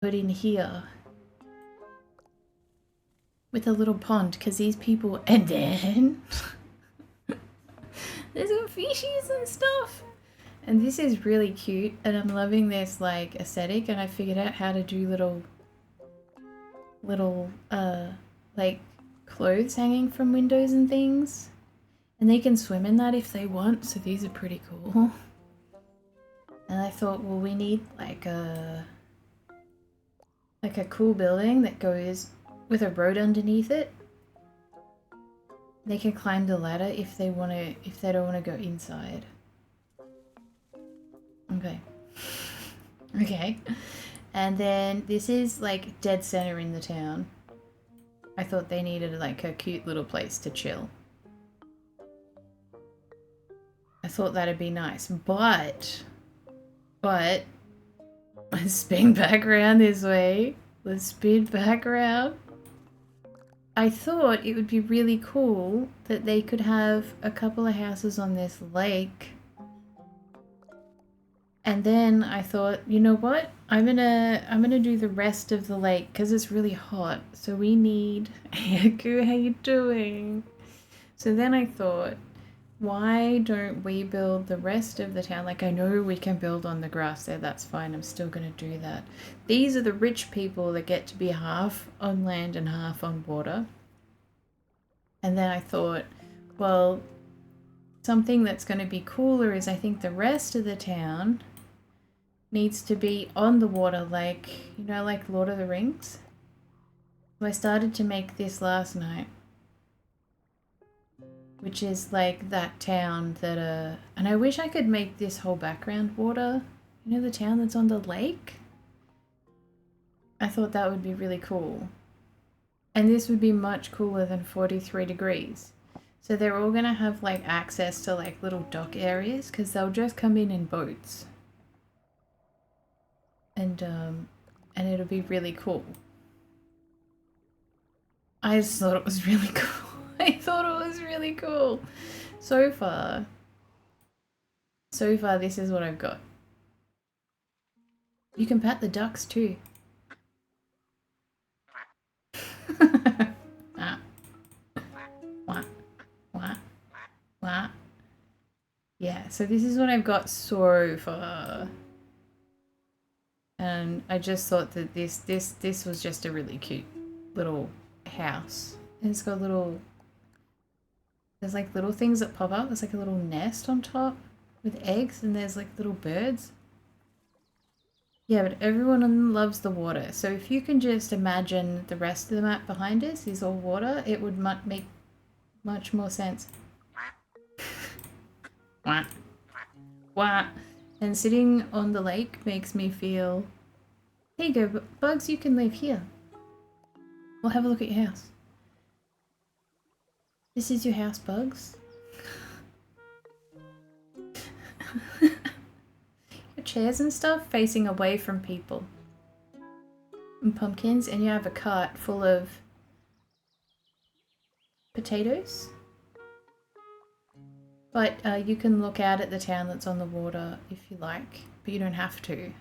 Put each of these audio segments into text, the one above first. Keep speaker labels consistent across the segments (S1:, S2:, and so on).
S1: put in here with a little pond because these people, and then there's some fishies and stuff. And this is really cute, and I'm loving this like aesthetic, and I figured out how to do little like clothes hanging from windows and things. And they can swim in that if they want, so these are pretty cool. And I thought, well, we need like a cool building that goes with a road underneath it. They can climb the ladder if they don't want to go inside. Okay. Okay. And then this is like dead center in the town. I thought they needed like a cute little place to chill. I thought that'd be nice, but let's spin back around this way. Let's spin back around. I thought it would be really cool that they could have a couple of houses on this lake. And then I thought, you know what? I'm gonna do the rest of the lake because it's really hot. So we need Yaku, how you doing? So then I thought, why don't we build the rest of the town? Like, I know we can build on the grass there, that's fine, I'm still gonna do that. These are the rich people that get to be half on land and half on water. And then I thought, well, something that's gonna be cooler is I think the rest of the town needs to be on the water, like, you know, like Lord of the Rings. So I started to make this last night, which is like that town that and I wish I could make this whole background water. You know, the town that's on the lake? I thought that would be really cool. And this would be much cooler than 43 degrees. So they're all gonna have like access to like little dock areas because they'll just come in boats. And it'll be really cool. I just thought it was really cool. I thought it was really cool. So far, this is what I've got. You can pet the ducks too. Ah. Wah. Wah. Wah. Yeah, so this is what I've got so far. And I just thought that this was just a really cute little house. And it's got there's like little things that pop up. There's like a little nest on top with eggs, and there's like little birds. Yeah, but everyone loves the water. So if you can just imagine the rest of the map behind us is all water, it would make much more sense. Wah. Wah. And sitting on the lake makes me feel, here you go, Bugs, you can live here. We'll have a look at your house. This is your house, Bugs. Your chairs and stuff facing away from people. And pumpkins, and you have a cart full of potatoes. But you can look out at the town that's on the water if you like, but you don't have to.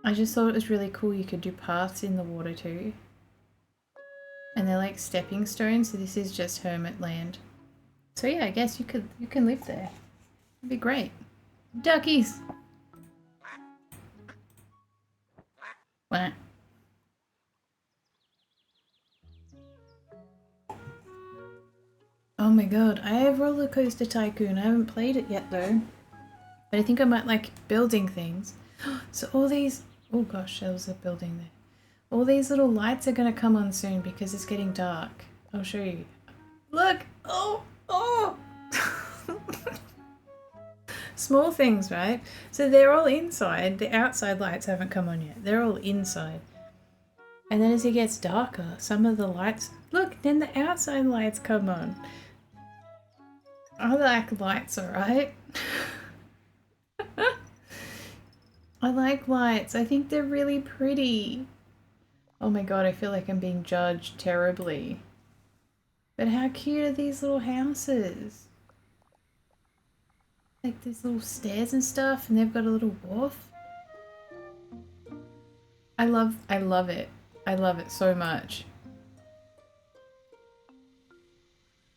S1: I just thought it was really cool you could do paths in the water too. And they're like stepping stones, so this is just hermit land. So yeah, I guess you can live there. It'd be great. Duckies! Wah. Oh my god, I have Roller Coaster Tycoon. I haven't played it yet though. But I think I might like building things. So all these... Oh gosh, there was a building there. All these little lights are gonna come on soon because it's getting dark. I'll show you. Look! Oh! Oh! Small things, right? So they're all inside. The outside lights haven't come on yet. They're all inside. And then as it gets darker, some of the lights... Look! Then the outside lights come on. I like lights, alright? I like lights. I think they're really pretty. Oh my god, I feel like I'm being judged terribly. But how cute are these little houses? Like these little stairs and stuff, and they've got a little wharf. I love it. I love it so much.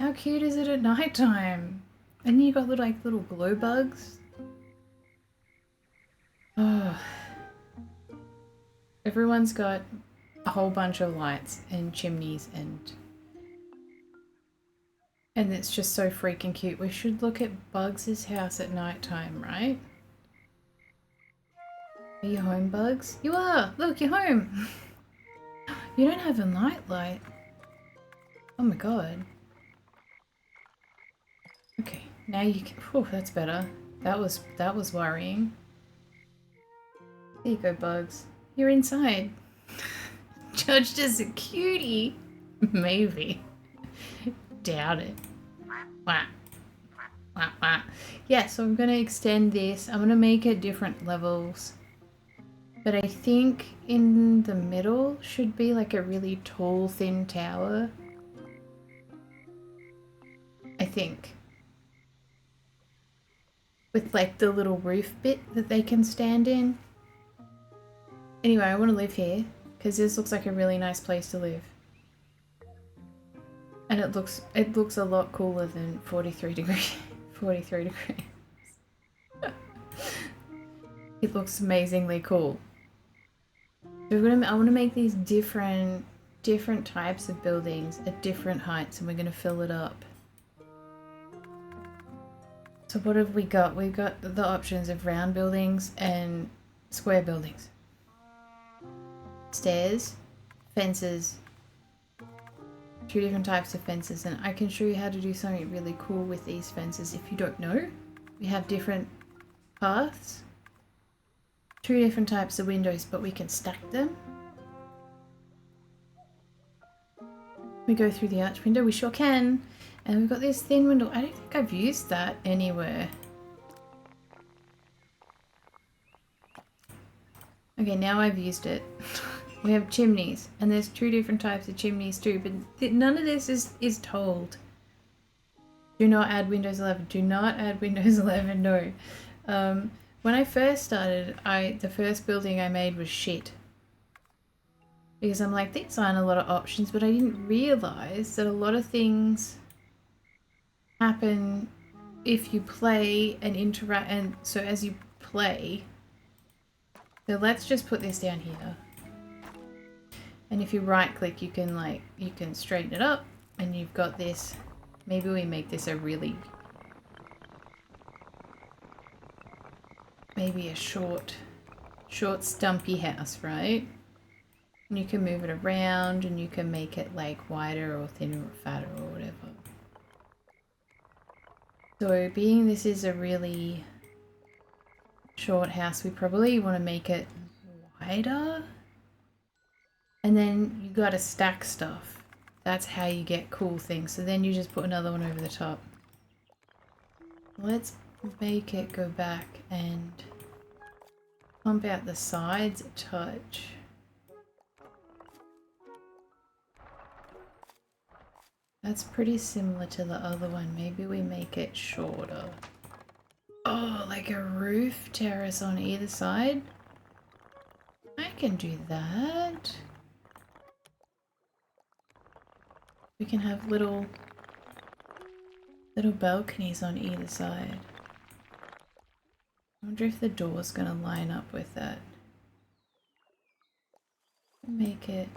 S1: How cute is it at nighttime? And you got little glow bugs. Oh, everyone's got a whole bunch of lights and chimneys and it's just so freaking cute. We should look at Bugs' house at nighttime, right? Are you home, Bugs? You are! Look, you're home! You don't have a nightlight. Oh my god. Okay, now you can. Oh, that's better. That was worrying. There you go, Bugs. You're inside. Judged as a cutie. Maybe. Doubt it. Wah. Wah, wah. Yeah, so I'm gonna extend this. I'm gonna make it different levels. But I think in the middle should be like a really tall, thin tower. I think. With like the little roof bit that they can stand in. Anyway, I want to live here because this looks like a really nice place to live. And it looks a lot cooler than 43 degrees. 43 degrees. It looks amazingly cool. So I want to make these different types of buildings at different heights, and we're going to fill it up. So what have we got? We've got the options of round buildings and square buildings. Stairs, fences, 2 different types of fences, and I can show you how to do something really cool with these fences if you don't know. We have different paths, 2 different types of windows, but we can stack them. We go through the arch window, we sure can. And we've got this thin window. I don't think I've used that anywhere. Okay, now I've used it. We have chimneys, and there's 2 different types of chimneys too, but none of this is told. Do not add Windows 11. Do not add Windows 11, no. When I first started, the first building I made was shit. Because I'm like, these aren't a lot of options, but I didn't realise that a lot of things happen if you play and interact, and so as you play. So let's just put this down here. And if you right click, you can straighten it up, and you've got this. Maybe we make this a really, maybe a short stumpy house, right? And you can move it around, and you can make it like wider or thinner or fatter or whatever. So being this is a really short house, we probably want to make it wider. And then you gotta stack stuff. That's how you get cool things. So then you just put another one over the top. Let's make it go back and pump out the sides a touch. That's pretty similar to the other one. Maybe we make it shorter. Oh, like a roof terrace on either side? I can do that. We can have little balconies on either side. I wonder if the door's gonna line up with that. Make it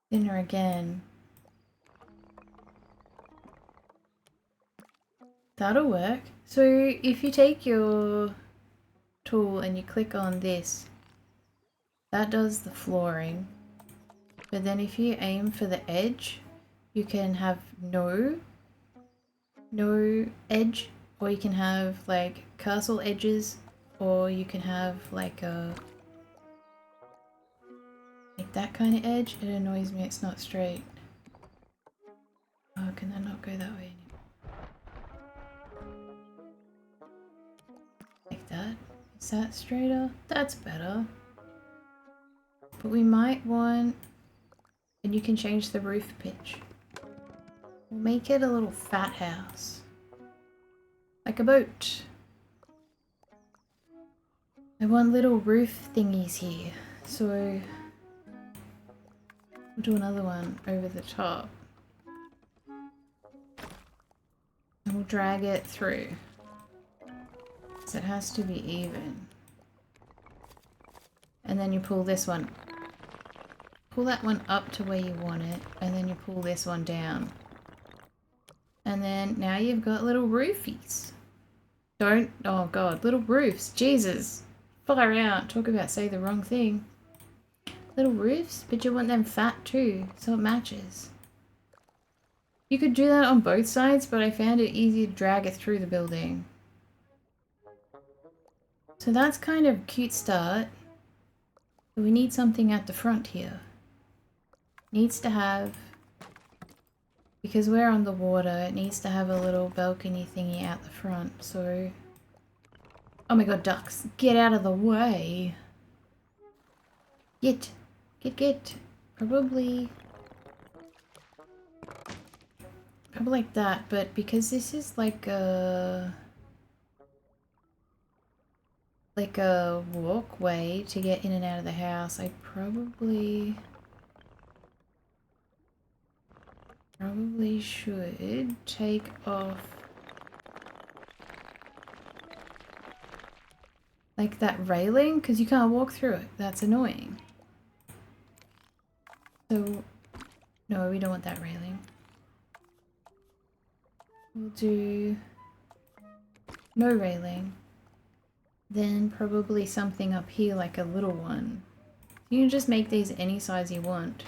S1: thinner again. That'll work. So if you take your tool and you click on this, that does the flooring. But then if you aim for the edge, you can have no edge, or you can have like castle edges, or you can have like that kind of edge. It annoys me, it's not straight. Oh, can that not go that way anymore? Like that? Is that straighter? That's better. But we might want, and you can change the roof pitch. We'll make it a little fat house. Like a boat. I want little roof thingies here. So we'll do another one over the top. And we'll drag it through. So it has to be even. And then you pull this one. Pull that one up to where you want it. And then you pull this one down. And then now you've got little roofies. Don't, oh god, little roofs. Jesus. Far out. Talk about say the wrong thing. Little roofs, but you want them fat too, so it matches. You could do that on both sides, but I found it easier to drag it through the building. So that's kind of a cute start. But we need something at the front here. Needs to have, because we're on the water, it needs to have a little balcony thingy out the front, so... Oh my god, ducks, get out of the way! Get! Probably like that, but because this is like a walkway to get in and out of the house, I probably should take off like that railing, because you can't walk through it. That's annoying. So, no, we don't want that railing. We'll do no railing. Then probably something up here like a little one. You can just make these any size you want.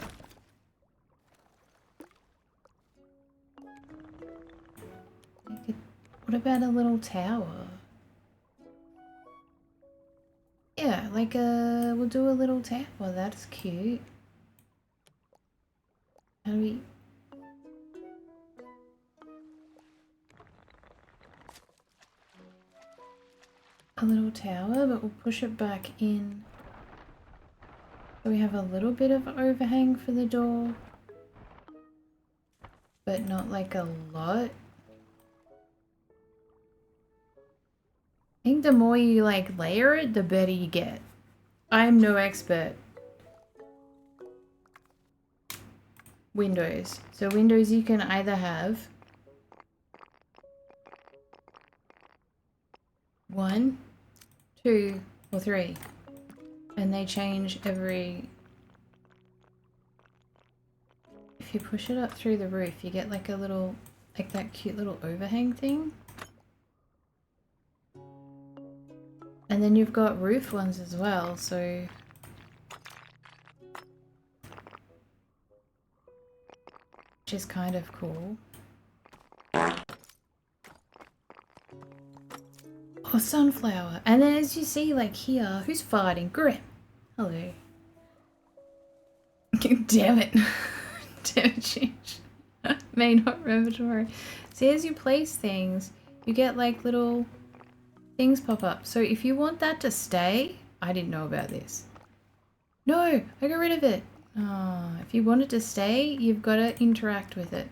S1: What about a little tower? Yeah, like we'll do a little tower. That's cute. How do we... A little tower, but we'll push it back in. So we have a little bit of overhang for the door, but not like a lot. I think the more you like layer it, the better you get. I'm no expert. Windows. So windows you can either have 1, 2, or 3. And they change every... If you push it up through the roof, you get like a little, like that cute little overhang thing. And then you've got roof ones as well, so... Which is kind of cool. Oh, sunflower. And then as you see, like here, who's farting? Grim. Hello. Damn it. Damn it, change. Main hot repertoire. See, as you place things, you get like little things pop up. So if you want that to stay, I didn't know about this. No, I got rid of it. Oh, if you want it to stay, you've got to interact with it.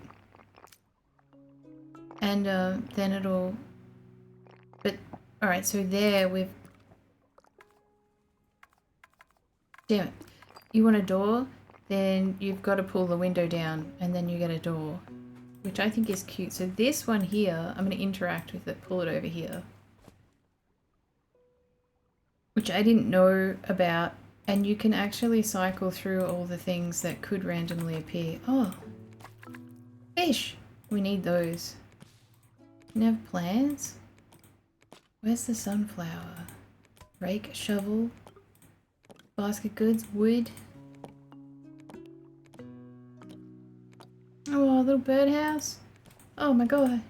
S1: And then it'll... But, alright, so there we've... Damn it. You want a door? Then you've got to pull the window down and then you get a door. Which I think is cute. So this one here, I'm going to interact with it, pull it over here. Which I didn't know about. And you can actually cycle through all the things that could randomly appear. Oh, fish! We need those. Can you have plants? Where's the sunflower? Rake, shovel, basket goods, wood. Oh, a little birdhouse. Oh my god.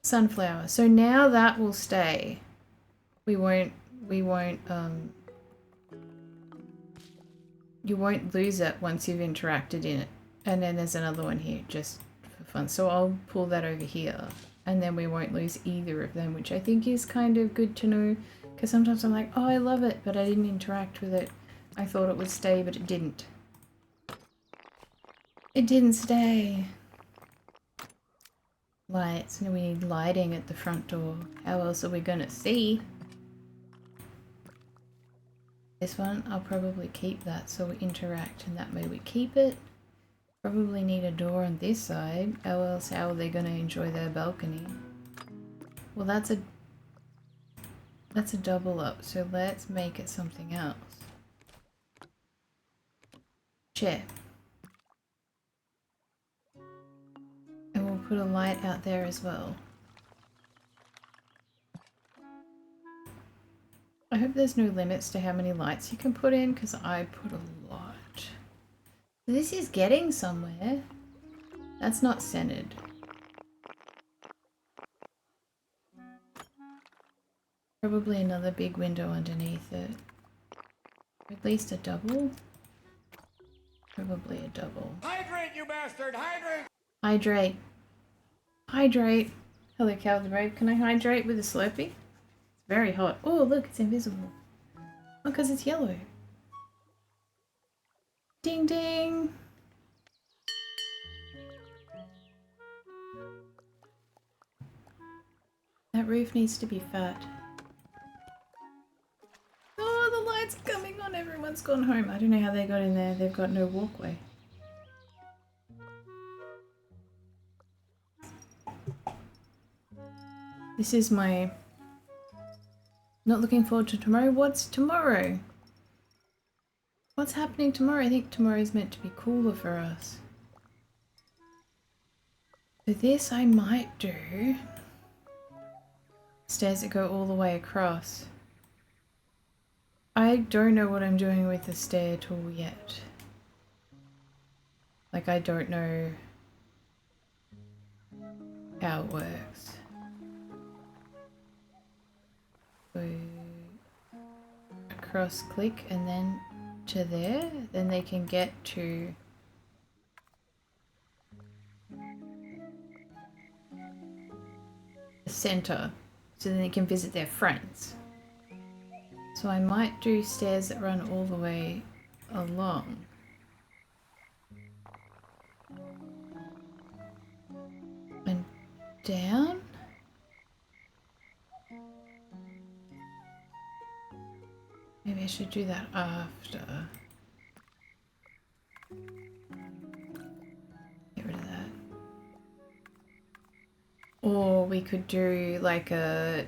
S1: Sunflower. So now that will stay. We won't, you won't lose it once you've interacted in it. And then there's another one here, just for fun. So I'll pull that over here. And then we won't lose either of them, which I think is kind of good to know. Because sometimes I'm like, oh, I love it, but I didn't interact with it. I thought it would stay, but it didn't. It didn't stay. Lights. We need lighting at the front door. How else are we gonna see? This one, I'll probably keep that so we interact and that way we keep it. Probably need a door on this side, or else how are they going to enjoy their balcony? Well, that's a double up, so let's make it something else. Chair. And we'll put a light out there as well. I hope there's no limits to how many lights you can put in, because I put a lot. This is getting somewhere. That's not centered. Probably another big window underneath it. At least a double. Probably a double.
S2: Hydrate, you bastard! Hydrate!
S1: Hydrate. Hydrate. Hello, Cal the Brave. Can I hydrate with a Slurpee? It's very hot. Oh, look, it's invisible. Oh, because it's yellow. Ding ding! That roof needs to be fat. Oh, the light's coming on. Everyone's gone home. I don't know how they got in there. They've got no walkway. This is my... Not looking forward to tomorrow. What's tomorrow? What's happening tomorrow? I think tomorrow's meant to be cooler for us. So this I might do. Stairs that go all the way across. I don't know what I'm doing with the stair tool yet. Like, I don't know how it works. So, across click and then to there, then they can get to the center, so then they can visit their friends. So I might do stairs that run all the way along. And down? Maybe I should do that after. Get rid of that. Or we could do like a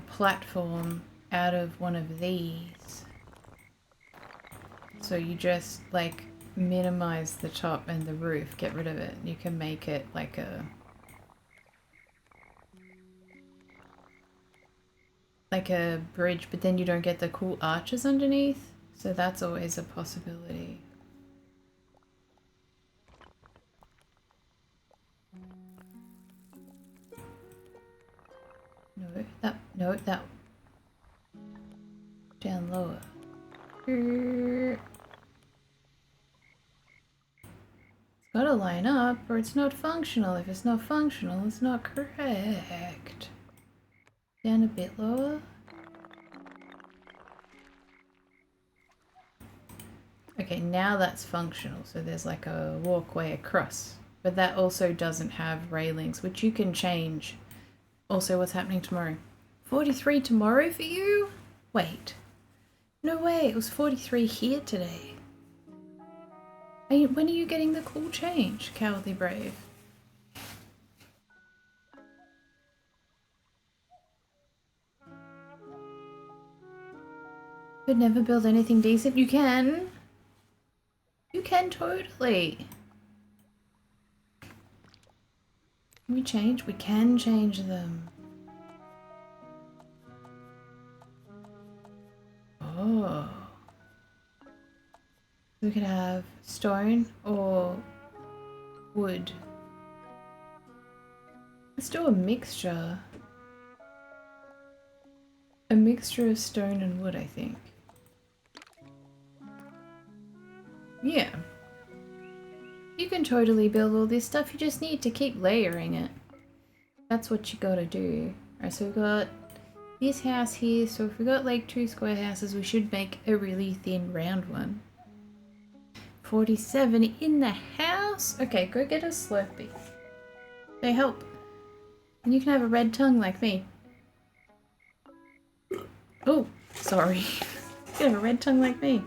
S1: platform out of one of these. So you just like minimize the top and the roof, get rid of it. You can make it like a bridge, but then you don't get the cool arches underneath. So that's always a possibility. No, that down lower. It's gotta line up or it's not functional. If it's not functional, it's not correct. Down a bit lower. Okay, now that's functional. So there's like a walkway across. But that also doesn't have railings, which you can change. Also, what's happening tomorrow? 43 tomorrow for you? Wait. No way, it was 43 here today. When are you getting the cool change, Cowardly Brave? Could never build anything decent. You can. You can totally. Can we change? We can change them. Oh. We could have stone or wood. Let's do a mixture. A mixture of stone and wood, I think. Yeah. You can totally build all this stuff, you just need to keep layering it. That's what you gotta do. Alright, so we've got this house here, so if we got like 2 square houses, we should make a really thin round one. 47 in the house? Okay, go get a Slurpee. They help. And you can have a red tongue like me. Oh, Sorry. You have a red tongue like me.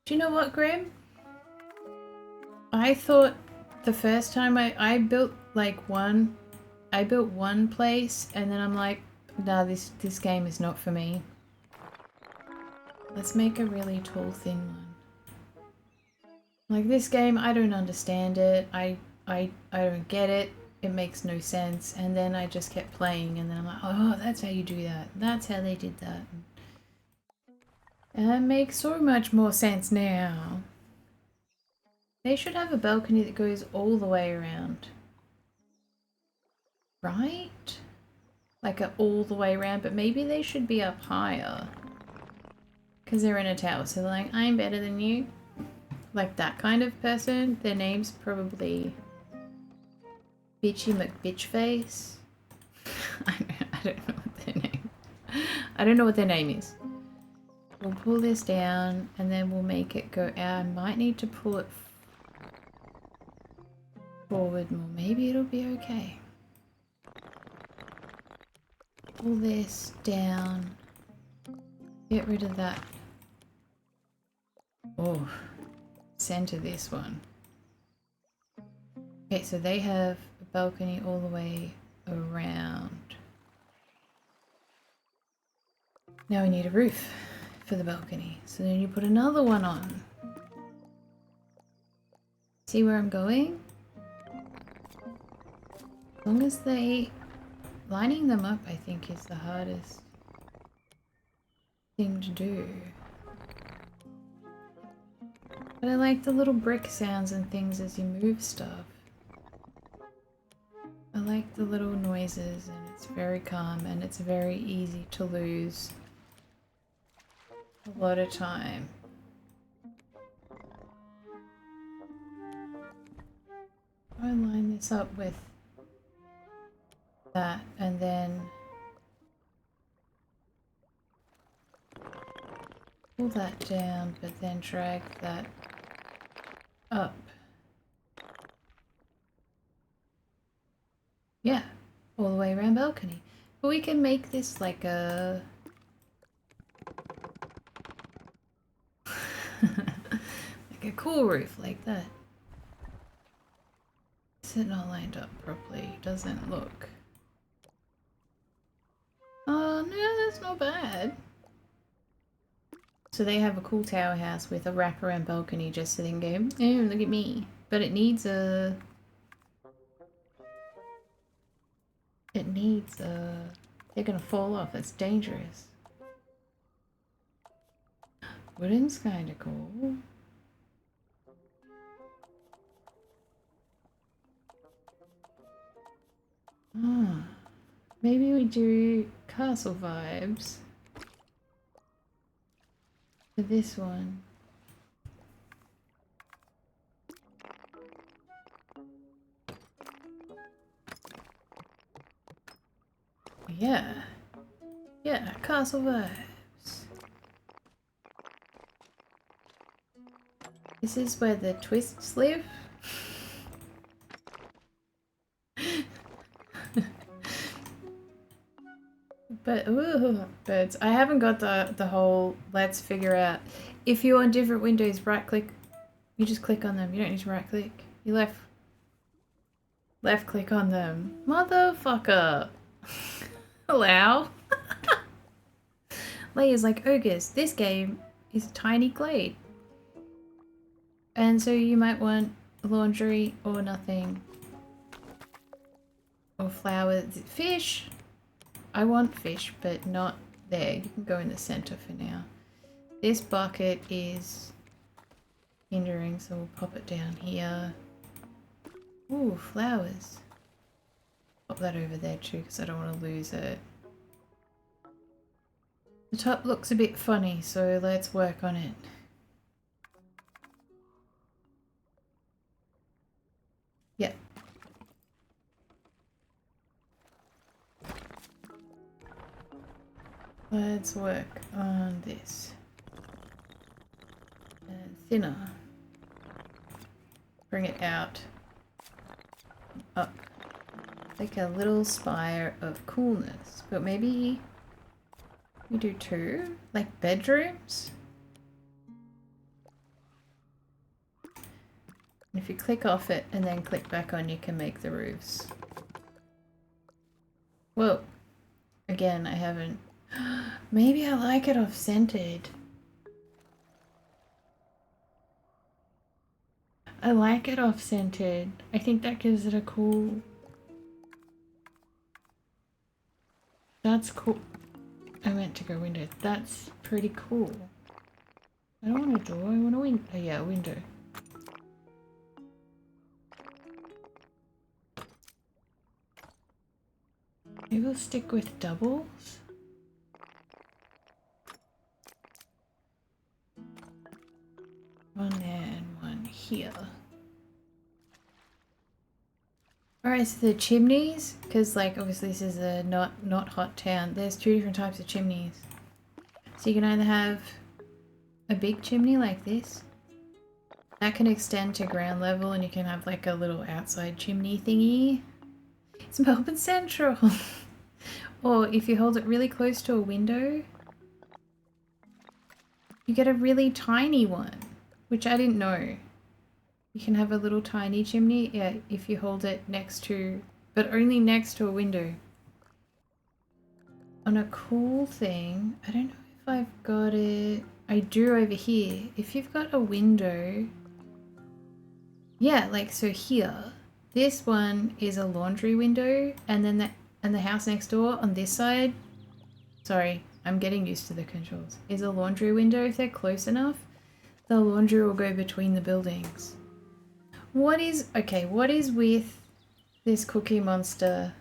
S1: Do you know what, Graham? I thought the first time I built like one place and then I'm like, nah, this game is not for me. Let's make a really tall, thin one. Like this game, I don't understand it. I don't get it. It makes no sense. And then I just kept playing and then I'm like, oh, that's how you do that. That's how they did that. And it makes so much more sense now. They should have a balcony that goes all the way around. Right? Like all the way around, but maybe they should be up higher. Because they're in a tower, so they're like, I'm better than you. Like that kind of person. Their name's probably Bitchy McBitchface. I don't know what their name. I don't know what their name is. We'll pull this down and then we'll make it go out. I might need to pull it forward more. Maybe it'll be okay. Pull this down. Get rid of that. Oh, center this one. Okay, so they have a balcony all the way around. Now we need a roof for the balcony. So then you put another one on. See where I'm going? As long as they... Lining them up, I think, is the hardest thing to do. But I like the little brick sounds and things as you move stuff. I like the little noises and it's very calm and it's very easy to lose a lot of time. I line this up with that and then pull that down, but then drag that up. Yeah, all the way around balcony. But we can make this like a... like a cool roof like that. Is it not lined up properly? Doesn't look. Oh no, that's not bad. So they have a cool tower house with a wraparound balcony just so they can go, oh, look at me. But it needs a... They're gonna fall off, it's dangerous. Wooden's kinda cool. Ah, maybe we do castle vibes for this one. Yeah. Yeah, castle vibes. This is where the twists live. But, ooh, birds. I haven't got the whole, let's figure out. If you're on different windows, right click. You just click on them. You don't need to right click. You left click on them. Motherfucker. Allow. Layers like ogres. This game is a tiny glade. And so you might want laundry or nothing. Or flowers. Fish. I want fish, but not there. You can go in the center for now. This bucket is hindering, so we'll pop it down here. Ooh, flowers. Pop that over there too, because I don't want to lose it. The top looks a bit funny, so let's work on it. Yep. Let's work on this. And thinner. Bring it out. up. Like a little spire of coolness. But maybe we do 2? Like bedrooms? And if you click off it and then click back on, you can make the roofs. Whoa. Again, I haven't... Maybe I like it off-centered. I like it off-centered. I think that gives it a cool... That's cool. I meant to go window. That's pretty cool. I don't want a door, I want a window. Oh yeah, a window. Maybe we'll stick with doubles. One there and one here. Alright, so the chimneys, because like obviously this is a not hot town, there's 2 different types of chimneys. So you can either have a big chimney like this. That can extend to ground level and you can have like a little outside chimney thingy. It's Melbourne Central! Or if you hold it really close to a window, you get a really tiny one, which I didn't know. You can have a little tiny chimney, yeah, if you hold it next to, but only next to a window. On a cool thing, I don't know if I've got it, I do over here. If you've got a window, yeah, like so here, this one is a laundry window, and then the house next door on this side, sorry, I'm getting used to the controls, is a laundry window. If they're close enough, the laundry will go between the buildings. What is with this Cookie Monster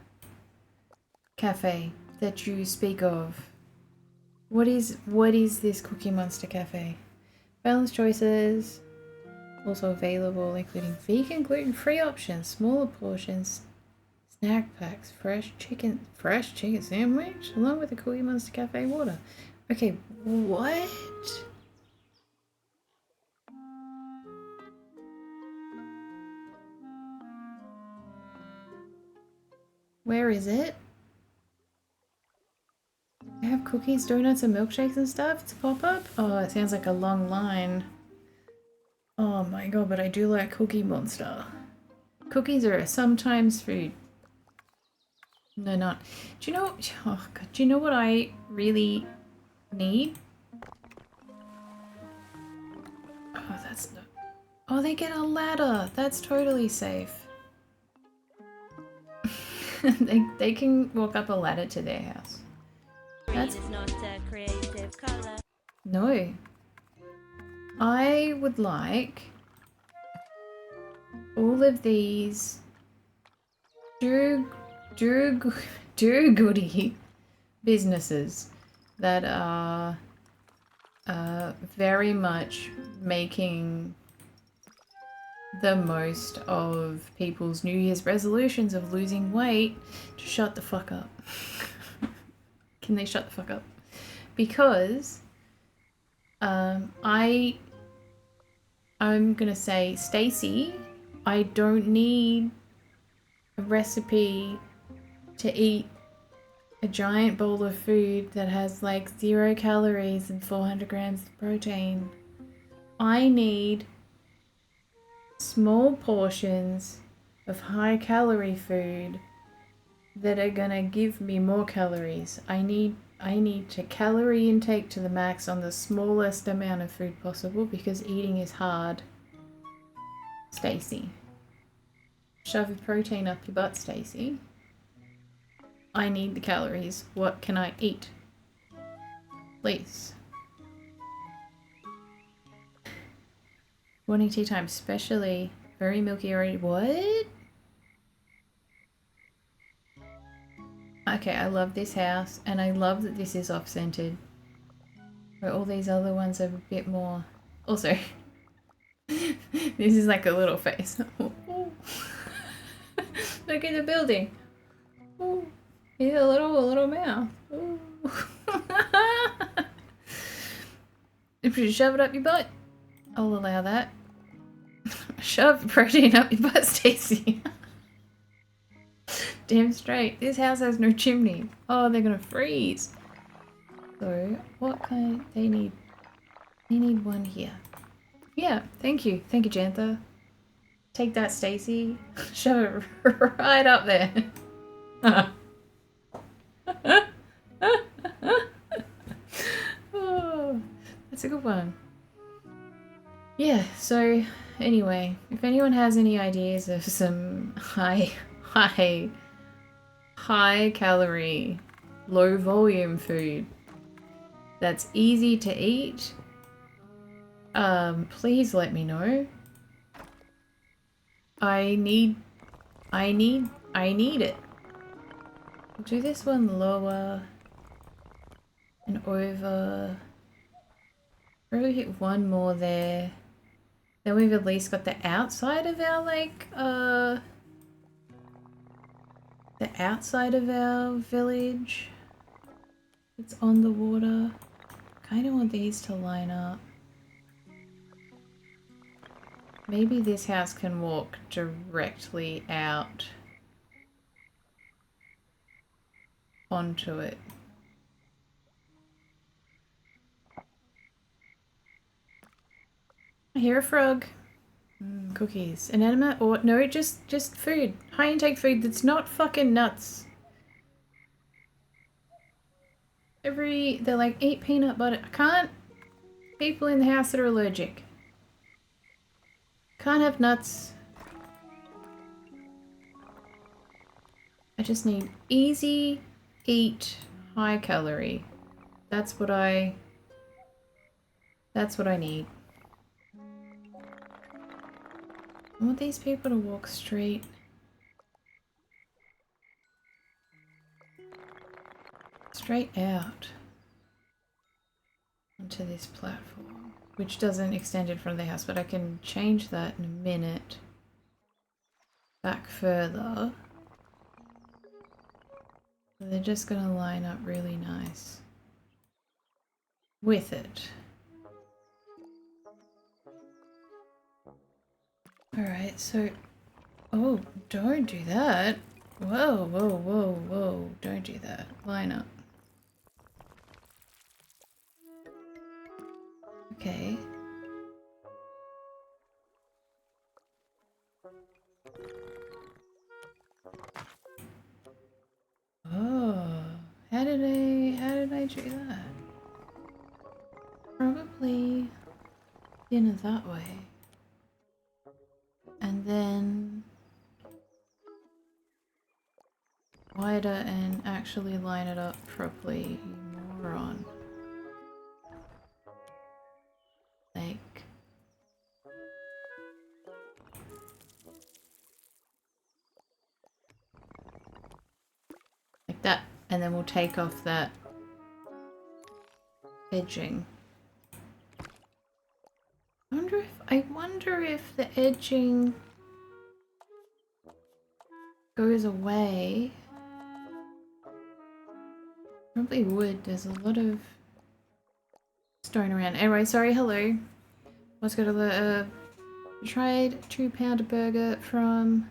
S1: cafe that you speak of? What is this Cookie Monster cafe? Balanced choices, also available including vegan, gluten-free options, smaller portions, snack packs, fresh chicken sandwich, along with the Cookie Monster cafe water. Okay, what? Where is it? They have cookies, donuts, and milkshakes and stuff? It's a pop-up? Oh, it sounds like a long line. Oh my god, but I do like Cookie Monster. Cookies are sometimes food. No, not. Do you know? Oh god, do you know what I really need? Oh, that's not. Oh, they get a ladder. That's totally safe. they can walk up a ladder to their house. That's not a creative color. No. I would like all of these do-goody businesses that are very much making the most of people's New Year's resolutions of losing weight to shut the fuck up. Can they shut the fuck up? Because I'm gonna say, Stacey, I don't need a recipe to eat a giant bowl of food that has like 0 calories and 400 grams of protein. I need small portions of high calorie food that are gonna give me more calories. I need to calorie intake to the max on the smallest amount of food possible because eating is hard. Stacey. Shove your protein up your butt, Stacey. I need the calories. What can I eat? Please. Morning tea time, especially very milky already. What? Okay, I love this house, and I love that this is off-centered. Where all these other ones are a bit more... Also, this is like a little face. Look at the building. Ooh, he's a little mouth. Ooh. If you shove it up your butt, I'll allow that. Shove protein up your butt, Stacey. Damn straight. This house has no chimney. Oh, they're gonna freeze. So, what kind... They need one here. Yeah, thank you. Thank you, Jantha. Take that, Stacy. Shove it right up there. Oh, that's a good one. Yeah, so anyway, if anyone has any ideas of some high calorie, low volume food that's easy to eat, please let me know. I need it. I'll do this one lower and over. Probably hit one more there. Then we've at least got the outside of our, like, the outside of our village. It's on the water. Kind of want these to line up. Maybe this house can walk directly out onto it. I hear a frog. Cookies. Inanimate or no, just food. High intake food that's not fucking nuts. They're like, eat peanut butter. I can't. People in the house that are allergic. Can't have nuts. I just need easy, eat, high calorie. That's what I need. I want these people to walk straight. Straight out onto this platform, which doesn't extend in front of the house, but I can change that in a minute. Back further. So they're just gonna line up really nice with it. Alright, so... Oh, don't do that. Whoa, whoa, whoa, whoa. Don't do that. Line up. Okay. Oh, how did I do that? Probably dinner that way. And then wider and actually line it up properly, you moron. Like that, and then we'll take off that edging. I wonder if the edging goes away. Probably would. There's a lot of stone around. Anyway, sorry. Hello. Let's go to the tried 2-pounder burger from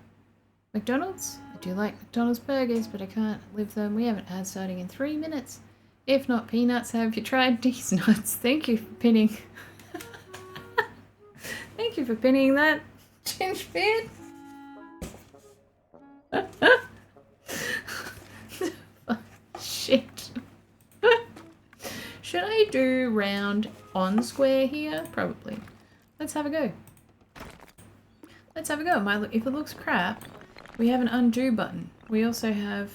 S1: McDonald's. I do like McDonald's burgers, but I can't live them. We have an ad starting in 3 minutes. If not peanuts, have you tried these nuts? Thank you for pinning. Thank you for pinning that, Gingerbread. Shit. Should I do round on square here? Probably. Let's have a go. Let's have a go. If it looks crap, we have an undo button. We also have...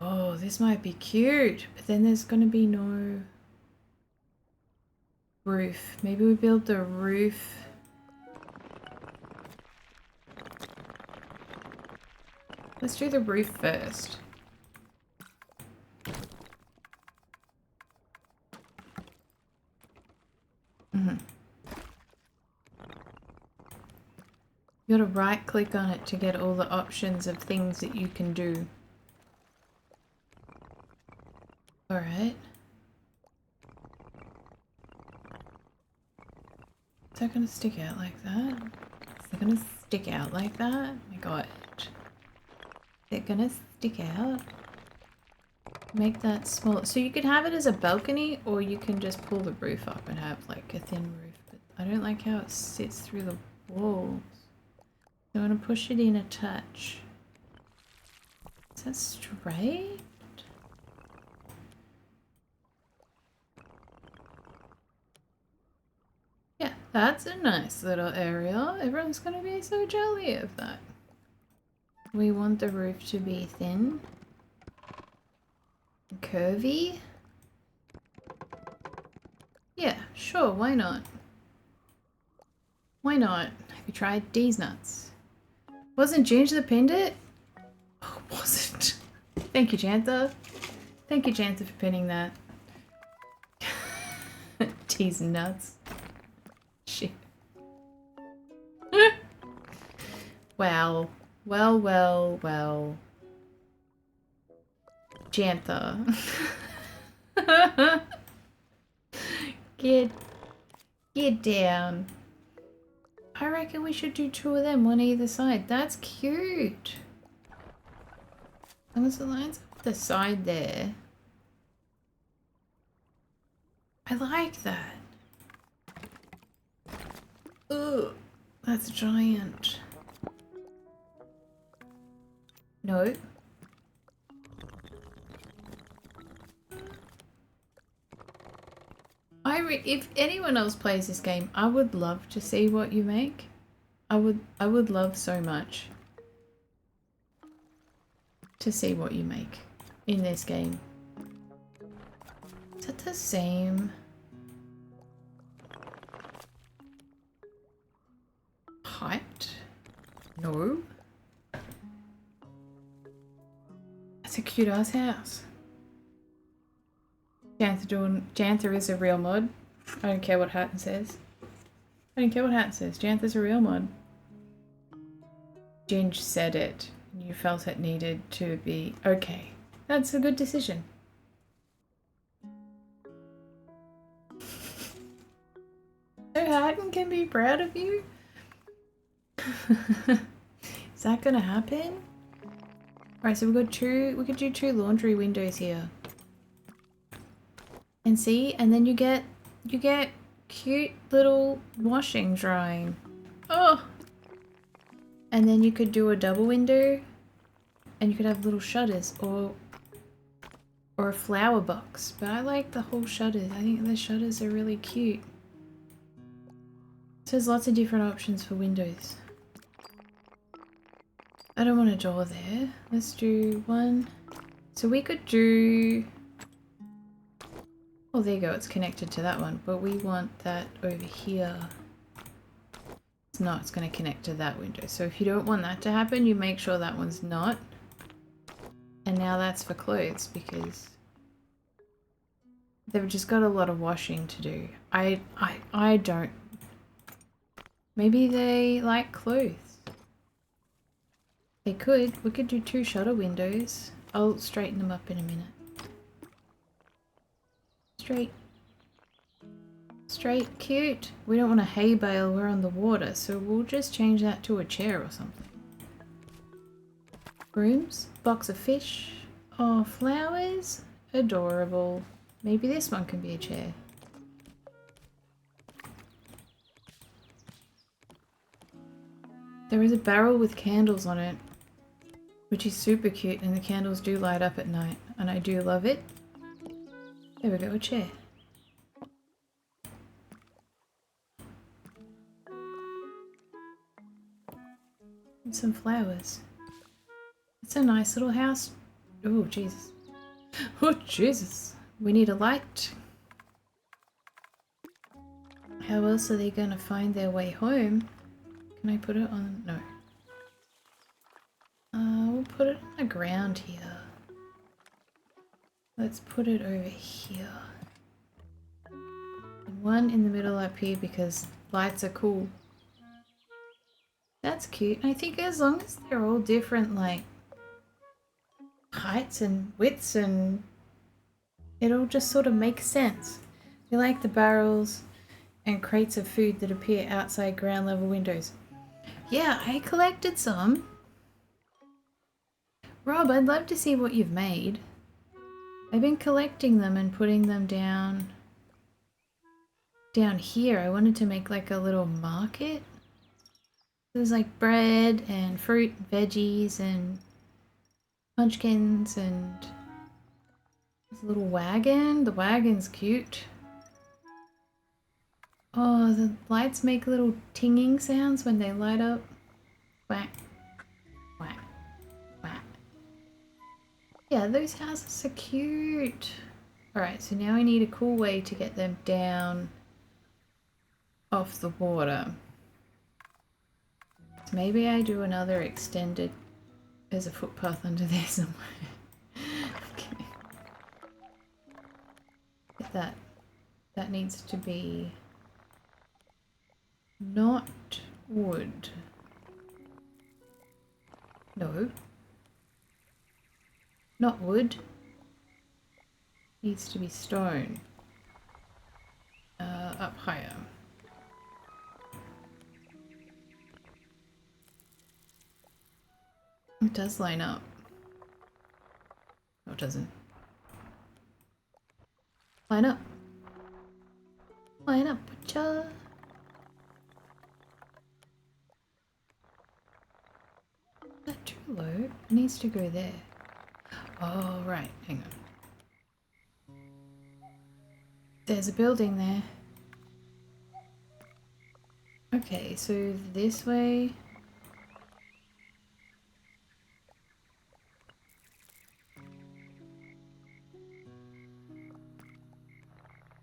S1: Oh, this might be cute, but then there's going to be no roof. Maybe we build the roof. Let's do the roof first. You gotta right click on it to get all the options of things that you can do. Alright. Is that gonna stick out like that? They're gonna stick out like that? Oh my god. They're gonna stick out. Make that smaller. So you could have it as a balcony, or you can just pull the roof up and have like a thin roof. But I don't like how it sits through the walls. So I'm gonna push it in a touch. Is that straight? Yeah, that's a nice little area. Everyone's gonna be so jolly of that. We want the roof to be thin. Curvy? Yeah, sure, why not? Why not? Have you tried D's nuts? Wasn't Ginger that pinned it? Oh, it wasn't. Thank you, Jantha. Thank you, Jantha, for pinning that. D's nuts. Shit. Wow. Well. Jantha. Get down. I reckon we should do 2 of them, one either side. That's cute. And the lines up the side there. I like that. Ugh, that's giant. No. If anyone else plays this game, I would love to see what you make. I would love so much to see what you make in this game. Is that the same height? No. That's a cute ass house. Jantha is a real mod. I don't care what Hatton says. Jantha's a real mod. Ginge said it. And you felt it needed to be okay. That's a good decision. So Hatton can be proud of you? Is that gonna happen? Alright, so we could do 2 laundry windows here. And see, and then you get cute little washing, drying. Oh! And then you could do a double window and you could have little shutters or a flower box. But I like the whole shutters. I think the shutters are really cute. So there's lots of different options for windows. I don't want a door there. Let's do 1. So we could do... Oh, there you go, it's connected to that one, but we want that over here. It's not, it's going to connect to that window. So if you don't want that to happen, you make sure that one's not. And now that's for clothes, because they've just got a lot of washing to do. I don't. Maybe they like clothes. They could. We could do 2 shutter windows. I'll straighten them up in a minute. Straight, cute. We don't want a hay bale, we're on the water, so we'll just change that to a chair or something. Brooms, box of fish. Oh, flowers. Adorable. Maybe this one can be a chair. There is a barrel with candles on it, which is super cute, and the candles do light up at night, and I do love it. There we go, a chair. And some flowers. It's a nice little house. Oh, Jesus. Oh, Jesus. We need a light. How else are they gonna find their way home? Can I put it on? No. We'll put it on the ground here. Let's put it over here. And 1 in the middle up here because lights are cool. That's cute. I think as long as they're all different, like, heights and widths, and it all just sort of makes sense. We like the barrels and crates of food that appear outside ground level windows. Yeah, I collected some. Rob, I'd love to see what you've made. I've been collecting them and putting them down here. I wanted to make like a little market. There's like bread and fruit, veggies and munchkins and this little wagon. The wagon's cute. Oh, the lights make little tinging sounds when they light up. Whack, whack, whack. Yeah, those houses are cute. Alright, so now I need a cool way to get them down off the water. So maybe I do another extended as a footpath under there somewhere. Okay. That needs to be not wood. No. Not wood. Needs to be stone. Up higher. It does line up. No, it doesn't. Line up. Line up, butcher. Is that too low? It needs to go there. Oh, right. Hang on. There's a building there. Okay, so this way.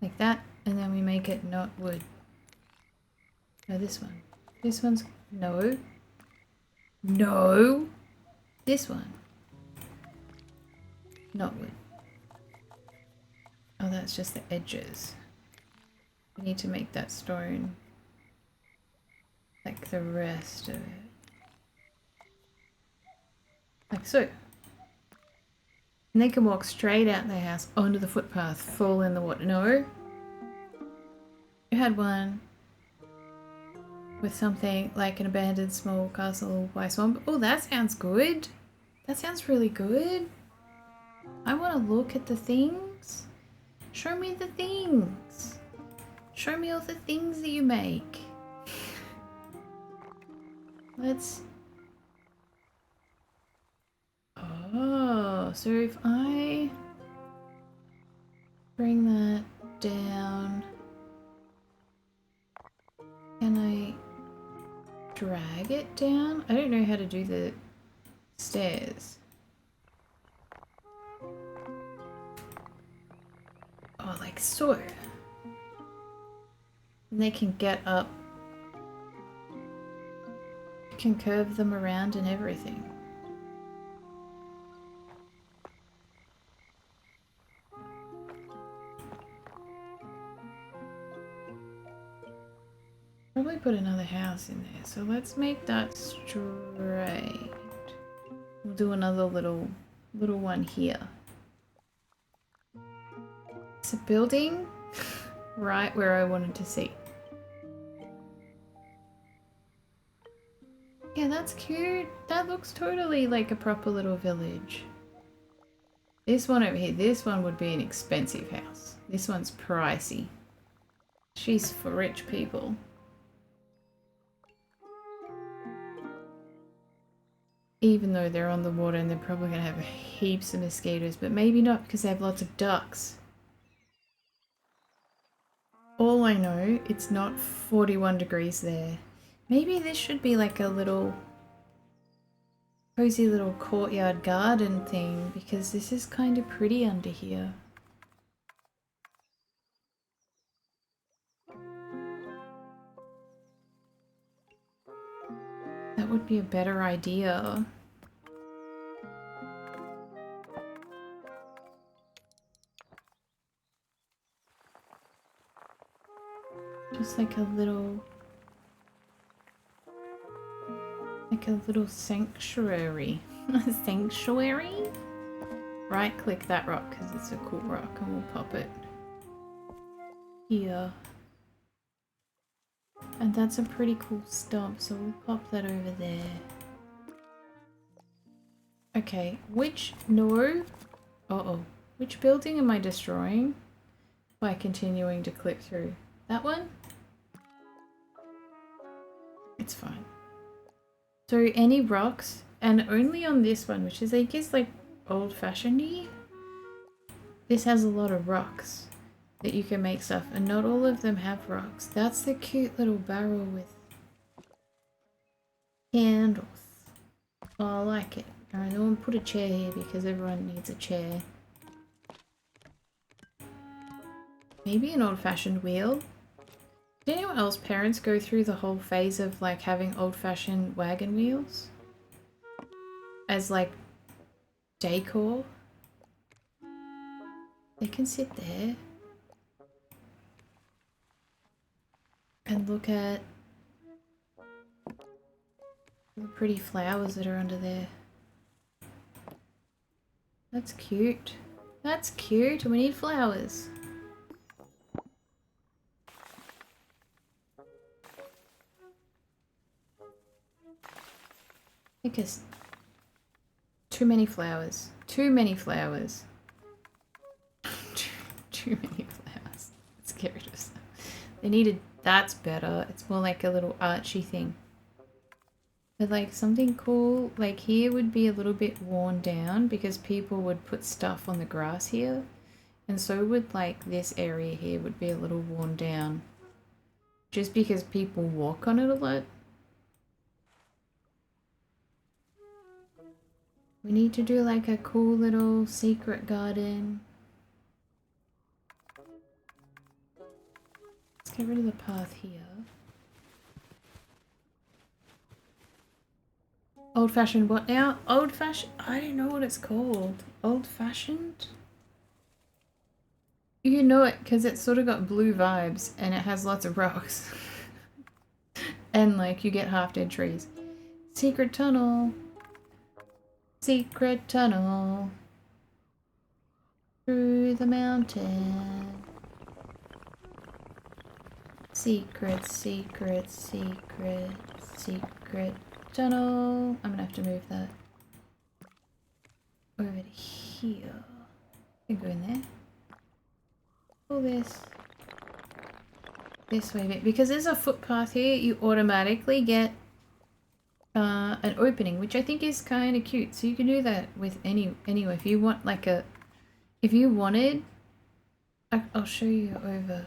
S1: Like that, and then we make it not wood. No, this one. This one's... No. No! This one. Not wood. Oh, that's just the edges. We need to make that stone like the rest of it. Like so. And they can walk straight out their house onto the footpath, fall in the water. No. You had one with something like an abandoned small castle by swamp. Oh, that sounds good. That sounds really good. I want to look at the things. Show me the things. Show me all the things that you make. Let's... Oh, so if I bring that down, can I drag it down? I don't know how to do the stairs. Oh, like so. And they can get up. You can curve them around and everything. Probably put another house in there. So let's make that straight. We'll do another little one here. It's a building right where I wanted to see. Yeah, that's cute. That looks totally like a proper little village. This one over here, this one would be an expensive house. This one's pricey. She's for rich people. Even though they're on the water and they're probably going to have heaps of mosquitoes, but maybe not because they have lots of ducks. All I know, it's not 41 degrees there. Maybe this should be like a little cozy little courtyard garden thing because this is kind of pretty under here. That would be a better idea. Just like a little sanctuary. A sanctuary? Right click that rock because it's a cool rock and we'll pop it here. And that's a pretty cool stump, so we'll pop that over there. Okay, no. Uh-oh. Which building am I destroying by continuing to click through? That one? It's fine. So any rocks, and only on this one, which is I guess like old-fashioned-y. This has a lot of rocks that you can make stuff, and not all of them have rocks. That's the cute little barrel with candles. Oh, I like it. Alright, then we'll put a chair here because everyone needs a chair. Maybe an old-fashioned wheel? Did anyone else parents go through the whole phase of like having old-fashioned wagon wheels? As like decor? They can sit there and look at the pretty flowers that are under there. That's cute. That's cute. We need flowers. Because too many flowers. Too many flowers. Too many flowers. Let's get rid of some. They needed. That's better. It's more like a little archy thing. But like something cool, like here would be a little bit worn down because people would put stuff on the grass here. And so would like this area here would be a little worn down. Just because people walk on it a lot. We need to do like a cool little secret garden. Let's get rid of the path here. Old-fashioned what now? Old-fashioned? I don't know what it's called. Old-fashioned? You know it because it's sort of got blue vibes and it has lots of rocks. And like you get half-dead trees. Secret tunnel. Secret tunnel. Through the mountain. Secret, secret, secret, secret tunnel. I'm gonna have to move that over to here. You can go in there. Pull this way a bit. Because there's a footpath here, you automatically get an opening, which I think is kind of cute. So you can do that with anyway. If you want like a, if you wanted, I'll show you over.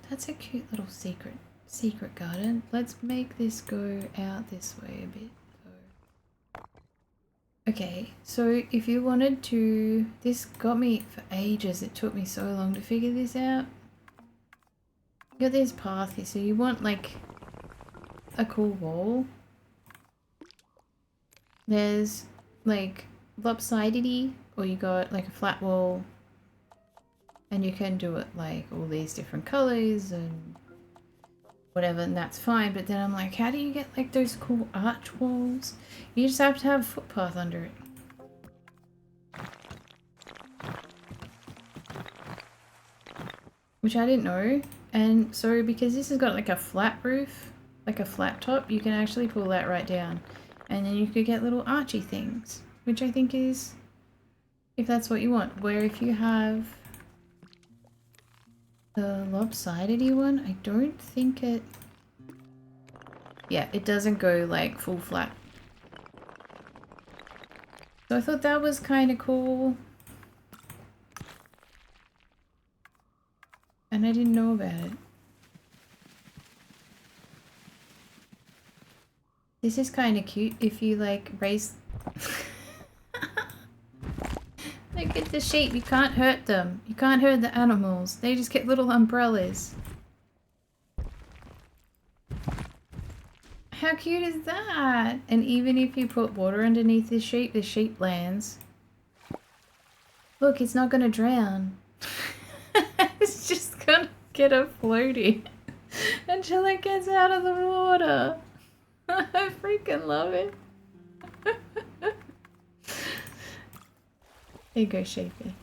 S1: That's a cute little secret garden. Let's make this go out this way a bit. Okay, so if you wanted to, this got me for ages. It took me so long to figure this out. You got this path here, so you want like a cool wall. There's like lopsidedy, or you got like a flat wall. And you can do it like all these different colors and whatever, and that's fine. But then I'm like, how do you get like those cool arch walls? You just have to have a footpath under it. Which I didn't know. And so because this has got like a flat roof, like a flat top, you can actually pull that right down. And then you could get little archy things, which I think is, if that's what you want. Where if you have the lopsidedy one, I don't think it... Yeah, it doesn't go like full flat. So I thought that was kind of cool. And I didn't know about it. This is kind of cute if you like raise... Look at the sheep, you can't hurt them. You can't hurt the animals. They just get little umbrellas. How cute is that? And even if you put water underneath the sheep lands. Look, it's not gonna drown. It's just gonna get a floaty until it gets out of the water. I freaking love it. There you go, sheepy.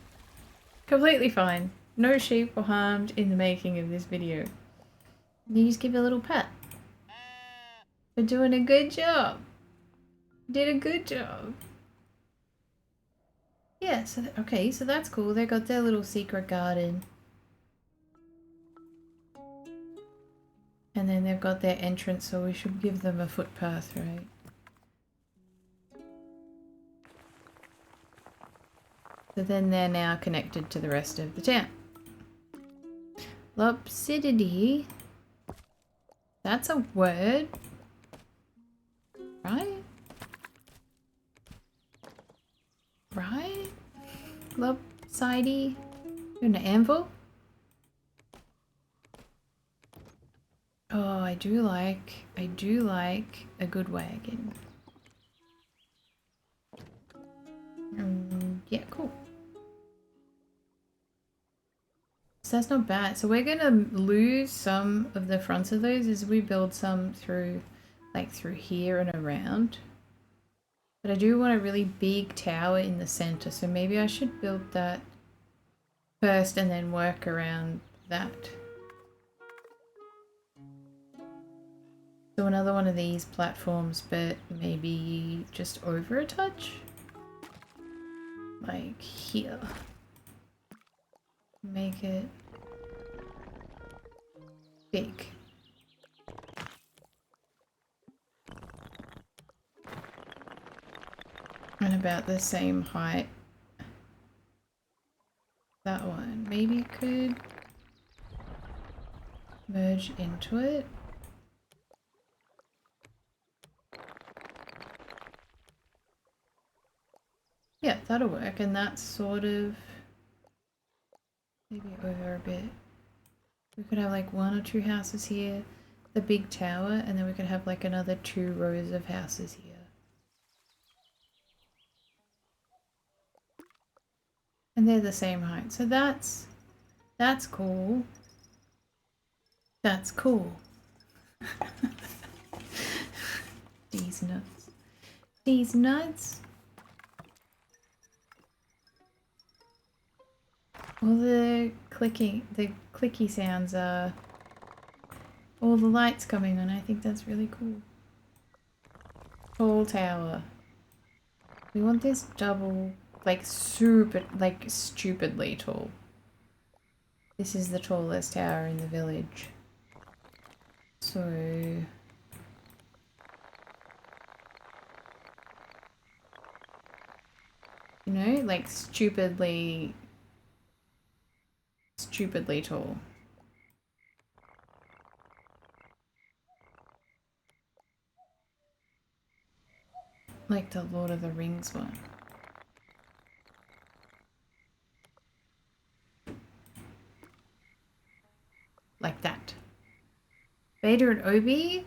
S1: Completely fine. No sheep were harmed in the making of this video. You just give it a little pat. We're doing a good job. Did a good job. Yeah, so okay, so that's cool. They got their little secret garden. And then they've got their entrance, so we should give them a footpath, right? So then they're now connected to the rest of the town. Lopsidity. That's a word. Right? Right? Lopsidey. An anvil? Oh, I do like a good wagon. Yeah, cool. So that's not bad. So we're gonna lose some of the fronts of those as we build some through, like through here and around. But I do want a really big tower in the center, so maybe I should build that first and then work around that. So another one of these platforms, but maybe just over a touch? Like here. Make it big. And about the same height. That one. Maybe could merge into it. Yeah, that'll work. And that's sort of maybe over a bit. We could have like 1 or 2 houses here, the big tower, and then we could have like another 2 rows of houses here. And they're the same height. So that's cool. That's cool. These nuts. These nuts. All the clicky sounds are all the lights coming on. I think that's really cool. Tall tower. We want this double, like super, like stupidly tall. This is the tallest tower in the village. So you know, like stupidly tall. Like the Lord of the Rings one. Like that. Vader and Obi?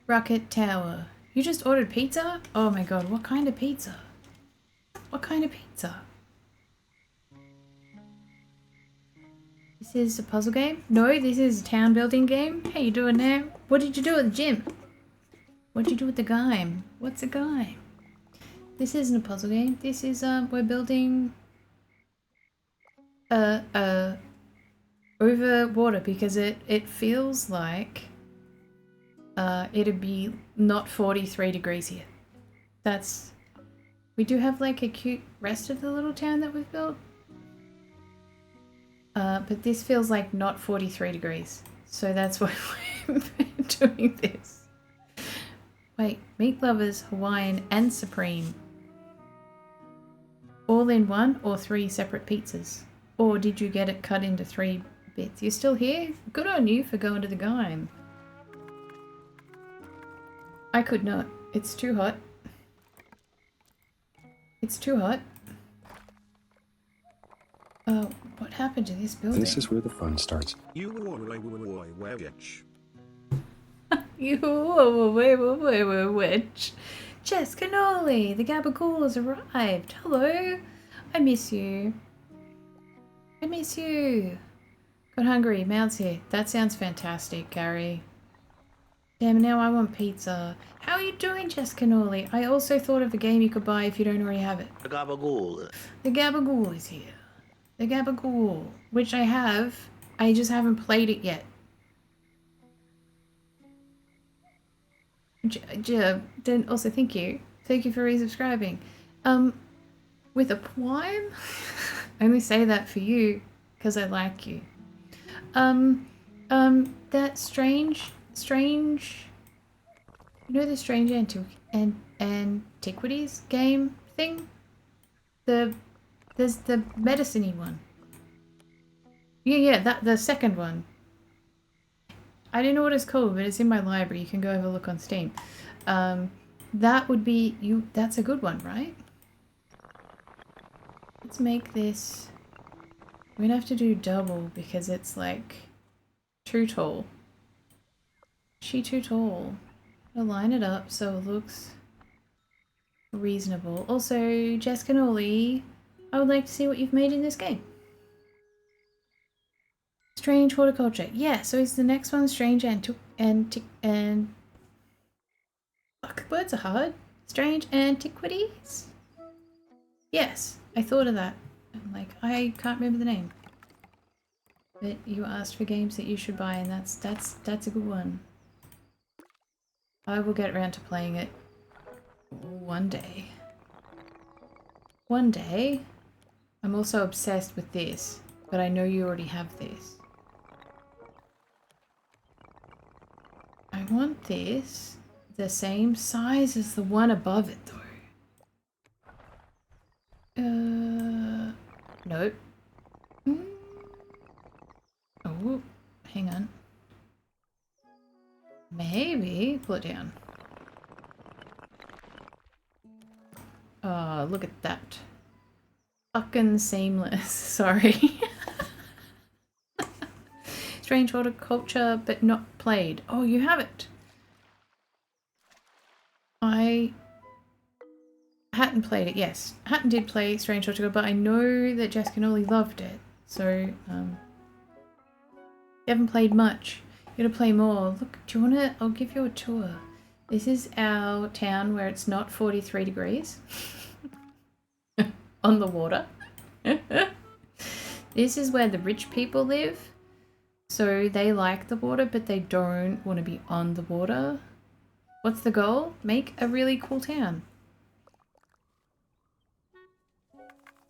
S1: Rocket Tower. You just ordered pizza? Oh my god, what kind of pizza? What kind of pizza? This is a puzzle game? No, this is a town building game. How you doing there? What did you do at the gym? What did you do with the guy? What's a guy? This isn't a puzzle game. This is we're building over water because it feels like it'd be not 43 degrees here. We do have like a cute rest of the little town that we've built. But this feels like not 43 degrees. So that's why we're doing this. Wait, Meat Lovers, Hawaiian and Supreme. All in one or 3 separate pizzas? Or did you get it cut into 3 bits? You're still here? Good on you for going to the game. I could not. It's too hot. It's too hot. Oh, what happened to this building?
S3: This is where the fun starts.
S2: You
S1: Witch. Jess Cannoli, the Gabagool has arrived. Hello. I miss you. I miss you. Got hungry. Mouth's here. That sounds fantastic, Gary. Damn, now I want pizza. How are you doing, Jess Cannoli? I also thought of a game you could buy if you don't already have it.
S2: The Gabagool.
S1: The Gabagool is here. The Gabagool, which I have I just haven't played it yet. Then also thank you. Thank you for resubscribing. With a prime? I only say that for you because I like you. That strange, you know the strange antiquities game thing? There's the medicine-y one. Yeah, that the second one. I don't know what it's called, but it's in my library. You can go have a look on Steam. That would be you. That's a good one, right? Let's make this. We're gonna have to do double because it's like too tall. She too tall. I'll line it up so it looks reasonable. Also, Jess Cannoli, I would like to see what you've made in this game. Strange horticulture. Yeah, so is the next one strange and fuck, words are hard. Strange antiquities? Yes, I thought of that. I'm like, I can't remember the name. But you asked for games that you should buy, and that's a good one. I will get around to playing it one day. One day. I'm also obsessed with this, but I know you already have this. I want this the same size as the one above it, though. Nope. Oh, hang on. Maybe pull it down. Oh, look at that. Fucking seamless. Sorry. Strange horticulture, but not played. Oh, you have it. I Hatton played it, yes. Hatton did play Strange horticulture, but I know that Jess Cannoli loved it. So, you haven't played much. You gotta play more. Look, do you wanna... I'll give you a tour. This is our town where it's not 43 degrees. On the water. This is where the rich people live. So they like the water, but they don't want to be on the water. What's the goal? Make a really cool town.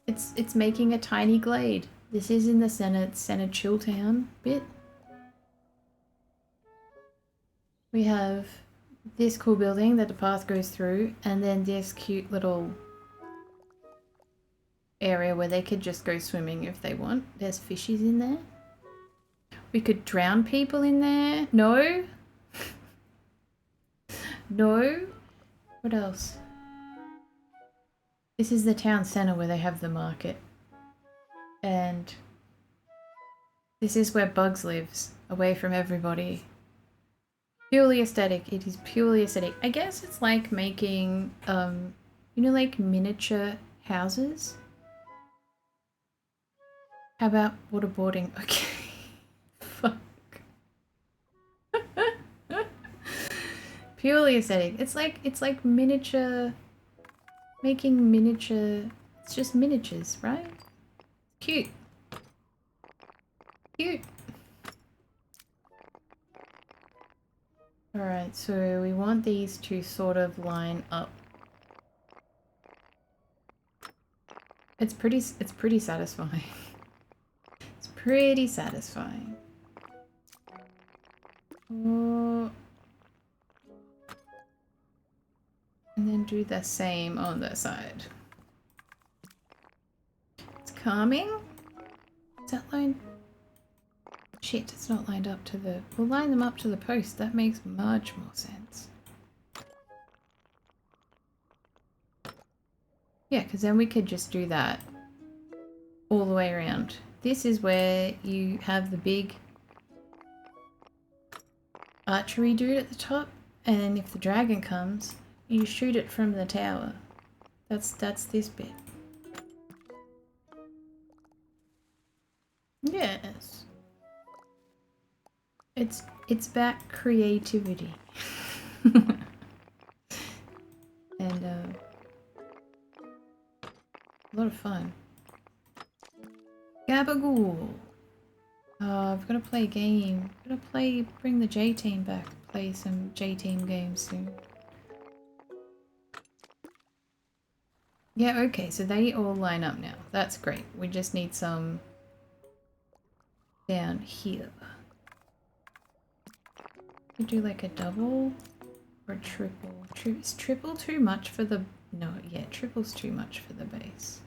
S1: It's making a tiny glade. This is in the center chill town bit. We have this cool building that the path goes through, and then this cute little area where they could just go swimming if they want. There's fishies in there. We could drown people in there. No? No? What else? This is the town center where they have the market. And this is where Bugs lives, away from everybody. Purely aesthetic. It is purely aesthetic. I guess it's like making, you know, like miniature houses? How about waterboarding? Okay. Fuck. Purely aesthetic. It's like miniature, making miniature, it's just miniatures, right? Cute. Cute. Alright, so we want these to sort of line up. It's pretty satisfying. It's pretty satisfying. Oh. And then do the same on the side. It's calming? Is that line? Shit, it's not lined up to the... We'll line them up to the post. That makes much more sense. Yeah, because then we could just do that all the way around. This is where you have the big archery dude at the top, and if the dragon comes, you shoot it from the tower. That's this bit. Yes. It's back creativity. And a lot of fun. Gabagool. Oh, I've got to play a game. I've got to bring the J-Team back. Play some J-Team games soon. Yeah, okay, so they all line up now. That's great. We just need some down here. We do like a double or a triple. Is triple too much for the... No, yeah, triple's too much for the base.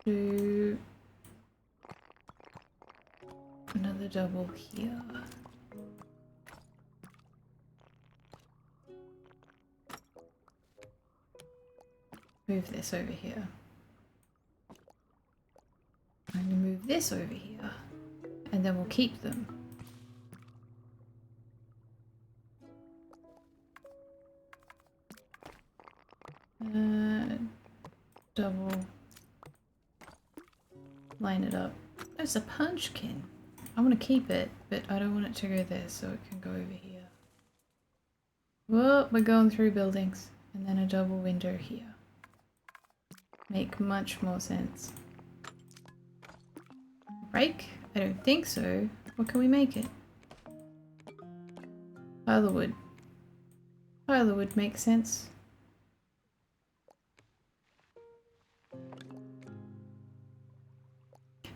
S1: Do another double here. Move this over here. And move this over here. And then we'll keep them. Double. Line it up. There's a punchkin. I want to keep it, but I don't want it to go there, so it can go over here. Whoa, we're going through buildings. And then a double window here. Make much more sense. Rake? I don't think so. What can we make it? Firewood. Firewood makes sense.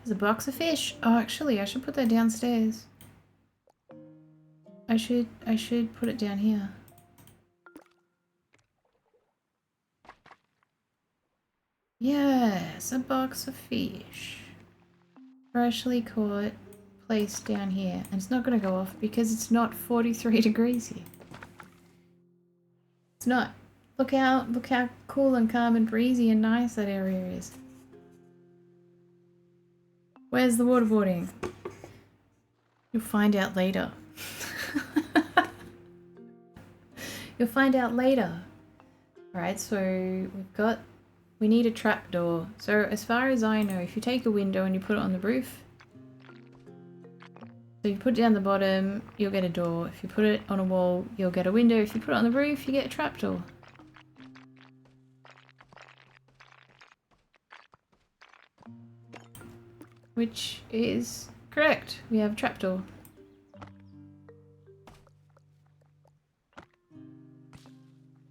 S1: There's a box of fish. Oh, actually, I should put that downstairs. I should put it down here. Yes, a box of fish. Freshly caught, placed down here. And it's not going to go off because it's not 43 degrees here. It's not. Look how cool and calm and breezy and nice that area is. Where's the waterboarding? You'll find out later. You'll find out later. Alright, so we need a trapdoor. So as far as I know, if you take a window and you put it on the roof, so you put it down the bottom, you'll get a door. If you put it on a wall, you'll get a window. If you put it on the roof, you get a trapdoor. Which is correct. We have a trapdoor.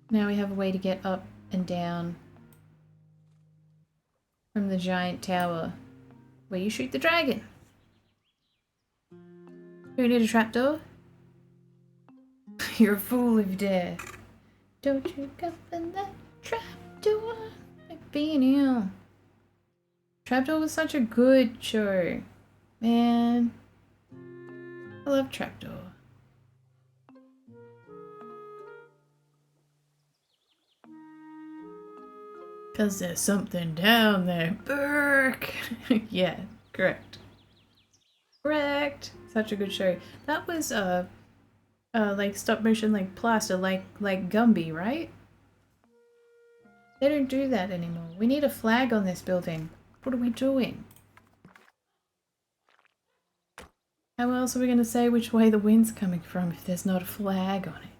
S1: Now we have a way to get up and down from the giant tower where you shoot the dragon. Do we need a trapdoor? You're a fool if you dare. Don't you come in that trapdoor like being ill. Trapdoor was such a good show. Man. I love Trapdoor. Cause there's something down there. Burke! Yeah, correct. Correct! Such a good show. That was like stop motion like plaster, like Gumby, right? They don't do that anymore. We need a flag on this building. What are we doing? How else are we going to say which way the wind's coming from if there's not a flag on it?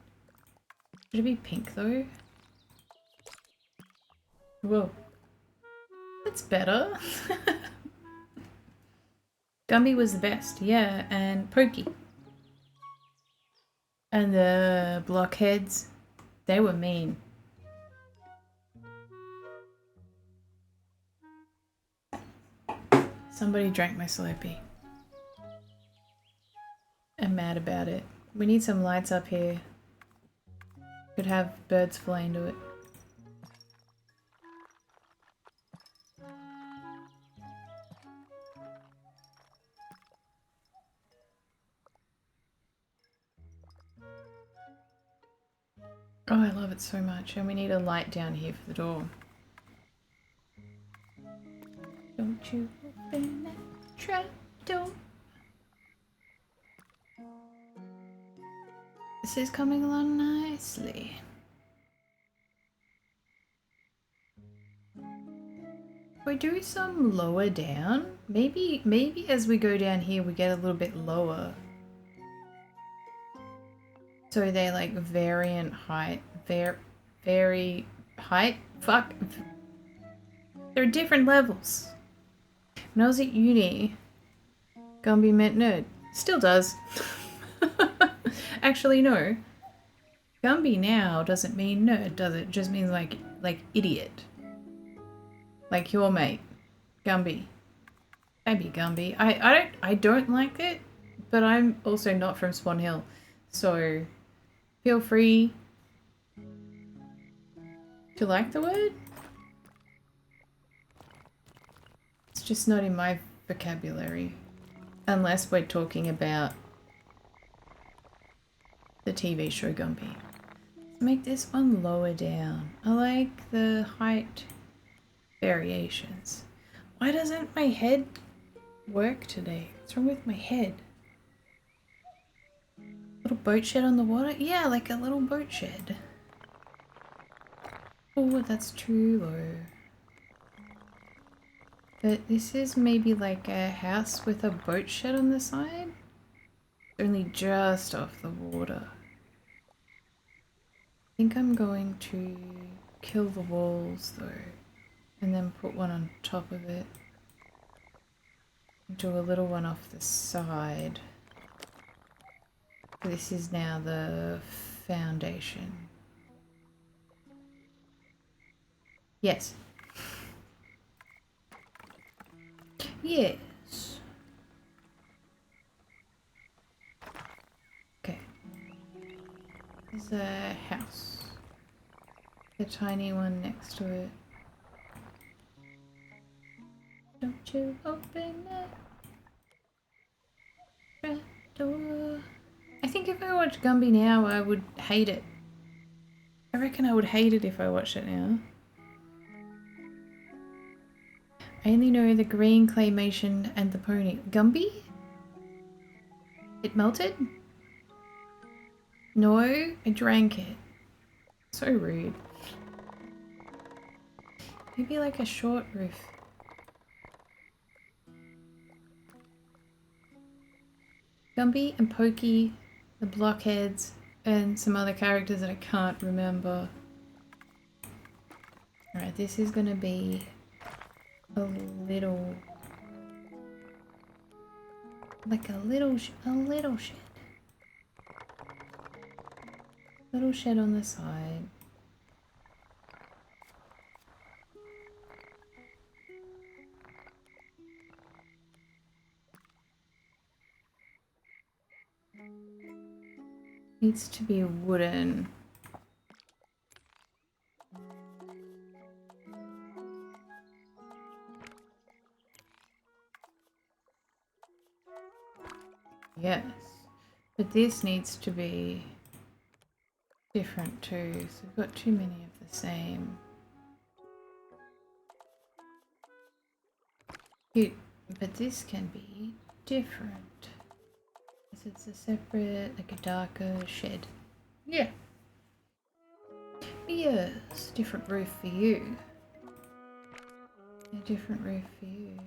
S1: Should it be pink though? Whoa. That's better. Gumby was the best, yeah, and Pokey. And the blockheads, they were mean. Somebody drank my Slurpee. I'm mad about it. We need some lights up here. Could have birds fly into it. Oh, I love it so much. And we need a light down here for the door. Don't you open that trap door. This is coming along nicely. We do some lower down. Maybe as we go down here we get a little bit lower. So they like variant height, very height. Fuck. There are different levels. When I was at uni, Gumby meant nerd. Still does. Actually, no. Gumby now doesn't mean nerd, does it? It just means like idiot. Like your mate, Gumby. Maybe Gumby. I don't like it, but I'm also not from Swan Hill, so feel free to like the word. It's just not in my vocabulary, unless we're talking about the TV show Gumby. Let's make this one lower down. I like the height variations. Why doesn't my head work today? What's wrong with my head? Little boat shed on the water? Yeah, like a little boat shed. Oh, that's too low. But this is maybe like a house with a boat shed on the side? Only just off the water. I think I'm going to kill the walls though, and then put one on top of it. Do a little one off the side. This is now the foundation. Yes. Yes. Okay. There's a house. The tiny one next to it. Don't you open that trap door. I think if I watched Gumby now, I would hate it. I reckon I would hate it if I watched it now. I only know the green claymation and the pony. Gumby? It melted? No, I drank it. So rude. Maybe like a short roof. Gumby and Pokey, the blockheads, and some other characters that I can't remember. Alright, this is gonna be a little... like a little shed. Little shed on the side. Needs to be wooden. Yes, but this needs to be different too, so we've got too many of the same. Cute, but this can be different. So it's a separate, like a darker shed. Yeah. Yes, different roof for you. A different roof for you.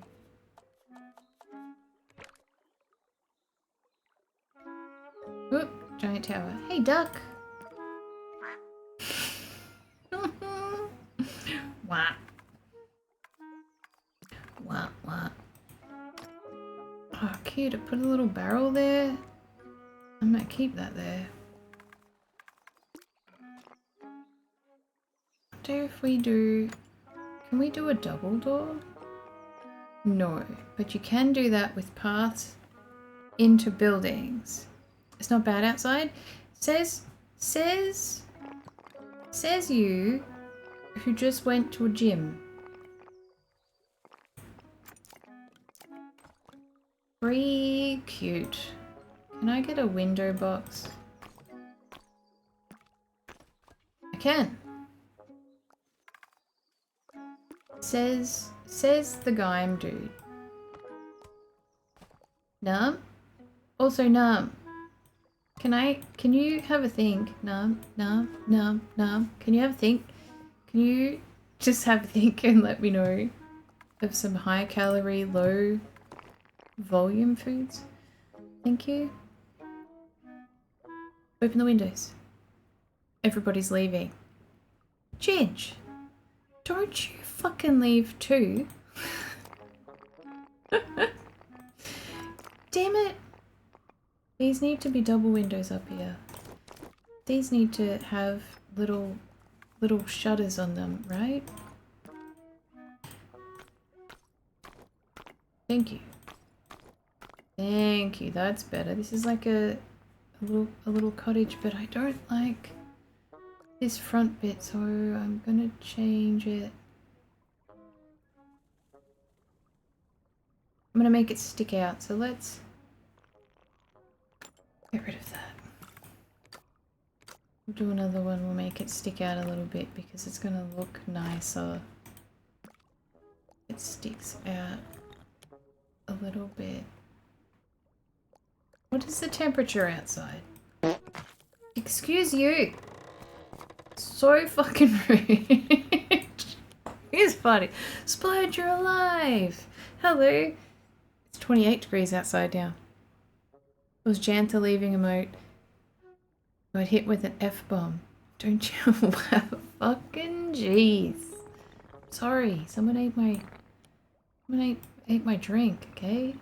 S1: Oop, giant tower. Hey, duck! Wah. Wah, wah. Oh, cute. I put a little barrel there. I might keep that there. I wonder if we do... Can we do a double door? No, but you can do that with paths into buildings. It's not bad outside. Says you who just went to a gym. Very cute. Can I get a window box? I can. Says the Gaim dude. Num? Also Num. Can you have a think? Num. Can you have a think? Can you just have a think and let me know of some high calorie, low volume foods? Thank you. Open the windows. Everybody's leaving. Ginge, don't you fucking leave too. damn it! These need to be double windows up here. These need to have little shutters on them, right? Thank you. Thank you, that's better. This is like a little cottage, but I don't like this front bit, so I'm gonna change it. I'm gonna make it stick out, so let's get rid of that. We'll do another one, we'll make it stick out a little bit because it's gonna look nicer. It sticks out a little bit. What is the temperature outside? Excuse you! So fucking rude. Here's funny. Splurge, you're alive! Hello! It's 28 degrees outside now. It was Jantha leaving emote. Got hit with an F-bomb. Don't you? Fucking jeez. Sorry, someone ate my drink, okay?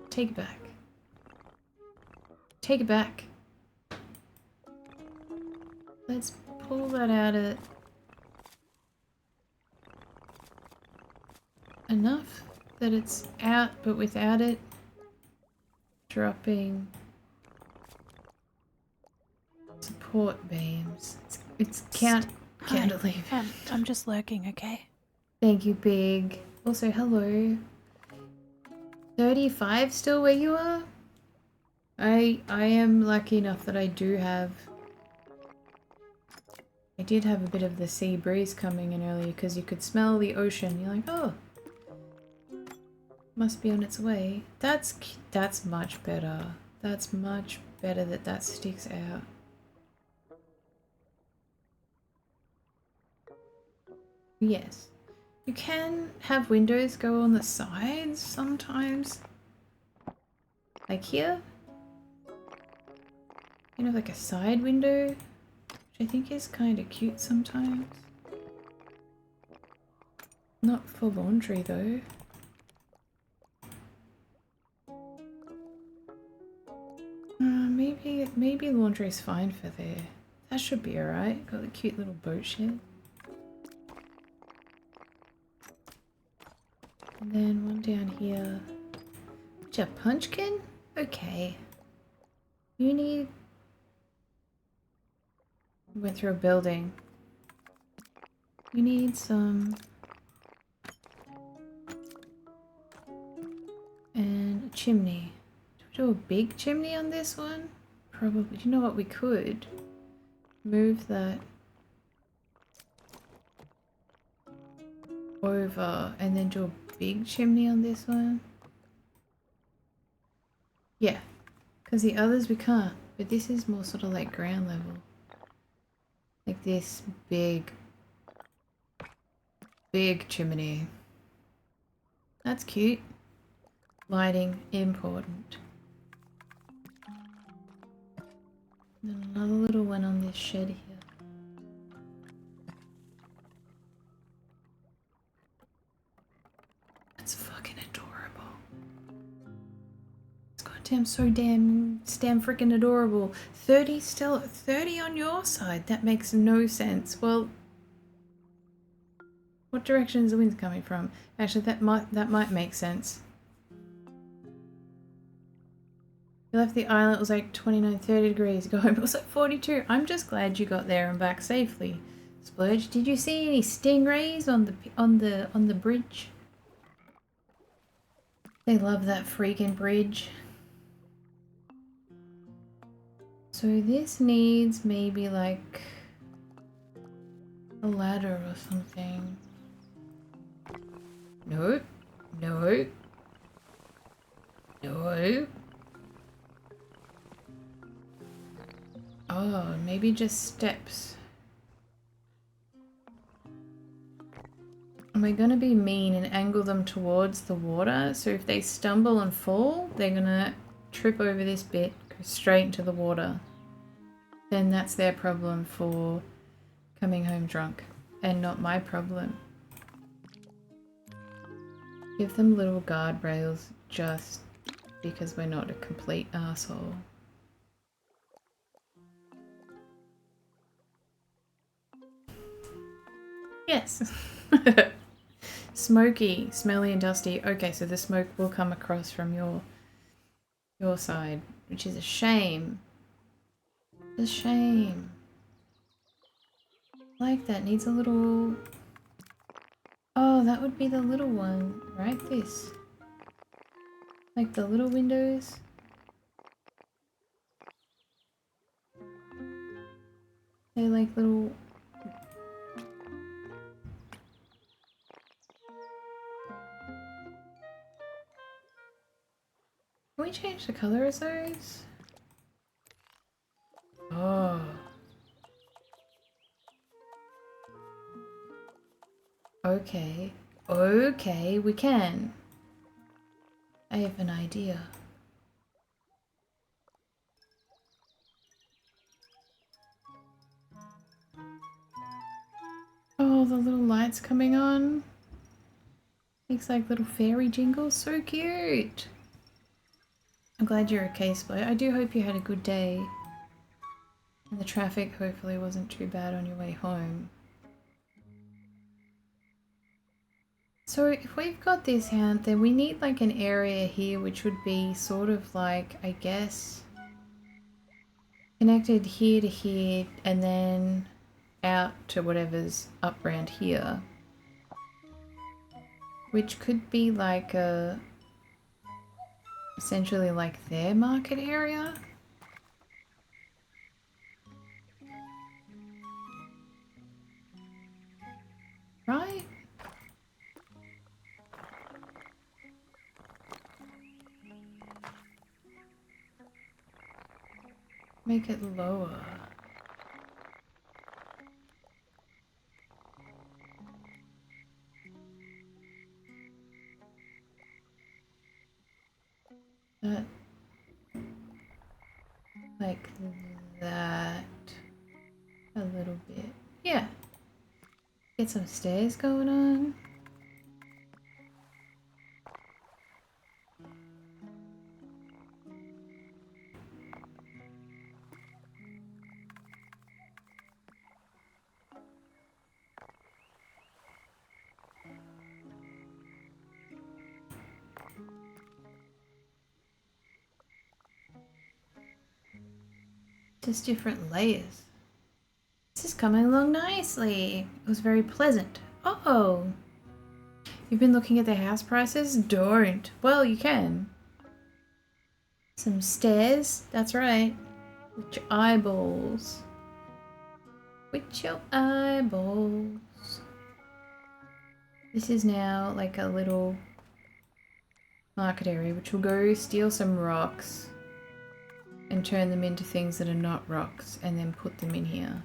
S1: Take it back. Take it back. Let's pull that out of... enough that it's out, but without it dropping support beams. It's cantilever.
S3: I'm just lurking, okay?
S1: Thank you, Big. Also, hello. 35 still where you are? I am lucky enough that I did have a bit of the sea breeze coming in earlier because you could smell the ocean. You're like, oh, must be on its way. That's much better. That's much better that sticks out. Yes. You can have windows go on the sides sometimes. Like here. You know, like a side window, which I think is kind of cute sometimes. Not for laundry though. Maybe laundry's fine for there. That should be alright. Got the cute little boat shed. And then one down here. What's a punchkin? Okay. You need... Went through a building. You need some... And a chimney. Do we do a big chimney on this one? Probably. Do you know what we could? Move that over and then do a big chimney on this one. Yeah, because the others we can't, but this is more sort of like ground level. Like this big chimney. That's cute. Lighting, important. Then another little one on this shed here. That's fucking adorable. It's goddamn so damn freaking adorable. 30 still, 30 on your side. That makes no sense. Well, what direction is the wind coming from? Actually, that might make sense. You left the island, it was like 29, 30 degrees. Go home, it was like 42. I'm just glad you got there and back safely. Splurge, did you see any stingrays on the bridge? They love that freaking bridge. So this needs maybe like a ladder or something. Nope. No. No. Oh, maybe just steps. Am I gonna be mean and angle them towards the water? So if they stumble and fall, they're gonna trip over this bit, go straight into the water. Then that's their problem for coming home drunk, and not my problem. Give them little guardrails just because we're not a complete asshole. Yes. Smoky, smelly and dusty. Okay, so the smoke will come across from your side, which is a shame. A shame. Like that needs a little. Oh, that would be the little one, right? This. Like the little windows. They're like little. Can we change the color of those? Oh. Okay. Okay, we can. I have an idea. Oh, the little lights coming on. Makes like little fairy jingles. So cute. I'm glad you're okay, Split. I do hope you had a good day. And the traffic hopefully wasn't too bad on your way home. So if we've got this hand, then we need like an area here which would be sort of like, I guess, connected here to here and then out to whatever's up around here. Which could be like a, essentially like their market area. Right? Make it lower. That, like that, a little bit. Yeah. Get some stairs going on. Just different layers. This is coming along nicely. It was very pleasant. Oh, you've been looking at the house prices? Don't. Well, you can. Some stairs. That's right. With your eyeballs. With your eyeballs. This is now like a little market area, which will go steal some rocks and turn them into things that are not rocks and then put them in here.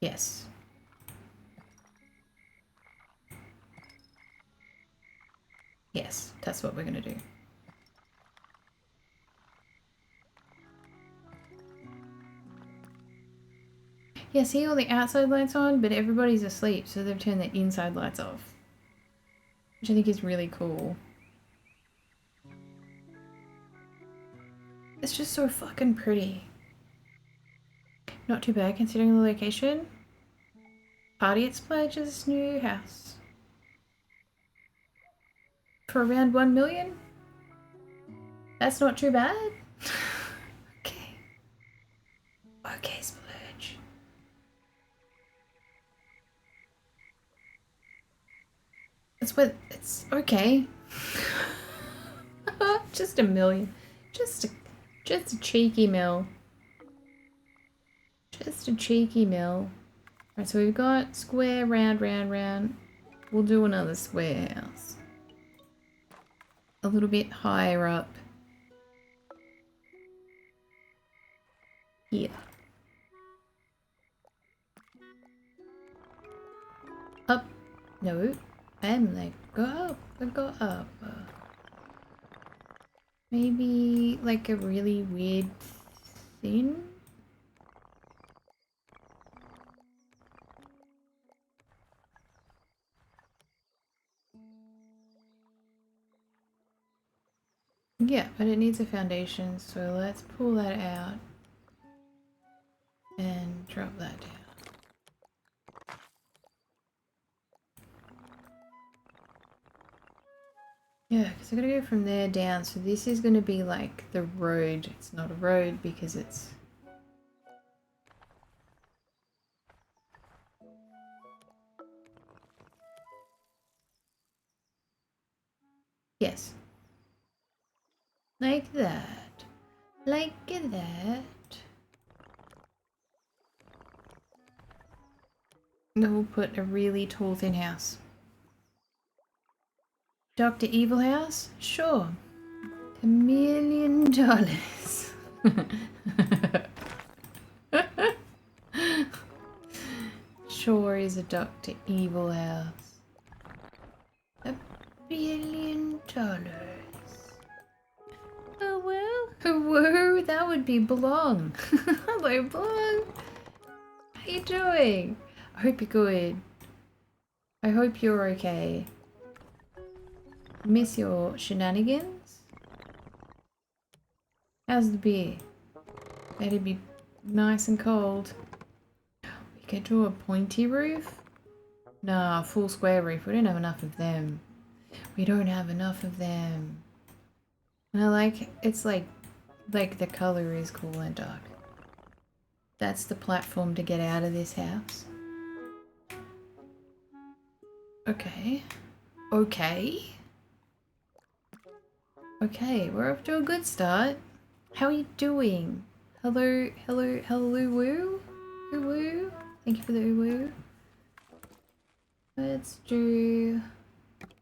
S1: Yes. Yes, that's what we're gonna do. Yeah, see all the outside lights on, but everybody's asleep, so they've turned the inside lights off. Which I think is really cool. It's just so fucking pretty. Not too bad considering the location. Party at Splurge's new house. For around 1 million? That's not too bad. Okay. Okay, Splurge. It's what it's okay. Just 1 million. Just a cheeky mill. Just a cheeky mill. Alright, so we've got square, round, round, round. We'll do another square house. A little bit higher up. Here. Up. No. And like go up. Go up. Maybe like a really weird thin. Yeah, but it needs a foundation, so let's pull that out and drop that down. Yeah, because I gotta go from there down, so this is gonna be like the road. It's not a road because it's... Yes. Like that. Like that. Then we'll put a really tall thin house. Dr. Evil House? Sure. $1,000,000. Sure is a Dr. Evil House. $1,000,000,000. Oh well. Whoa, that would be Belong. Hello, Belong. How you doing? I hope you're good. I hope you're okay. Miss your shenanigans? How's the beer? Better be nice and cold. We could do a pointy roof? Nah, full square roof. We don't have enough of them. We don't have enough of them. And I like, it's like the color is cool and dark. That's the platform to get out of this house. Okay. Okay. Okay, we're off to a good start. How are you doing? Hello, hello, hello, woo? Woo? Thank you for the woo. Let's do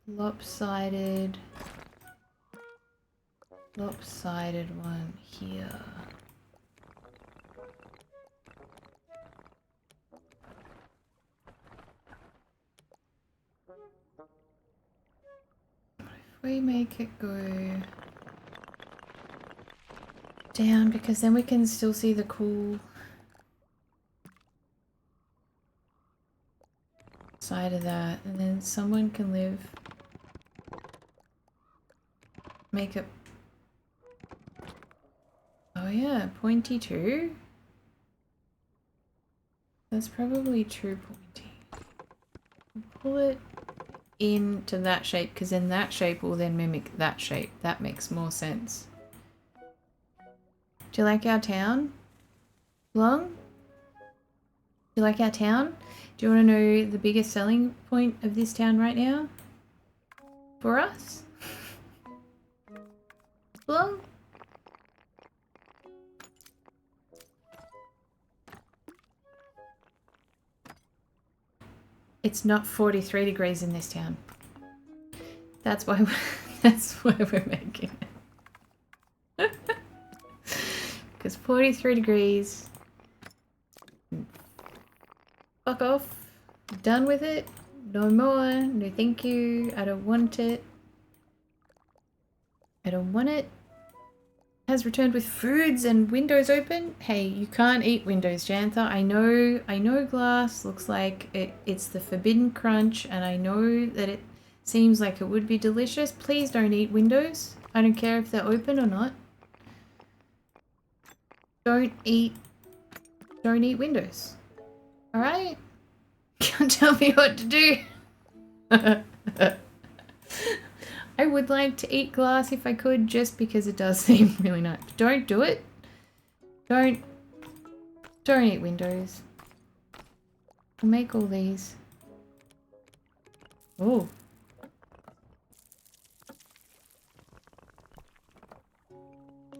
S1: lopsided one here. If we make it go down, because then we can still see the cool side of that, and then someone can live, make it, oh yeah, pointy too. That's probably too pointy. Pull it into that shape, because then that shape will then mimic that shape. That makes more sense. Do you like our town? Long? Do you like our town? Do you want to know the biggest selling point of this town right now? For us? Long? It's not 43 degrees in this town. That's why we're making it. Because 43 degrees. Fuck off. Done with it. No more. No thank you. I don't want it. I don't want it. Has returned with foods and windows open. Hey, you can't eat windows, Jantha. I know glass looks like it's the forbidden crunch, and I know that it seems like it would be delicious. Please don't eat windows. I don't care if they're open or not. Don't eat windows. Alright? Can't tell me what to do. I would like to eat glass if I could, just because it does seem really nice. Don't do it. Don't eat windows. We'll make all these. Oh.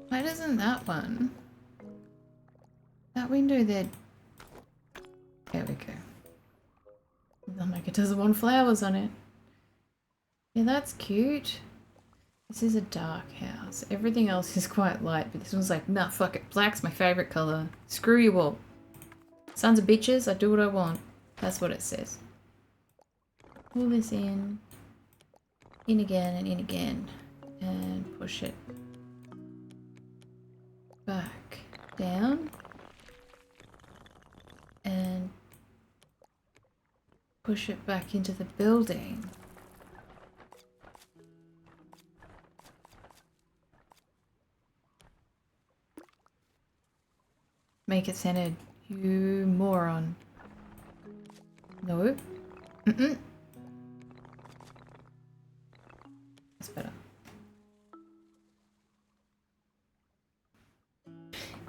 S1: Why doesn't that one? That window there. There we go. I'm like, it doesn't want flowers on it. Yeah, that's cute. This is a dark house. Everything else is quite light, but this one's like, nah, fuck it. Black's my favorite color. Screw you all. Sons of bitches, I do what I want. That's what it says. Pull this in again and in again, and push it back down, and push it back into the building. Make it centered. You moron. No. Mm-mm. That's better.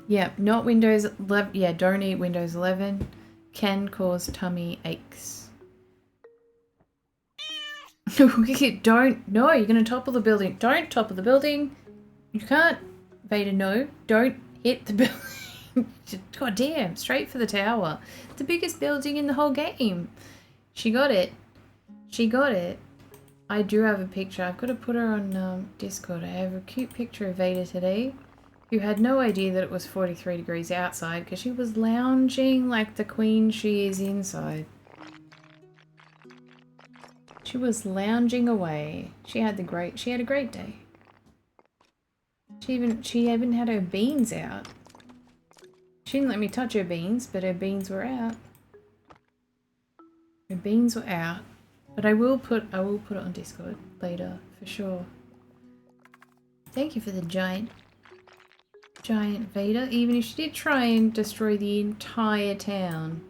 S1: Yeah, not Windows 11. Yeah, don't eat Windows 11. Can cause tummy aches. Don't. No, you're going to topple the building. Don't topple the building. You can't. Vader, no. Don't hit the building. God damn. Straight for the tower. The biggest building in the whole game. She got it. She got it. I do have a picture. I've got to put her on Discord. I have a cute picture of Vader today, who had no idea that it was 43 degrees outside because she was lounging like the queen she is inside. She was lounging away. She had a great day. She even had her beans out. She didn't let me touch her beans, but her beans were out. Her beans were out. But I will put it on Discord later for sure. Thank you for the giant Vader, even if she did try and destroy the entire town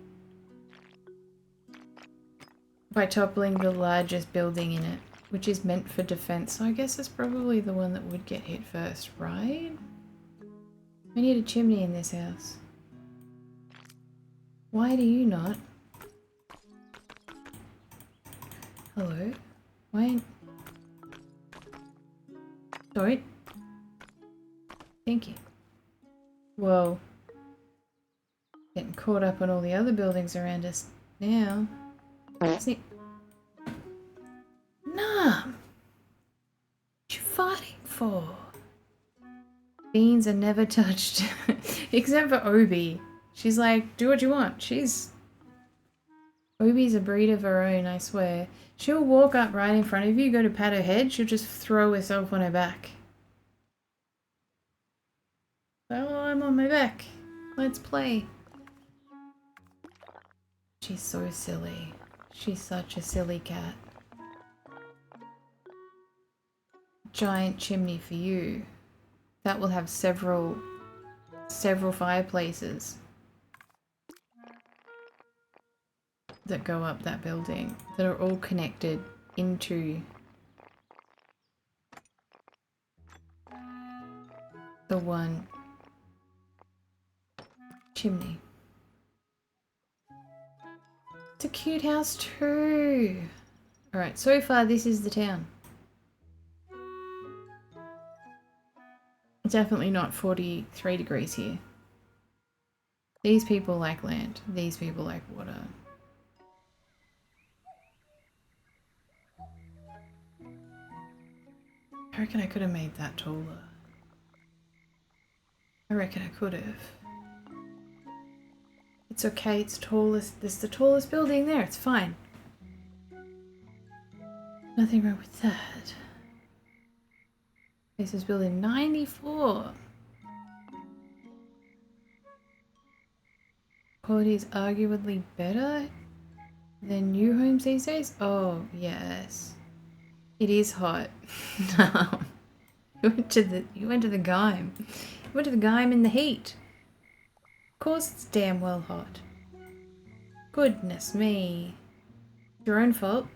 S1: by toppling the largest building in it, which is meant for defense. So I guess that's probably the one that would get hit first, right? We need a chimney in this house. Why do you not? Hello? Why? Sorry? Thank you. Whoa. Getting caught up on all the other buildings around us now. See? Nah. What you fighting for? Beans are never touched. Except for Obi. She's like, do what you want. Obi's a breed of her own, I swear. She'll walk up right in front of you, go to pat her head, she'll just throw herself on her back. Oh, I'm on my back. Let's play. She's so silly. She's such a silly cat. Giant chimney for you. That will have several fireplaces that go up that building that are all connected into the one chimney. It's a cute house too. Alright, so far this is the town. Definitely not 43 degrees here. These people like land. These people like water. I reckon I could have made that taller. I reckon I could have. It's okay, it's tallest. This is the tallest building there, it's fine. Nothing wrong with that. This is building 94. Quality is arguably better than new homes these days? Oh, yes. It is hot. No. You went to the Gaim. You went to the Gaim in the heat. Of course it's damn well hot. Goodness me. Your own fault.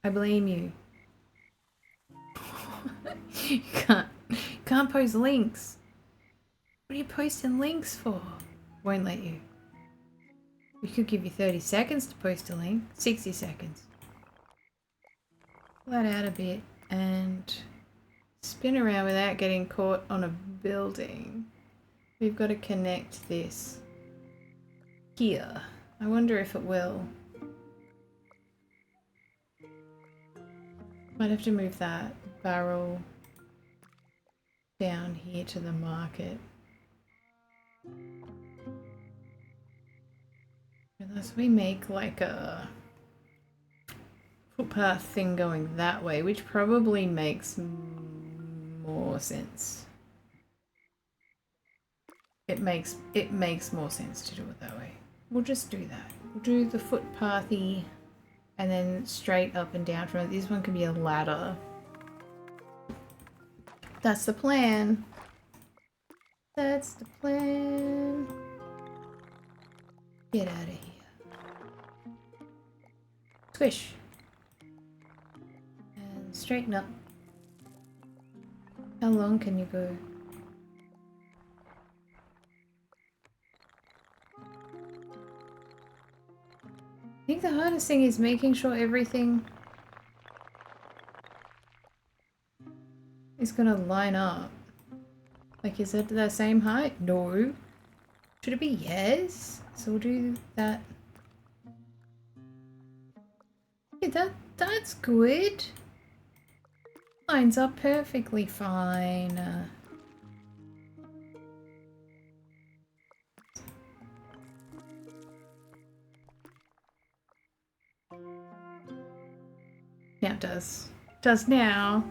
S1: I blame you. You can't post links. What are you posting links for? Won't let you. We could give you 30 seconds to post a link. 60 seconds. Pull that out a bit and spin around without getting caught on a building. We've got to connect this here. I wonder if it will. Might have to move that barrel down here to the market. Unless we make like a footpath thing going that way, which probably makes more sense. It makes more sense to do it that way. We'll just do that. We'll do the footpathy and then straight up and down from it. This one could be a ladder. That's the plan. That's the plan. Get out of here. Squish. And straighten up. How long can you go? I think the hardest thing is making sure everything is gonna line up. Like, is it the same height? No. Should it be yes? So we'll do that. Yeah, that's good. Lines up perfectly fine. Yeah, it does. Does now.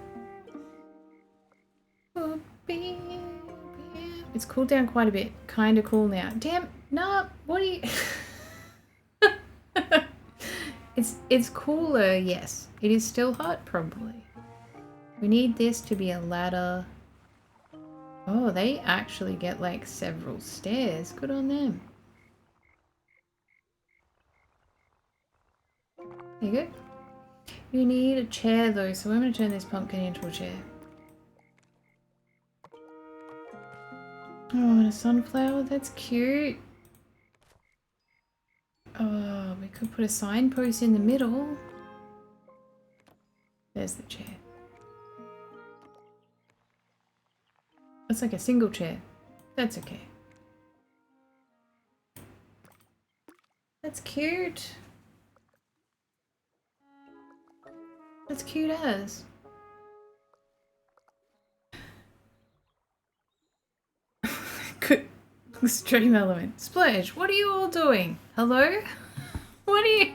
S1: It's cooled down quite a bit. Kinda cool now. Damn, no, what are you... It's cooler, yes. It is still hot, probably. We need this to be a ladder. Oh, they actually get like several stairs. Good on them. There you go. You need a chair though, so I'm going to turn this pumpkin into a chair. Oh, and a sunflower. That's cute. Oh, we could put a signpost in the middle. There's the chair. It's like a single chair. That's okay. That's cute. That's cute as. Good. Stream element. Splash, what are you all doing? Hello? What are you...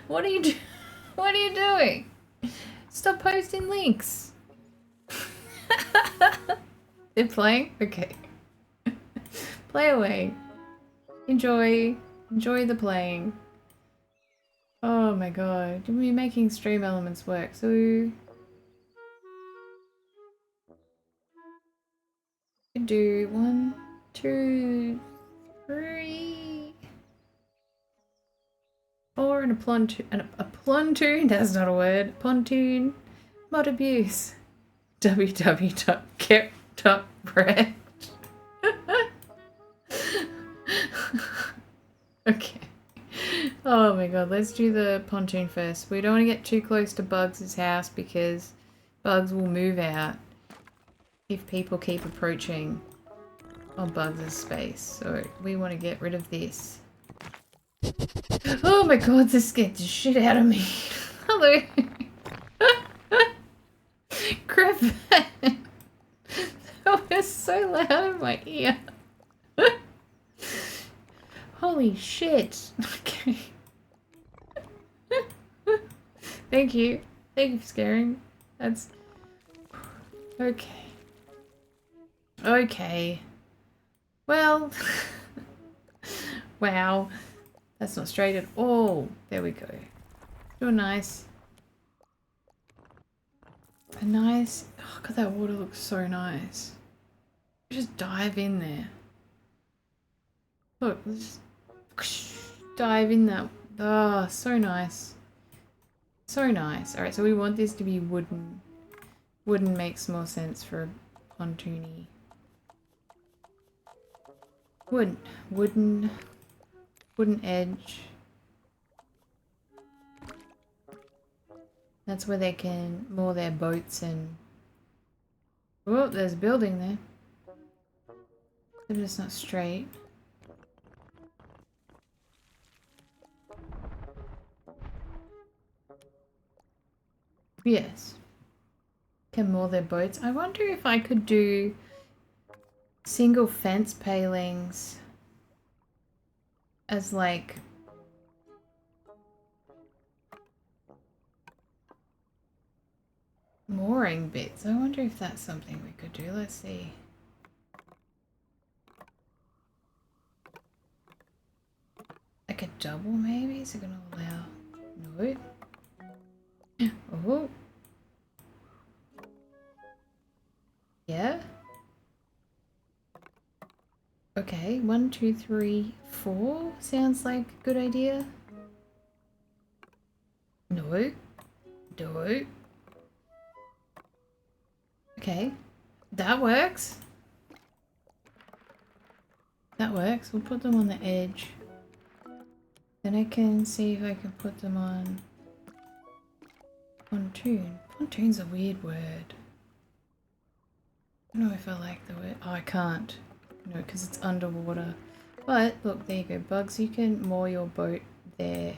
S1: What are you doing? Stop posting links. They're playing? Okay. Play away. Enjoy the playing. Oh my god. We're making stream elements work, so... do 1, 2, 3, 4 and a pontoon, that's not a word, pontoon, mod abuse, www.get.wrecked. Okay. Oh my god, let's do the pontoon first. We don't want to get too close to Bugs' house because Bugs will move out if people keep approaching on Bugs' space. So we want to get rid of this. Oh my god, this scared the shit out of me. Hello. Crap. That was so loud in my ear. Holy shit. Okay. Thank you. Thank you for scaring. That's... okay. Okay. Well... wow. That's not straight at all. There we go. Do a nice... a nice... oh god, that water looks so nice. Just dive in there. Look, let's just dive in that. Oh, so nice. So nice. Alright, so we want this to be wooden. Wooden makes more sense for a pontoony. Wooden edge. That's where they can moor their boats and... oh, there's a building there. But it's not straight. Yes. Can moor their boats. I wonder if I could do single fence palings as like mooring bits. I wonder if that's something we could do. Let's see. Like a double maybe? Is it gonna allow... no. Oh. Yeah. Okay. Okay, 1, 2, 3, 4 sounds like a good idea. No. No. Okay. That works. That works. We'll put them on the edge. Then I can see if I can put them on pontoon. Pontoon's a weird word. I don't know if I like the word. Oh, I can't. No, because it's underwater. But, look, there you go. Bugs, you can moor your boat there.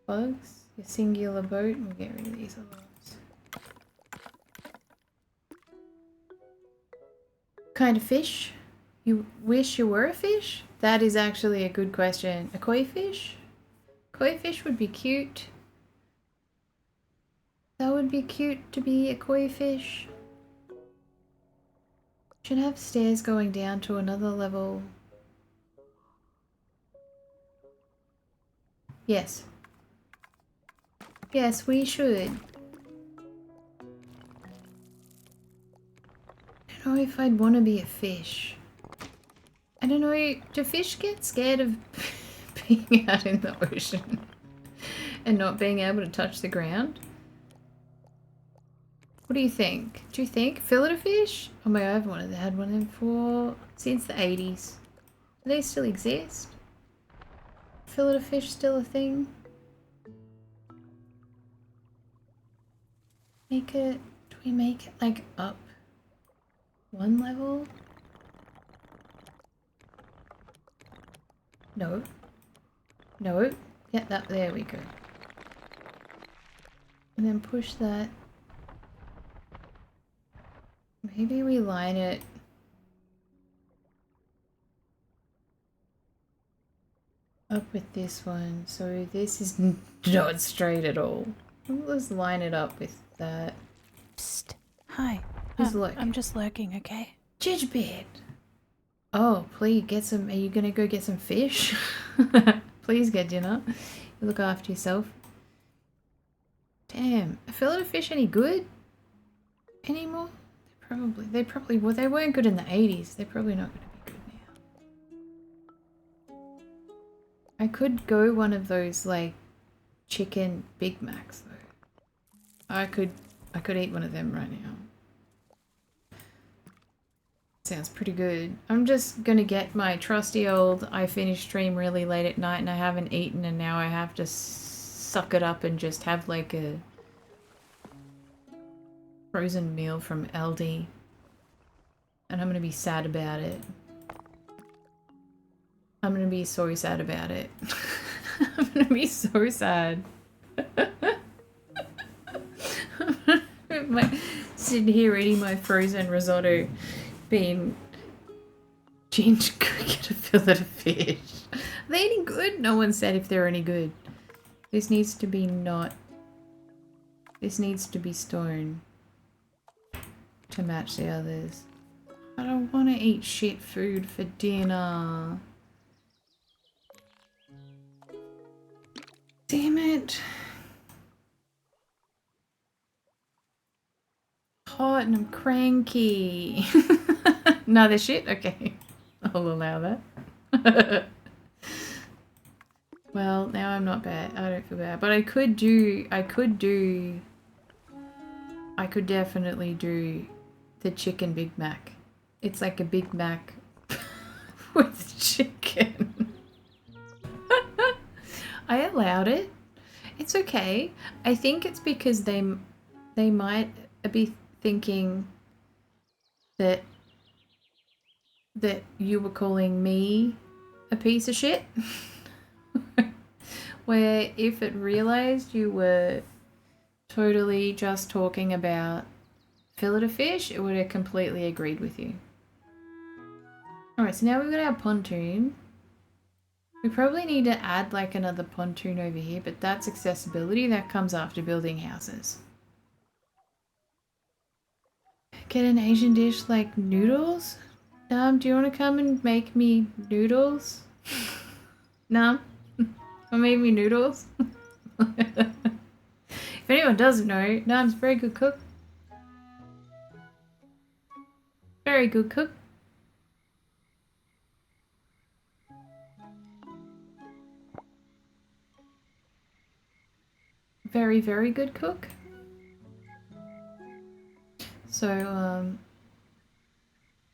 S1: Bugs, your singular boat. We'll get rid of these alarms. Kind of fish? You wish you were a fish? That is actually a good question. A koi fish? Koi fish would be cute. That would be cute to be a koi fish. Should have stairs going down to another level. Yes. Yes, we should. I don't know if I'd want to be a fish. I don't know, do fish get scared of being out in the ocean and not being able to touch the ground? What do you think? Do you think? Fillet fish? Oh my god, I've had one of them for since the 80s. Do they still exist? Fillet fish still a thing? Make it, do we make it like up one level? No. No. Yeah, that, there we go. And then push that. Maybe we line it. Up with this one. So this is not straight at all. Let's line it up with that.
S3: Psst. Hi.
S1: Who's lurking?
S3: I'm just lurking, okay?
S1: Gingerbread. Oh, please get some. Are you gonna go get some fish? Please get dinner. You look after yourself. Damn. Are fillet of fish any good anymore? They probably were. They weren't good in the 80s. They're probably not going to be good now. I could go one of those like chicken Big Macs though. I could eat one of them right now. Sounds pretty good. I'm just gonna get my trusty old I finished stream really late at night and I haven't eaten and now I have to suck it up and just have like a frozen meal from Aldi. And I'm gonna be sad about it. I'm gonna be so sad about it. I'm gonna be so sad. Sitting here eating my frozen risotto, being ginger cricket, a fillet of fish. Are they any good? No one said if they're any good. This needs to be not. This needs to be stone to match the others. I don't want to eat shit food for dinner. Damn it. Hot and I'm cranky. No, they're shit? Okay. I'll allow that. Well, now I'm not bad. I don't feel bad. But I could definitely do the chicken Big Mac. It's like a Big Mac with chicken. I allowed it. It's okay. I think it's because they might be thinking that you were calling me a piece of shit. Where if it realized you were totally just talking about fillet of fish, it would have completely agreed with you. Alright, so now we've got our pontoon. We probably need to add like another pontoon over here, but that's accessibility. That comes after building houses. Get an Asian dish like noodles? Do you want to come and make me noodles? Nam? Or make me noodles? If anyone doesn't know, Nam's a very good cook. Very good cook. very, very good cook. So,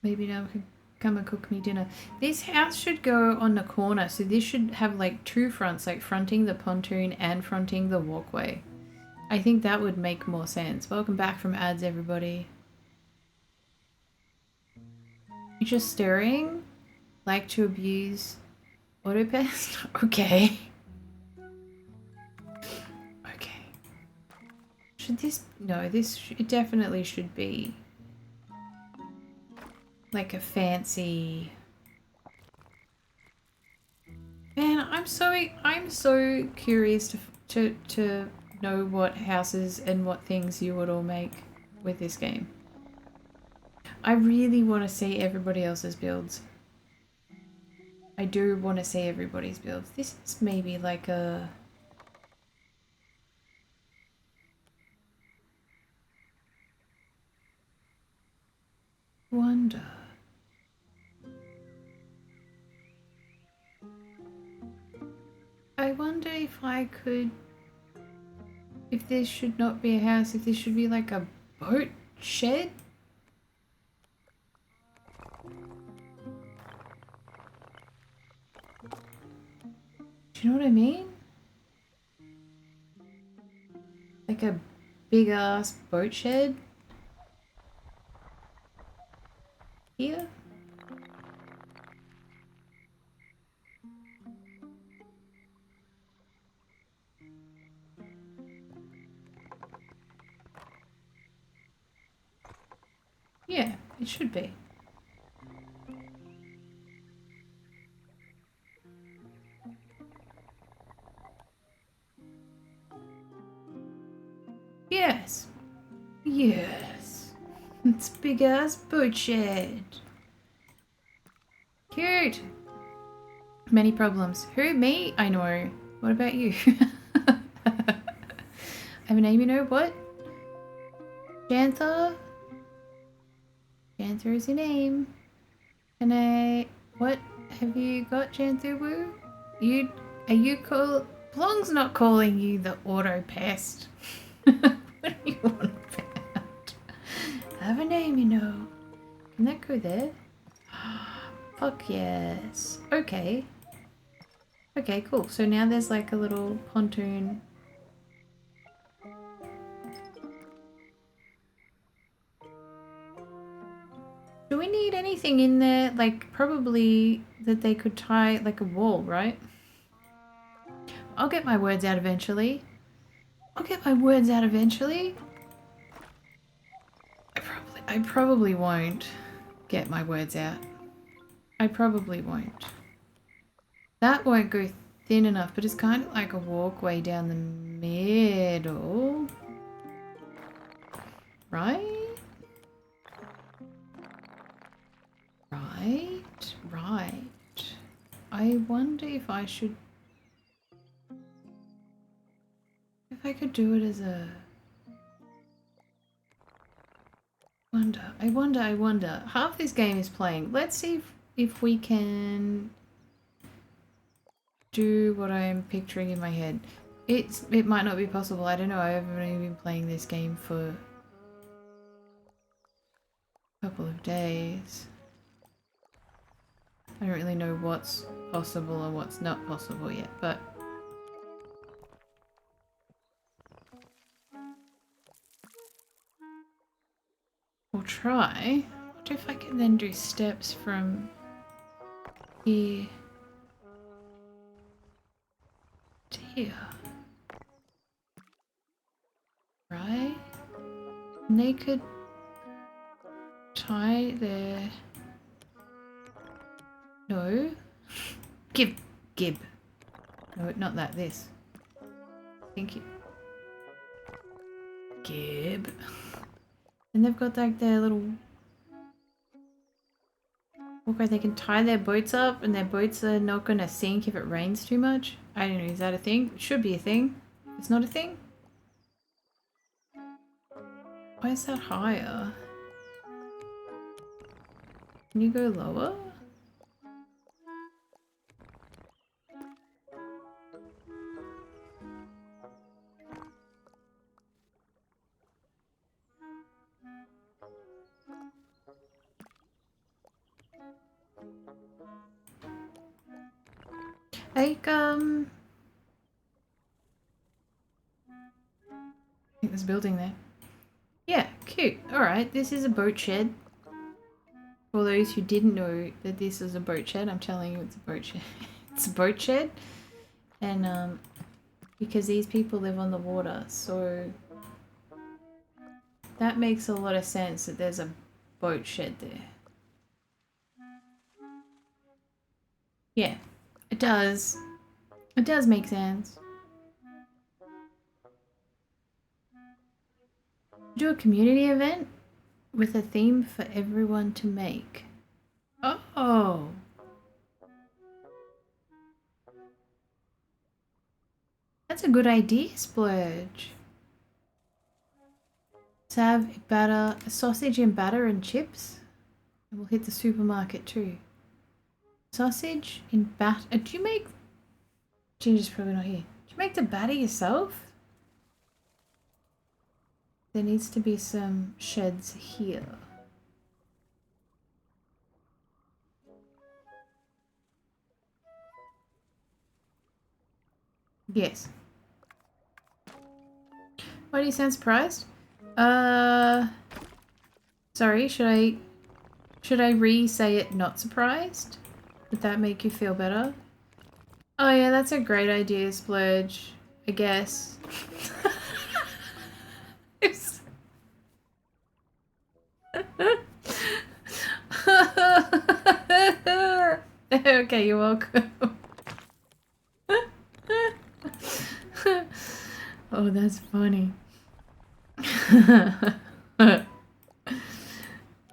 S1: maybe now we can come and cook me dinner. This house should go on the corner, so this should have like two fronts, like fronting the pontoon and fronting the walkway. I think that would make more sense. Welcome back from ads, everybody. You're just stirring? Like to abuse Autopest? Okay. Okay. Should this... No, it definitely should be like a fancy... Man, I'm so curious to know what houses and what things you would all make with this game. I really want to see everybody else's builds. I do want to see everybody's builds. This is maybe like a... Wonder. I wonder if I could... If this should not be a house, if this should be like a boat shed? Do you know what I mean? Like a big ass boat shed? Here? Yeah, it should be. Yes. Yes. It's a big ass boat shed. Cute. Many problems. Who? Me? I know. What about you? I have a name, you know what? Jantha? Jantha is your name. And what have you got, Janthuwu? Are you call... Plong's not calling you the auto pest. What do you want about? I have a name, you know. Can that go there? Fuck yes. Okay. Okay, cool. So now there's like a little pontoon. Do we need anything in there? Like probably that they could tie like a wall, right? I'll get my words out eventually. I'll get my words out eventually. I probably won't get my words out. I probably won't. That won't go thin enough, but it's kind of like a walkway down the middle. Right? Right. Right. I wonder if I should... If I could do it as a... I wonder. Half this game is playing. Let's see if we can do what I'm picturing in my head. It might not be possible. I don't know. I've only been playing this game for a couple of days. I don't really know what's possible and what's not possible yet, but... We'll try. I wonder if I can then do steps from here to here. Right? And they could tie their... No. Gib. No, not that, this. Thank you. Gib. And they've got like their little walkway. They can tie their boats up and their boats are not gonna sink if it rains too much. I don't know, is that a thing? It should be a thing. It's not a thing? Why is that higher? Can you go lower? Like, I think there's a building there. Yeah, cute. Alright, this is a boat shed. For those who didn't know that this is a boat shed, I'm telling you it's a boat shed. It's a boat shed. And, because these people live on the water, so that makes a lot of sense that there's a boat shed there. Yeah, it does. It does make sense. Do a community event with a theme for everyone to make. Oh. That's a good idea, Splurge. Let's have batter, sausage and batter and chips. And we'll hit the supermarket too. Sausage in batter. Do you make... Ginger's probably not here. Do you make the batter yourself? There needs to be some sheds here. Yes. Why do you sound surprised? Sorry, should I re-say it not surprised? Would that make you feel better? Oh yeah, that's a great idea, Splurge. I guess. Okay, you're welcome. Oh, that's funny.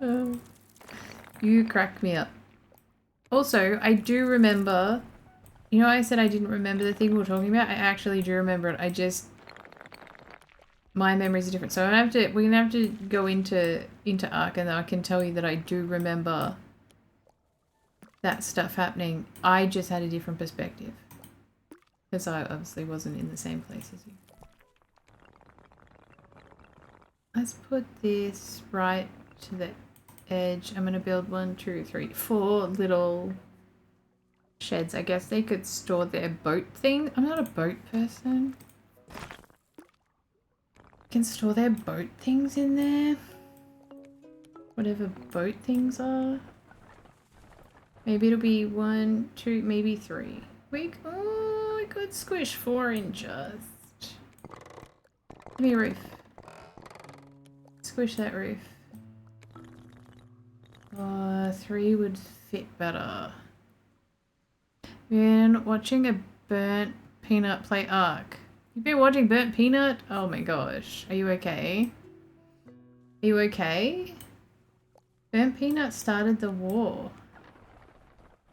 S1: Oh, you crack me up. Also, I do remember, you know, I said I didn't remember the thing we were talking about. I actually do remember it. I just, my memories are different. So we're gonna have to go into Ark, and then I can tell you that I do remember that stuff happening. I just had a different perspective because I obviously wasn't in the same place as you. Let's put this right to the edge. I'm gonna build 1, 2, 3, 4 little sheds. I guess they could store their boat thing. I'm not a boat person. Can store their boat things in there. Whatever boat things are. Maybe it'll be 1, 2, maybe 3. We could squish 4 in just. Give me a roof. Squish that roof. 3 would fit better. Been watching a Burnt Peanut play Ark. You've been watching Burnt Peanut? Oh my gosh. Are you okay? Are you okay? Burnt Peanut started the war.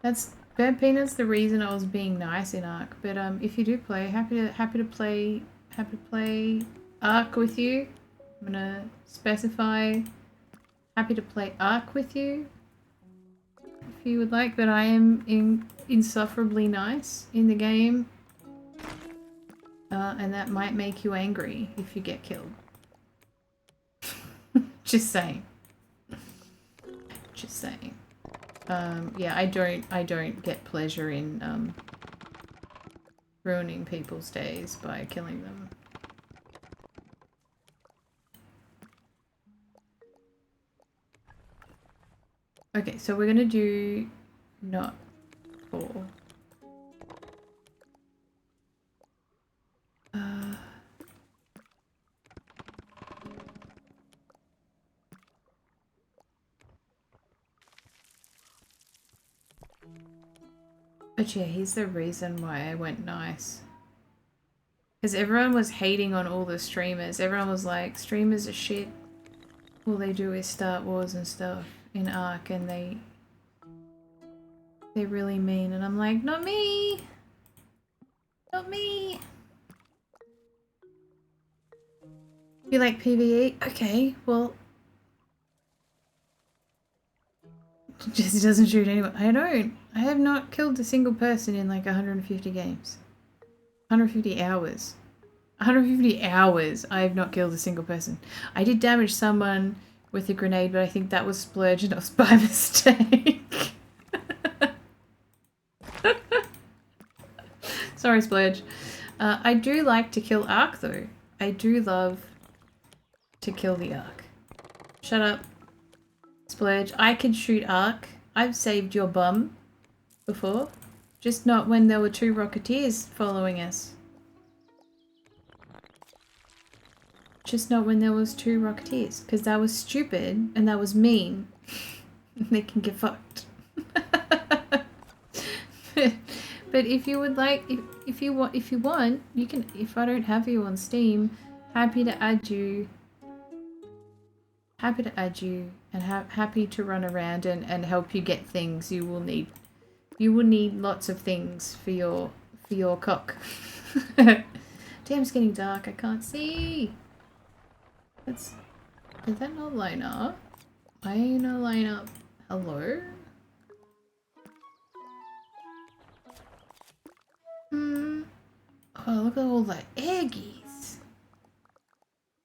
S1: Burnt Peanut's the reason I was being nice in Ark. But if you do play, happy to play Ark with you. I'm gonna specify happy to play Ark with you. If you would like, but I am insufferably nice in the game. And that might make you angry if you get killed. Just saying. Just saying. Yeah, I don't get pleasure in ruining people's days by killing them. Okay, so we're gonna do not 4. But yeah, here's the reason why I went nice. Because everyone was hating on all the streamers. Everyone was like, streamers are shit. All they do is start wars and stuff in Ark, and they're really mean. And I'm like, not me! Not me! You like PvE? Okay, well... Just doesn't shoot anyone. I don't. I have not killed a single person in like 150 games. 150 hours. 150 hours I have not killed a single person. I did damage someone with a grenade, but I think that was Splurge and it was by mistake. Sorry, Splurge. I do like to kill Ark though. I do love to kill the Ark. Shut up, Splurge. I can shoot Ark. I've saved your bum before. Just not when there were 2 Rocketeers following us. Just not when there was 2 Rocketeers. Because that was stupid and that was mean. They can get fucked. But if you would like, if you want, you can. If I don't have you on Steam, happy to add you. Happy to add you, and happy to run around and help you get things you will need. You will need lots of things for your cock. Damn, it's getting dark. I can't see. Did that not line up? Why not line up? Hello? Oh, look at all the eggies.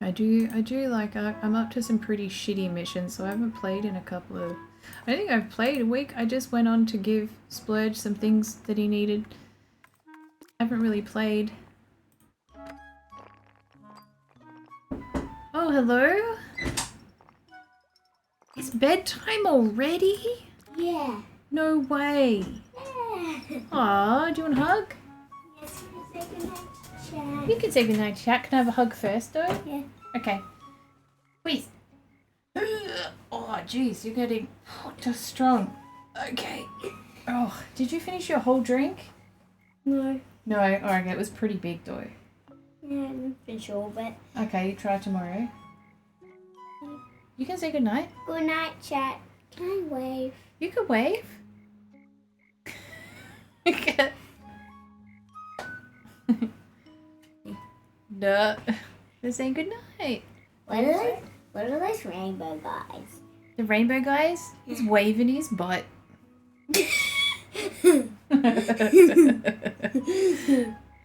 S1: I do like I'm up to some pretty shitty missions, so I haven't played in a couple of... I don't think I've played a week. I just went on to give Splurge some things that he needed. I haven't really played. Oh, hello? It's bedtime already?
S4: Yeah.
S1: No way.
S4: Yeah.
S1: Aw, do you want a hug?
S4: Yes, we say goodnight, Chat.
S1: You can say goodnight, chat. Can I have a hug first, though?
S4: Yeah.
S1: Okay. Please. Oh, jeez, you're getting just strong. Okay. Oh, did you finish your whole drink?
S4: No.
S1: No, alright, it was pretty big, though.
S4: Yeah, I'm not sure, but...
S1: Okay, try tomorrow. You can say goodnight.
S4: Good night, Chat. Can I wave?
S1: You can wave. No. They're saying goodnight.
S4: What are those rainbow guys?
S1: The rainbow guys? He's waving his butt. I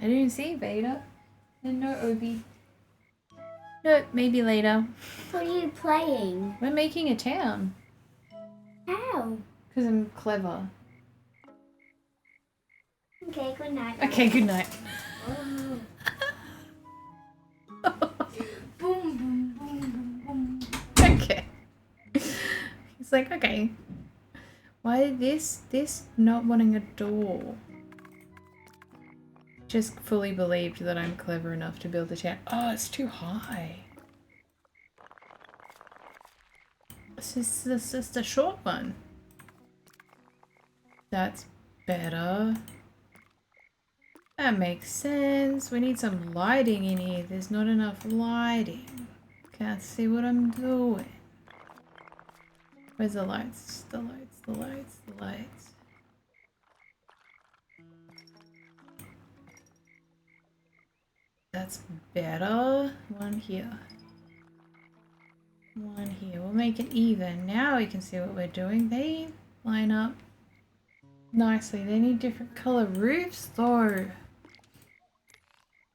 S1: didn't see Vader. And no Obi. No, maybe later.
S4: What are you playing?
S1: We're making a town.
S4: How?
S1: Because I'm clever.
S4: Okay, good night.
S1: Okay, good night.
S4: Oh. Boom, boom, boom, boom, boom.
S1: Okay. He's like, okay. Why this not wanting a door? Just fully believed that I'm clever enough to build a town. Oh, it's too high. This is the short one. That's better. That makes sense. We need some lighting in here. There's not enough lighting. Can't see what I'm doing. Where's the lights? The lights, the lights, the lights. That's better. One here. One here. We'll make it even. Now we can see what we're doing. They line up nicely. They need different color roofs though.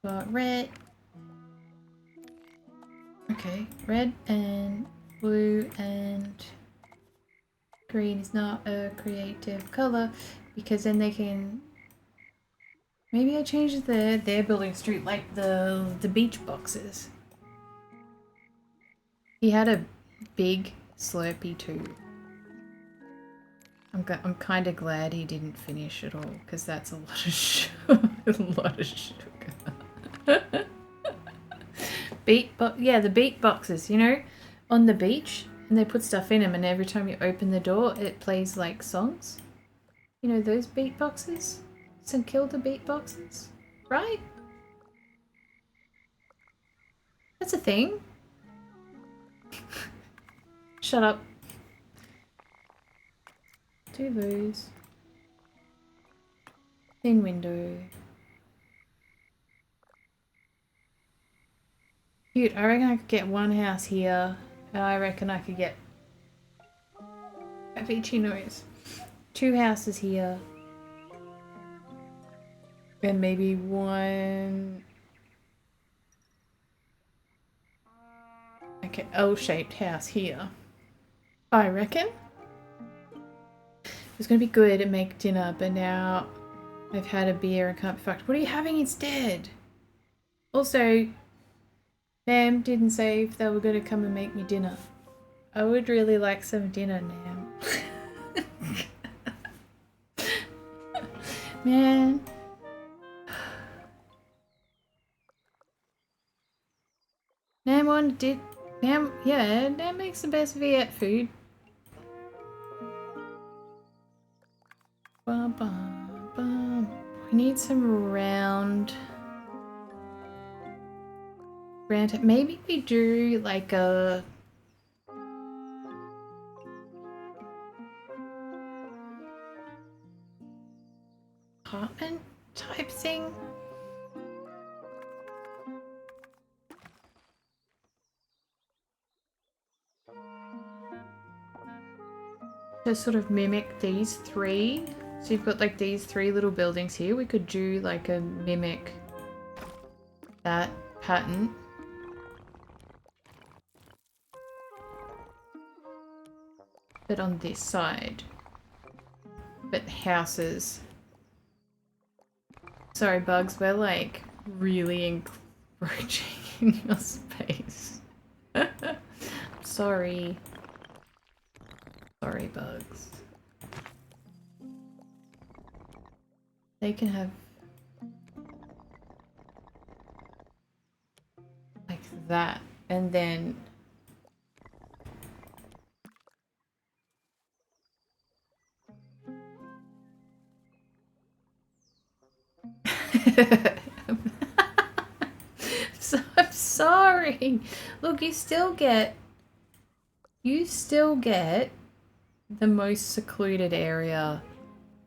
S1: Got red. Okay, red and blue and green is not a creative color because then they can... Maybe I changed their building street like the beach boxes. He had a big Slurpee too. I'm kind of glad he didn't finish it all because that's a lot of a lot of sugar. Yeah, the beat boxes, you know, on the beach, and they put stuff in them, and every time you open the door, it plays like songs. You know those beat boxes? St. Kilda beat boxes, right? That's a thing. Shut up. Do those. Thin window. Cute. I reckon I could get one house here, and I reckon I could get Avicii noise. 2 houses here. And maybe one... Okay, L-shaped house here. I reckon. It was going to be good and make dinner, but now I've had a beer and can't be fucked. What are you having instead? Also, Nam didn't say if they were going to come and make me dinner. I would really like some dinner, Nam. Man. Nam makes the best Viet food. Bum, bum, bum. We need some round. Maybe we do like a apartment type thing. To sort of mimic these three. So you've got like these three little buildings here. We could do like a mimic that pattern. But on this side. But houses. Sorry, Bugs, we're like really encroaching in your space. Sorry. Sorry, Bugs. They can have like that, and then I'm sorry. Look, you still get the most secluded area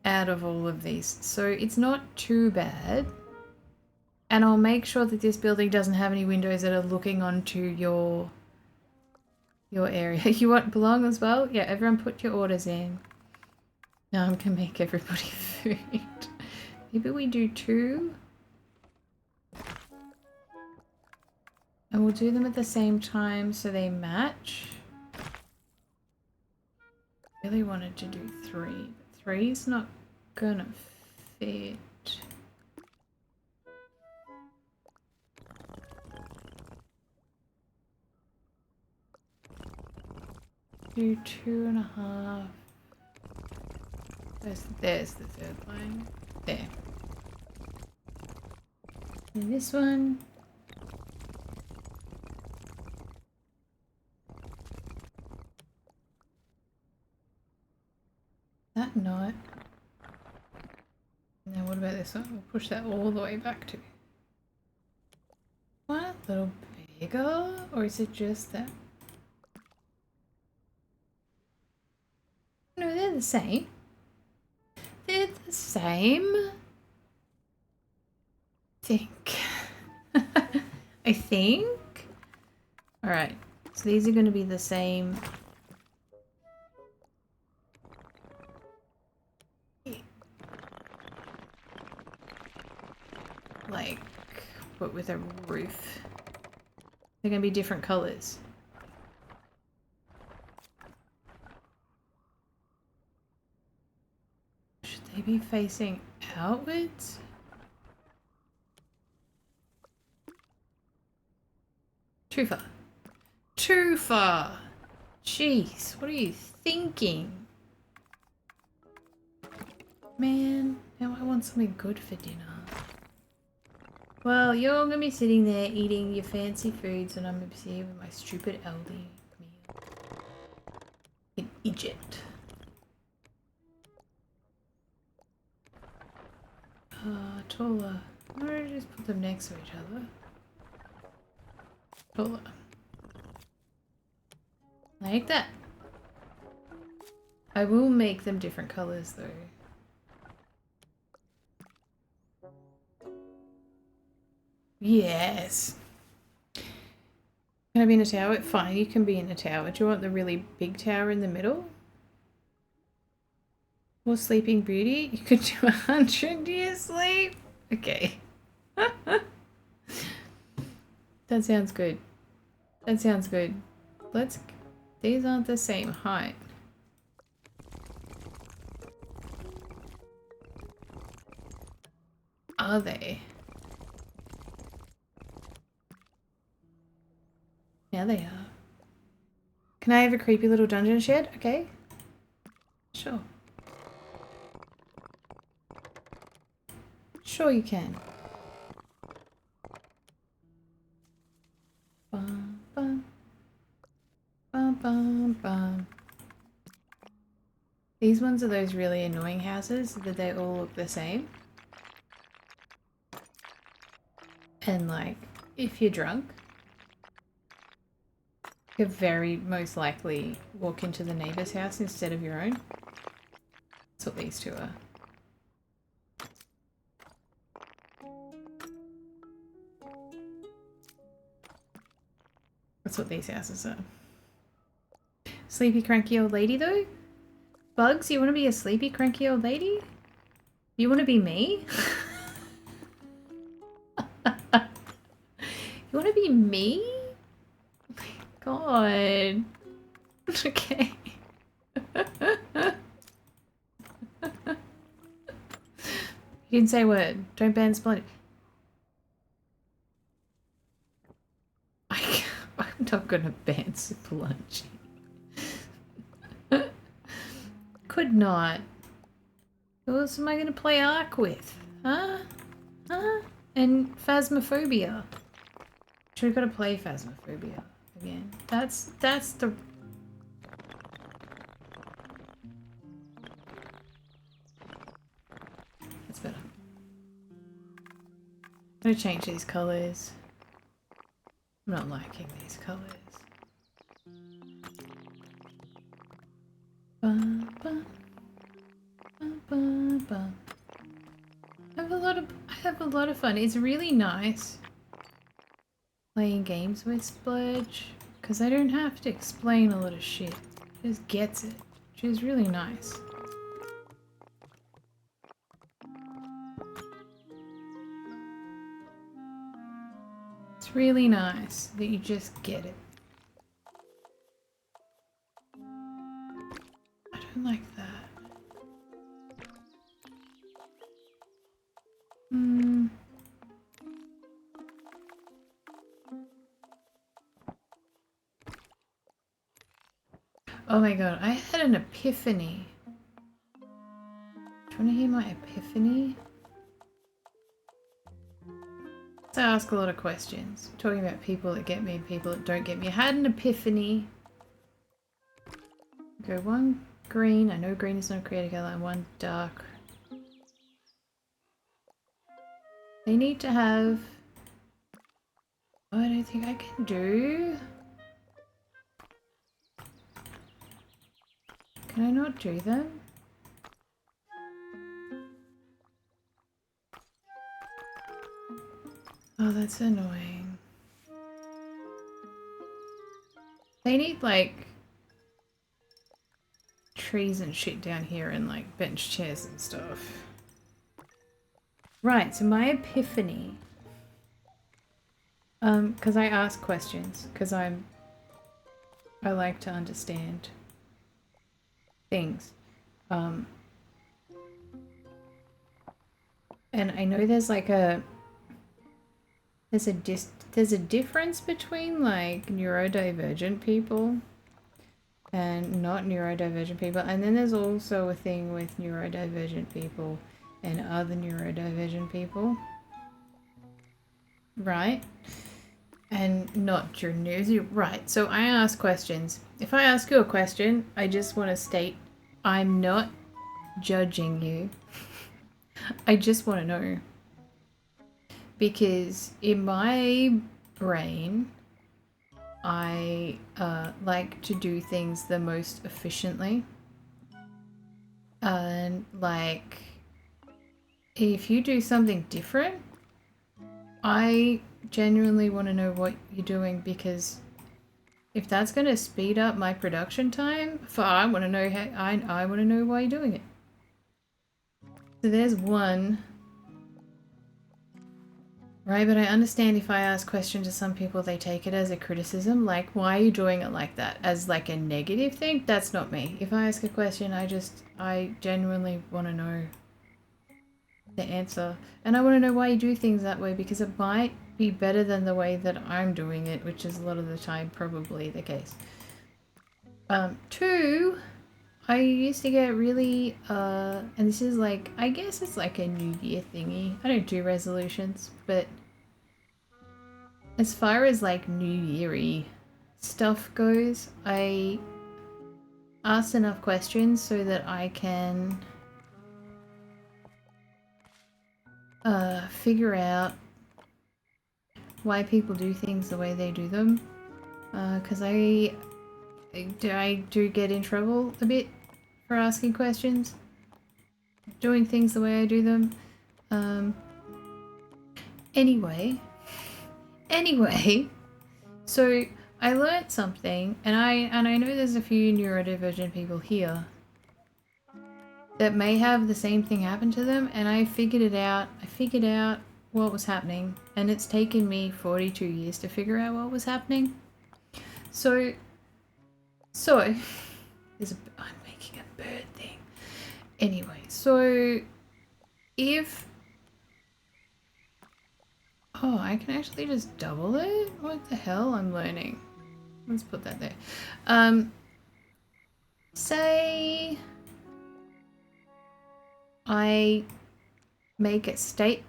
S1: out of all of these, so it's not too bad. And I'll make sure that this building doesn't have any windows that are looking onto your area. You want belong as well? Yeah, everyone put your orders in. Now I'm gonna make everybody food. Maybe we do 2. And we'll do them at the same time so they match. Really wanted to do 3, but 3's not gonna fit. Do 2.5. There's the third line. There. And this one. That not. Now what about this one? We'll push that all the way back to. One a little bigger? Or is it just that? No, they're the same. They're the same. I think. Alright. So these are going to be the same. Like, but with a roof. They're going to be different colors. Should they be facing outwards? Too far. Too far! Jeez, what are you thinking? Man, now I want something good for dinner. Well, you're gonna be sitting there eating your fancy foods and I'm gonna be sitting with my stupid Aldi meal. In Egypt. Taller. Why don't I just put them next to each other? Taller. Like that. I will make them different colours though. Yes. Can I be in a tower? Fine, you can be in a tower. Do you want the really big tower in the middle? Or Sleeping Beauty? You could do 100 years sleep? Okay. That sounds good. That sounds good. These aren't the same height. are they? Yeah, they are. Can I have a creepy little dungeon shed? Okay. Sure. Sure you can. Bum, bum. Bum, bum, bum. These ones are those really annoying houses that they all look the same. And like, if you're drunk, you could very most likely walk into the neighbor's house instead of your own. That's what these two are. That's what these houses are. Sleepy, cranky old lady, though? Bugs, you want to be a sleepy, cranky old lady? You want to be me? You want to be me? Oh my god. Okay. You didn't say a word. Don't ban Splendid. I'm not gonna ban Super Lunchy. Could not. Who else am I gonna play Ark with? Huh? Huh? And Phasmophobia. Should have got to play Phasmophobia again. That's the... That's better. I'm gonna change these colours. I'm not liking these colours. Bum, bum, bum, bum, bum. I have a lot of fun. It's really nice playing games with Splurge because I don't have to explain a lot of shit. She just gets it. She's really nice. It's really nice that you just get it. I don't like that. Oh my god, I had an epiphany. Do you want to hear my epiphany? So I ask a lot of questions. Talking about people that get me and people that don't get me. I had an epiphany. Go one green. I know green is not a creative color. And one dark. They need to have... Oh, I don't think I can do... Can I not do them? Oh, that's annoying. They need, like, trees and shit down here and, like, bench chairs and stuff. Right, so my epiphany... because I ask questions, because I like to understand things. And I know there's like there's a difference between like neurodivergent people and not neurodivergent people, and then there's also a thing with neurodivergent people and other neurodivergent people, right? And not your news, right? So I ask questions. If I ask you a question, I just want to state I'm not judging you. I just want to know. Because in my brain, I like to do things the most efficiently. And like, if you do something different, I genuinely want to know what you're doing, because if that's going to speed up my production time, I want to know how, I want to know why you're doing it. So there's one. Right, but I understand if I ask questions to some people, they take it as a criticism. Like, why are you doing it like that? As like a negative thing? That's not me. If I ask a question, I genuinely want to know. the answer. And I want to know why you do things that way, because it might be better than the way that I'm doing it, which is a lot of the time probably the case. 2, I used to get really, and this is like, I guess it's like a New Year thingy. I don't do resolutions, but as far as like New Year-y stuff goes, I ask enough questions so that I can figure out why people do things the way they do them. Because I do get in trouble a bit for asking questions, doing things the way I do them. Anyway, so I learned something, and I know there's a few neurodivergent people here that may have the same thing happen to them, and I figured it out. I figured out what was happening, and it's taken me 42 years to figure out what was happening. So there's a, I'm making a bird thing. Anyway, so if I can actually just double it? What the hell? I'm learning. Let's put that there. Say I make a state.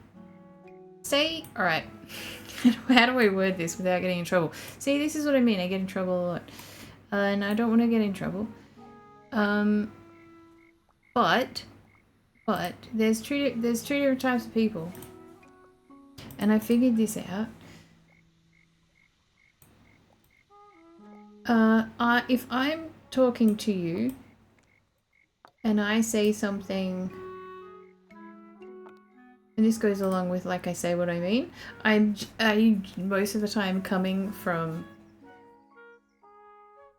S1: Alright. How do I word this without getting in trouble? See, this is what I mean. I get in trouble a lot. And I don't want to get in trouble. But there's two different types of people. And I figured this out. If I'm talking to you and I say something, and this goes along with like I say what I mean, I most of the time coming from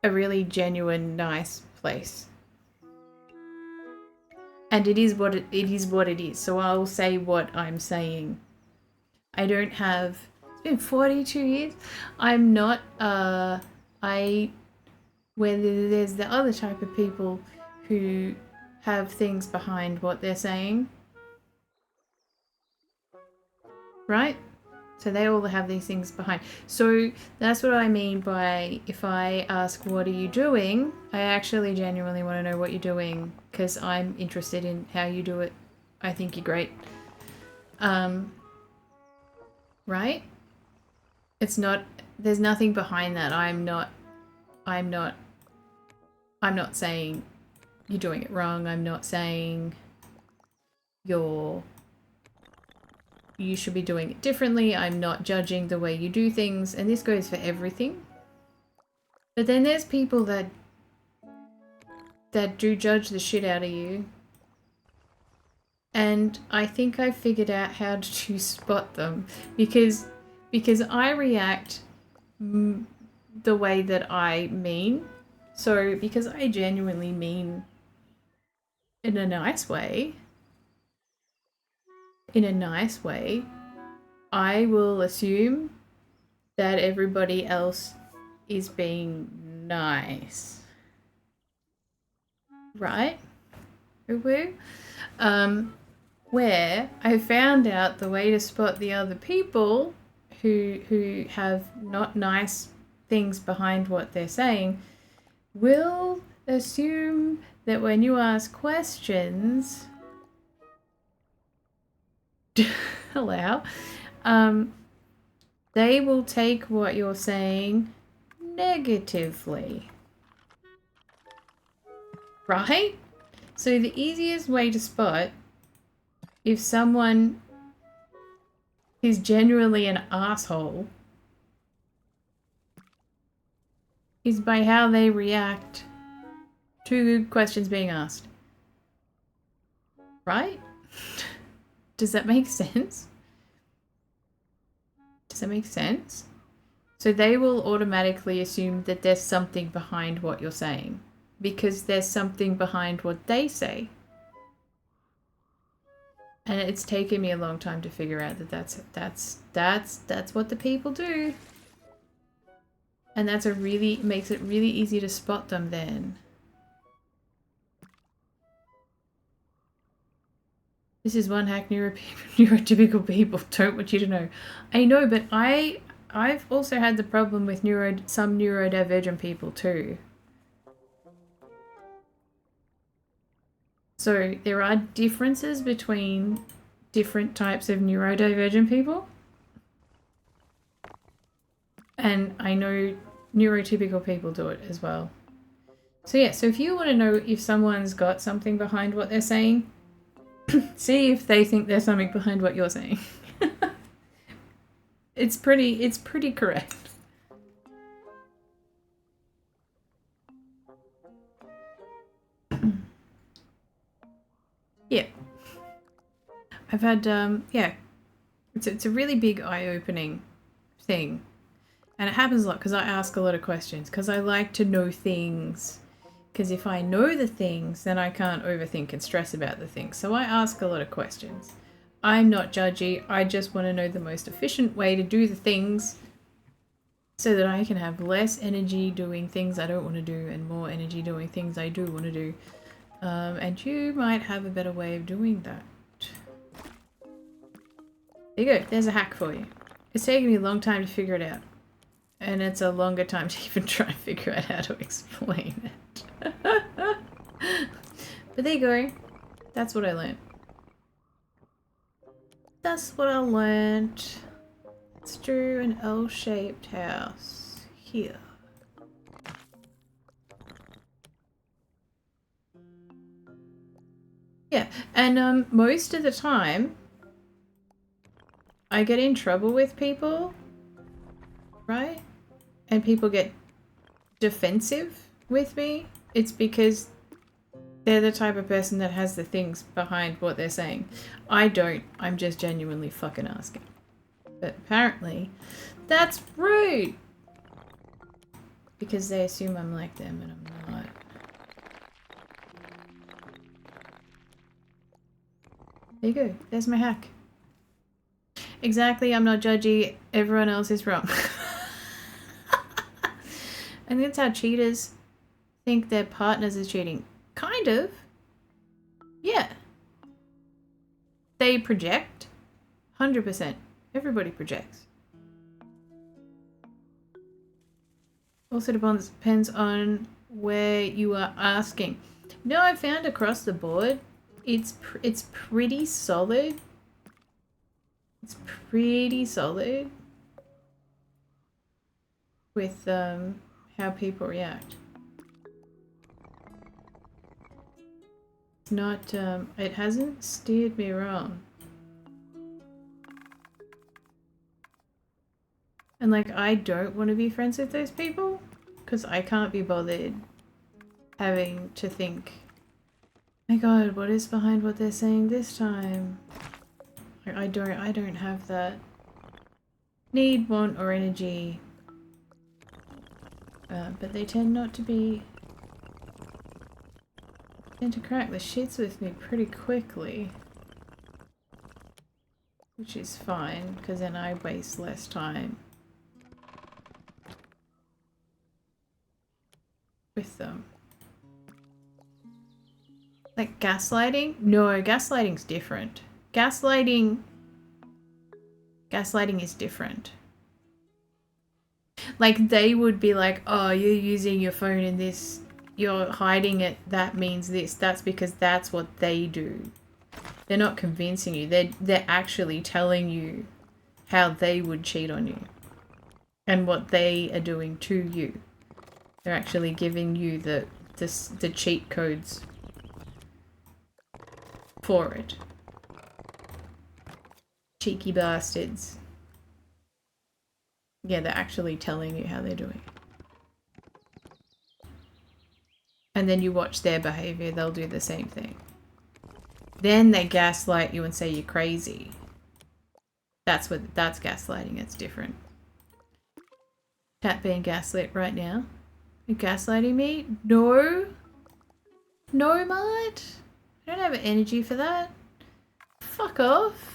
S1: a really genuine, nice place. And it is what it is. So I'll say what I'm saying. I don't have, it's been 42 years. I'm not, where there's the other type of people who have things behind what they're saying. Right? So they all have these things behind. So that's what I mean by, if I ask, what are you doing? I actually genuinely want to know what you're doing, because I'm interested in how you do it. I think you're great. Right? It's not, there's nothing behind that. I'm not saying you're doing it wrong. I'm not saying you should be doing it differently. I'm not judging the way you do things, and this goes for everything. But then there's people that do judge the shit out of you. And I think I figured out how to spot them, because I react the way that I mean. So because I genuinely mean in a nice way, I will assume that everybody else is being nice. Right? Woo-woo? Where I found out the way to spot the other people who have not nice things behind what they're saying, will assume that when you ask questions, allow, they will take what you're saying negatively. Right? So the easiest way to spot if someone is genuinely an asshole is by how they react to questions being asked. Right? Does that make sense? Does that make sense? So they will automatically assume that there's something behind what you're saying, because there's something behind what they say. And it's taken me a long time to figure out that that's what the people do. And that's makes it really easy to spot them then. This is one hack neurotypical people don't want you to know. I know, but I've also had the problem with some neurodivergent people too. So there are differences between different types of neurodivergent people. And I know neurotypical people do it as well. So yeah, so if you want to know if someone's got something behind what they're saying, see if they think there's something behind what you're saying. It's pretty correct. Yeah. I've had yeah. It's a really big eye-opening thing. And it happens a lot because I ask a lot of questions because I like to know things. Because if I know the things, then I can't overthink and stress about the things. So I ask a lot of questions. I'm not judgy. I just want to know the most efficient way to do the things so that I can have less energy doing things I don't want to do and more energy doing things I do want to do. And you might have a better way of doing that. There you go. There's a hack for you. It's taken me a long time to figure it out. And it's a longer time to even try and figure out how to explain it. But there you go. That's what I learned. That's what I learned. Let's do an L-shaped house here. Yeah, and most of the time I get in trouble with people, right? And people get defensive with me. It's because they're the type of person that has the things behind what they're saying. I don't. I'm just genuinely fucking asking. But apparently, that's rude. Because they assume I'm like them and I'm not. There you go. There's my hack. Exactly, I'm not judgy. Everyone else is wrong. I think that's how cheaters think their partners are cheating. Kind of. Yeah. They project. 100%. Everybody projects. Also depends on where you are asking. No, I found across the board, it's pretty solid. It's pretty solid with how people react. It's not, it hasn't steered me wrong. And like, I don't want to be friends with those people because I can't be bothered having to think, my god, what is behind what they're saying this time? I don't have that need, want, or energy. But they tend not to be... tend to crack the shits with me pretty quickly. Which is fine, because then I waste less time with them. Like gaslighting? No, gaslighting's different. Gaslighting is different. Like, they would be like, oh, you're using your phone in this, you're hiding it, that means this. That's because that's what they do. They're not convincing you. They're actually telling you how they would cheat on you. And what they are doing to you. They're actually giving you the cheat codes for it. Cheeky bastards. Yeah, they're actually telling you how they're doing. And then you watch their behavior, they'll do the same thing. Then they gaslight you and say you're crazy. That's gaslighting, it's different. Cat being gaslit right now. You gaslighting me? No. No, Mart. I don't have energy for that. Fuck off.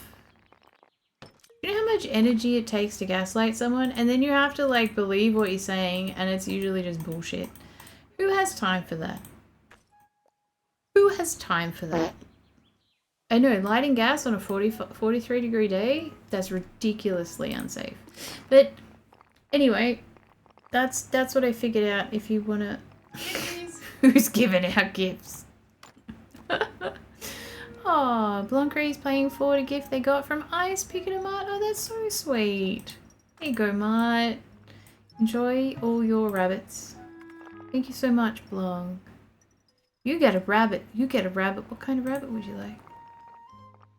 S1: You know how much energy it takes to gaslight someone? And then you have to, like, believe what you're saying, and it's usually just bullshit. Who has time for that? Who has time for that? I know, lighting gas on a 43-degree day, that's ridiculously unsafe. But anyway, that's what I figured out. If you wanna, who's giving out gifts? Oh, Blancre's paying forward a gift they got from Ice picking him up. Oh, that's so sweet. There you go, Mart. Enjoy all your rabbits. Thank you so much, Blanc. You get a rabbit. You get a rabbit. What kind of rabbit would you like?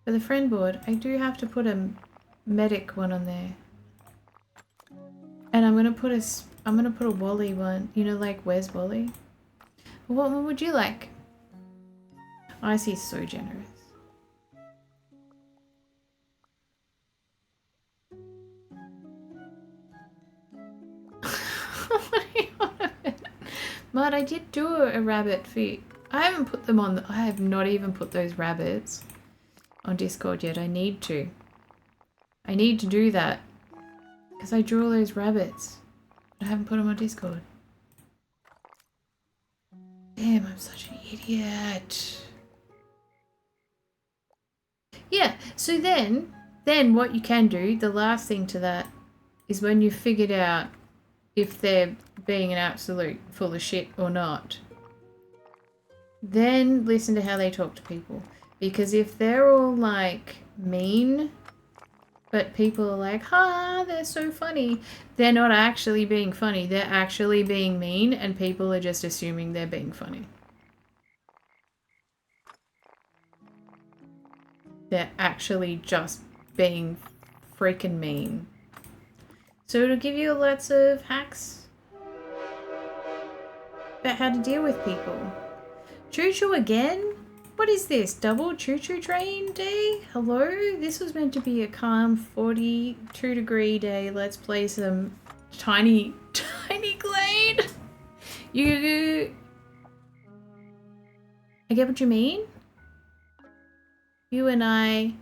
S1: For the friend board, I do have to put a medic one on there. And I'm gonna put a Wally one. You know, like, where's Wally? What one would you like? Icy's so generous. What do you want of it? But I did do a rabbit for you. I haven't put them on. I have not even put those rabbits on Discord yet. I need to. I need to do that. Because I drew all those rabbits. I haven't put them on Discord. Damn, I'm such an idiot. Yeah, so then what you can do, the last thing to that, is when you've figured out if they're being an absolute full of shit or not, then listen to how they talk to people. Because if they're all like mean, but people are like, ha, they're so funny, they're not actually being funny, they're actually being mean, and people are just assuming they're being funny. They're actually just being freaking mean. So it'll give you lots of hacks about how to deal with people. Choo choo again? What is this? Double choo choo train day? Hello? This was meant to be a calm 42-degree day. Let's play some tiny Glade. I get what you mean. You and I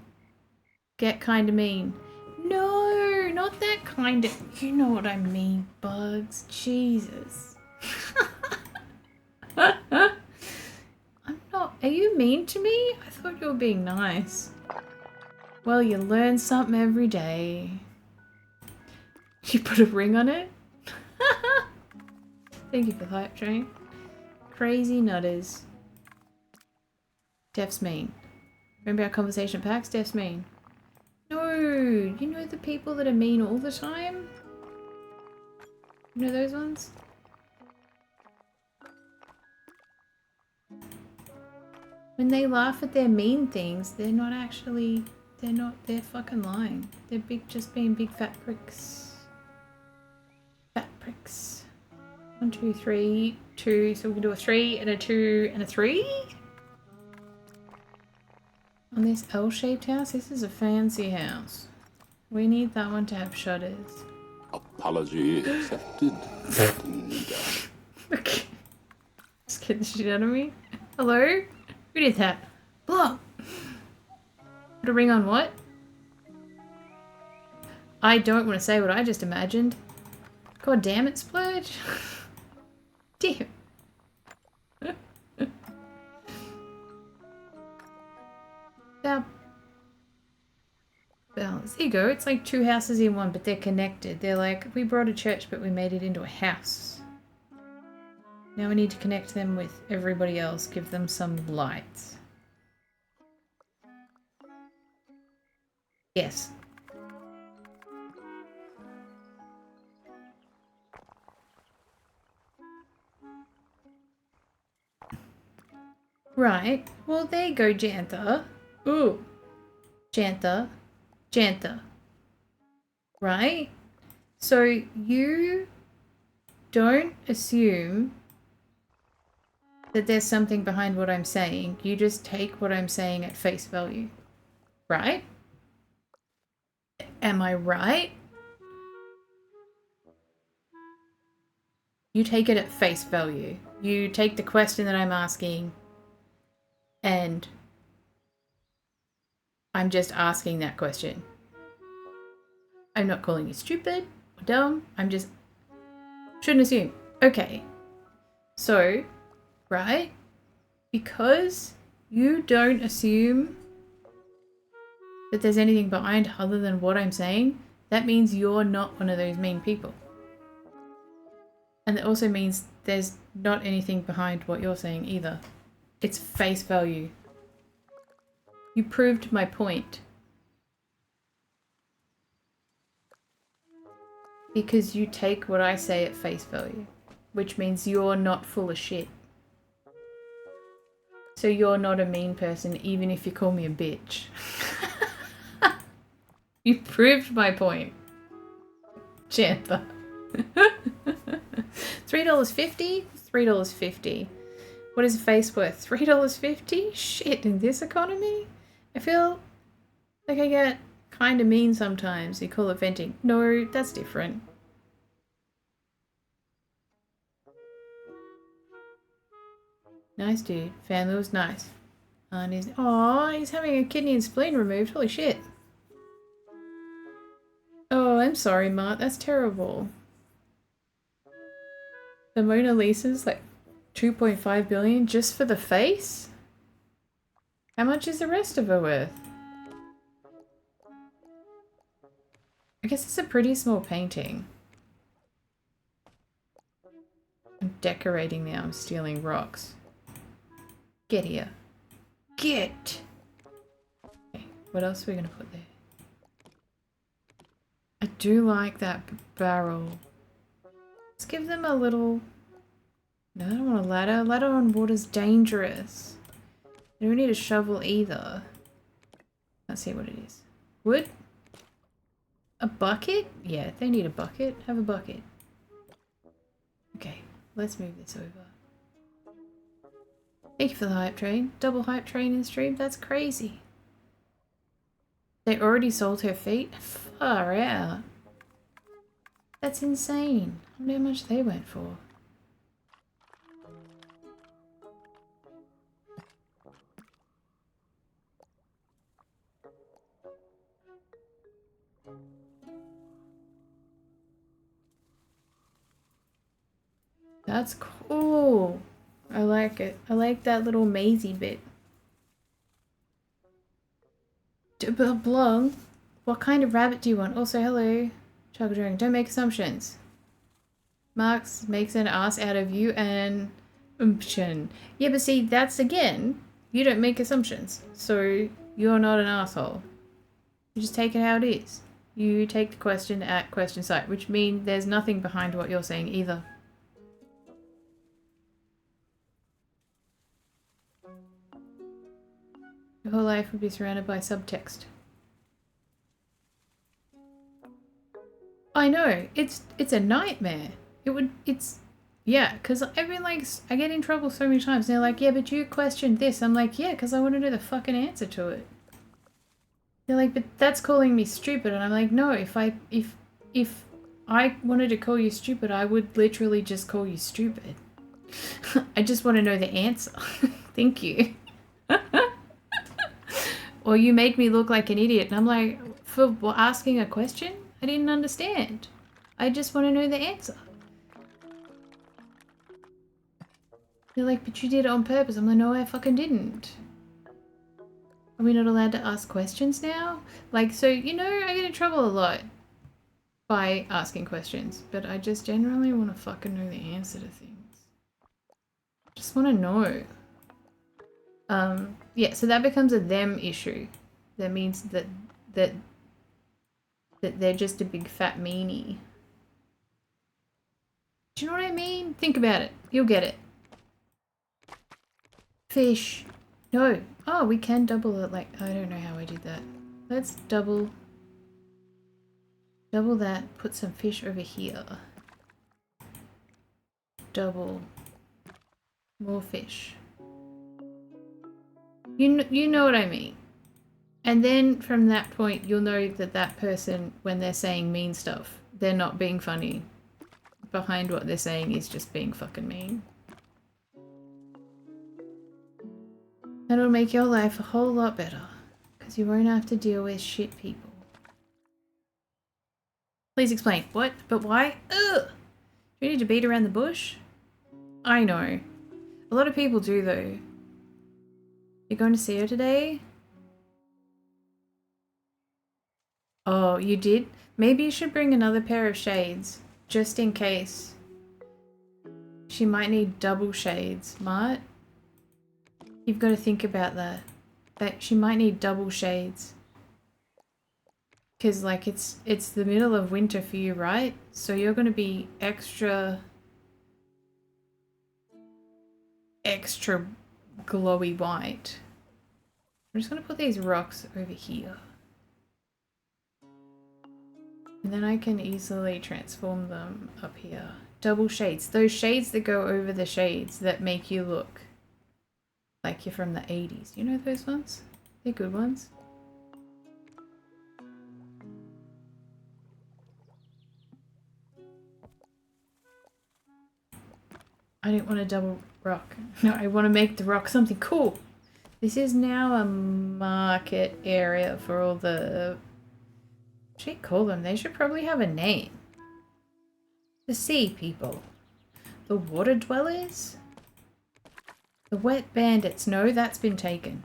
S1: get kind of mean. No, not that kind of... You know what I mean, Bugs. Jesus. I'm not... Are you mean to me? I thought you were being nice. Well, you learn something every day. You put a ring on it? Thank you for the hype train. Crazy nutters. Def's mean. Remember our conversation packs? Def's mean. No, you know the people that are mean all the time? You know those ones? When they laugh at their mean things, they're not actually, they're fucking lying. They're just being big fat pricks. Fat pricks. 1, 2, 3, 2, so we can do a 3 and a 2 and a 3? On this L-shaped house? This is a fancy house. We need that one to have shutters.
S5: Apology accepted.
S1: Okay. Just get the shit out of me. Hello? Who did that? Blow! Put a ring on what? I don't want to say what I just imagined. God damn it, Splurge. Damn. Balance. There you go. It's like 2 houses in one, but they're connected. They're like, we brought a church, but we made it into a house. Now we need to connect them with everybody else. Give them some lights. Yes. Right. Well, there you go, Jantha. Ooh. Jantha. Jantha. Right? So you don't assume that there's something behind what I'm saying. You just take what I'm saying at face value. Right? Am I right? You take it at face value. You take the question that I'm asking and I'm just asking that question. I'm not calling you stupid or dumb. I'm just... Shouldn't assume. Okay. So, right? Because you don't assume that there's anything behind other than what I'm saying, that means you're not one of those mean people. And it also means there's not anything behind what you're saying either. It's face value. You proved my point. Because you take what I say at face value, which means you're not full of shit. So you're not a mean person, even if you call me a bitch. You proved my point, Chandler. $3.50? $3.50. What is a face worth? $3.50? Shit, in this economy? I feel like I get kind of mean sometimes. You call it venting. No, that's different. Nice dude. Family was nice. And he's having a kidney and spleen removed. Holy shit. Oh, I'm sorry, Mart. That's terrible. The Mona Lisa's like 2.5 billion just for the face? How much is the rest of her worth? I guess it's a pretty small painting. I'm decorating now. I'm stealing rocks. Get here. Get! Okay, what else are we gonna put there? I do like that barrel. Let's give them a little... No, I don't want a ladder. Ladder on water's dangerous. They don't need a shovel either. Let's see what it is. Wood? A bucket? Yeah, they need a bucket. Have a bucket. Okay, let's move this over. Thank you for the hype train. Double hype train in stream? That's crazy. They already sold her feet? Far out. That's insane. I wonder how much they went for. That's cool. I like it. I like that little mazy bit. Blung, what kind of rabbit do you want? Also, hello. Chugga. Don't make assumptions. Marx makes an ass out of you and umption. Yeah, but see, that's again, you don't make assumptions. So you're not an asshole. You just take it how it is. You take the question at question site, which means there's nothing behind what you're saying either. Your whole life would be surrounded by subtext. I know, it's a nightmare. Yeah, because I get in trouble so many times. And they're like, yeah, but you questioned this. I'm like, yeah, because I want to know the fucking answer to it. They're like, but that's calling me stupid. And I'm like, no, if I wanted to call you stupid, I would literally just call you stupid. I just want to know the answer. Thank you. Or you made me look like an idiot. And I'm like, for asking a question? I didn't understand. I just want to know the answer. They're like, but you did it on purpose. I'm like, no, I fucking didn't. Are we not allowed to ask questions now? Like, so, you know, I get in trouble a lot by asking questions. But I just generally want to fucking know the answer to things. Just want to know. Yeah, so that becomes a them issue. That means that they're just a big fat meanie. Do you know what I mean? Think about it. You'll get it. Fish. No. Oh, we can double it. Like, I don't know how I did that. Let's double that. Put some fish over here. Double. More fish. You know what I mean. And then from that point, you'll know that that person, when they're saying mean stuff, they're not being funny. Behind what they're saying is just being fucking mean. That'll make your life a whole lot better, because you won't have to deal with shit people. Please explain. What? But why? Ugh! Do you need to beat around the bush? I know. A lot of people do, though. You're going to see her today? Oh, you did? Maybe you should bring another pair of shades, just in case. She might need double shades, Mart. You've got to think about that. That she might need double shades. Because, like, it's the middle of winter for you, right? So you're going to be extra glowy white. I'm just going to put these rocks over here. And then I can easily transform them up here. Double shades. Those shades that go over the shades that make you look like you're from the 80s. You know those ones? They're good ones. I don't want a double rock. No, I want to make the rock something cool. This is now a market area for all the... What should I call them? They should probably have a name. The sea people. The water dwellers? The wet bandits. No, that's been taken.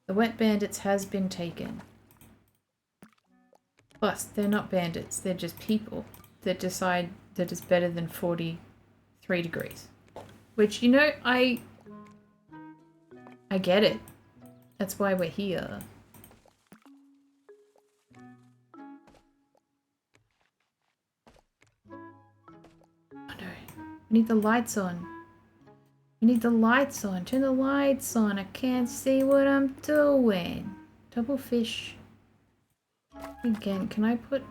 S1: The wet bandits has been taken. Plus, they're not bandits. They're just people that decide that it's better than 43 degrees. Which, you know, I get it. That's why we're here. Oh no. We need the lights on. We need the lights on. Turn the lights on. I can't see what I'm doing. Double fish. Again, can I put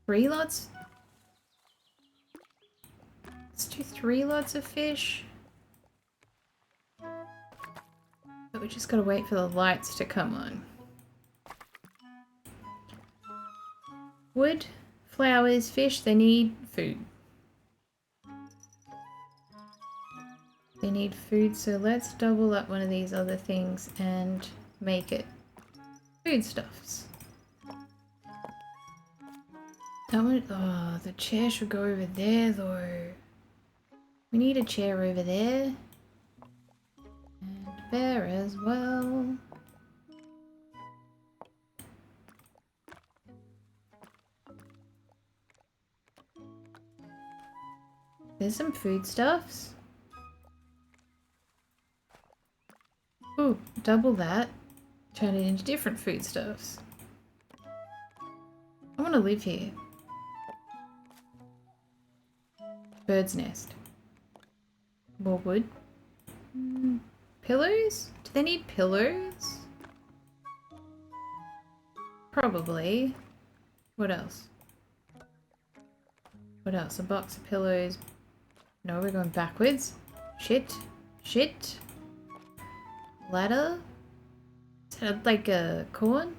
S1: 3 lots? Let's do 3 lots of fish. But we just gotta wait for the lights to come on. Wood, flowers, fish, they need food. They need food, so let's double up one of these other things and make it foodstuffs. That one, oh, the chair should go over there though. We need a chair over there. And a bear as well. There's some foodstuffs. Ooh, double that. Turn it into different foodstuffs. I want to live here. Bird's nest. More wood. Pillows? Do they need pillows? Probably. What else? What else? A box of pillows. No, we're going backwards. Shit. Shit. Ladder? Is that like a corn?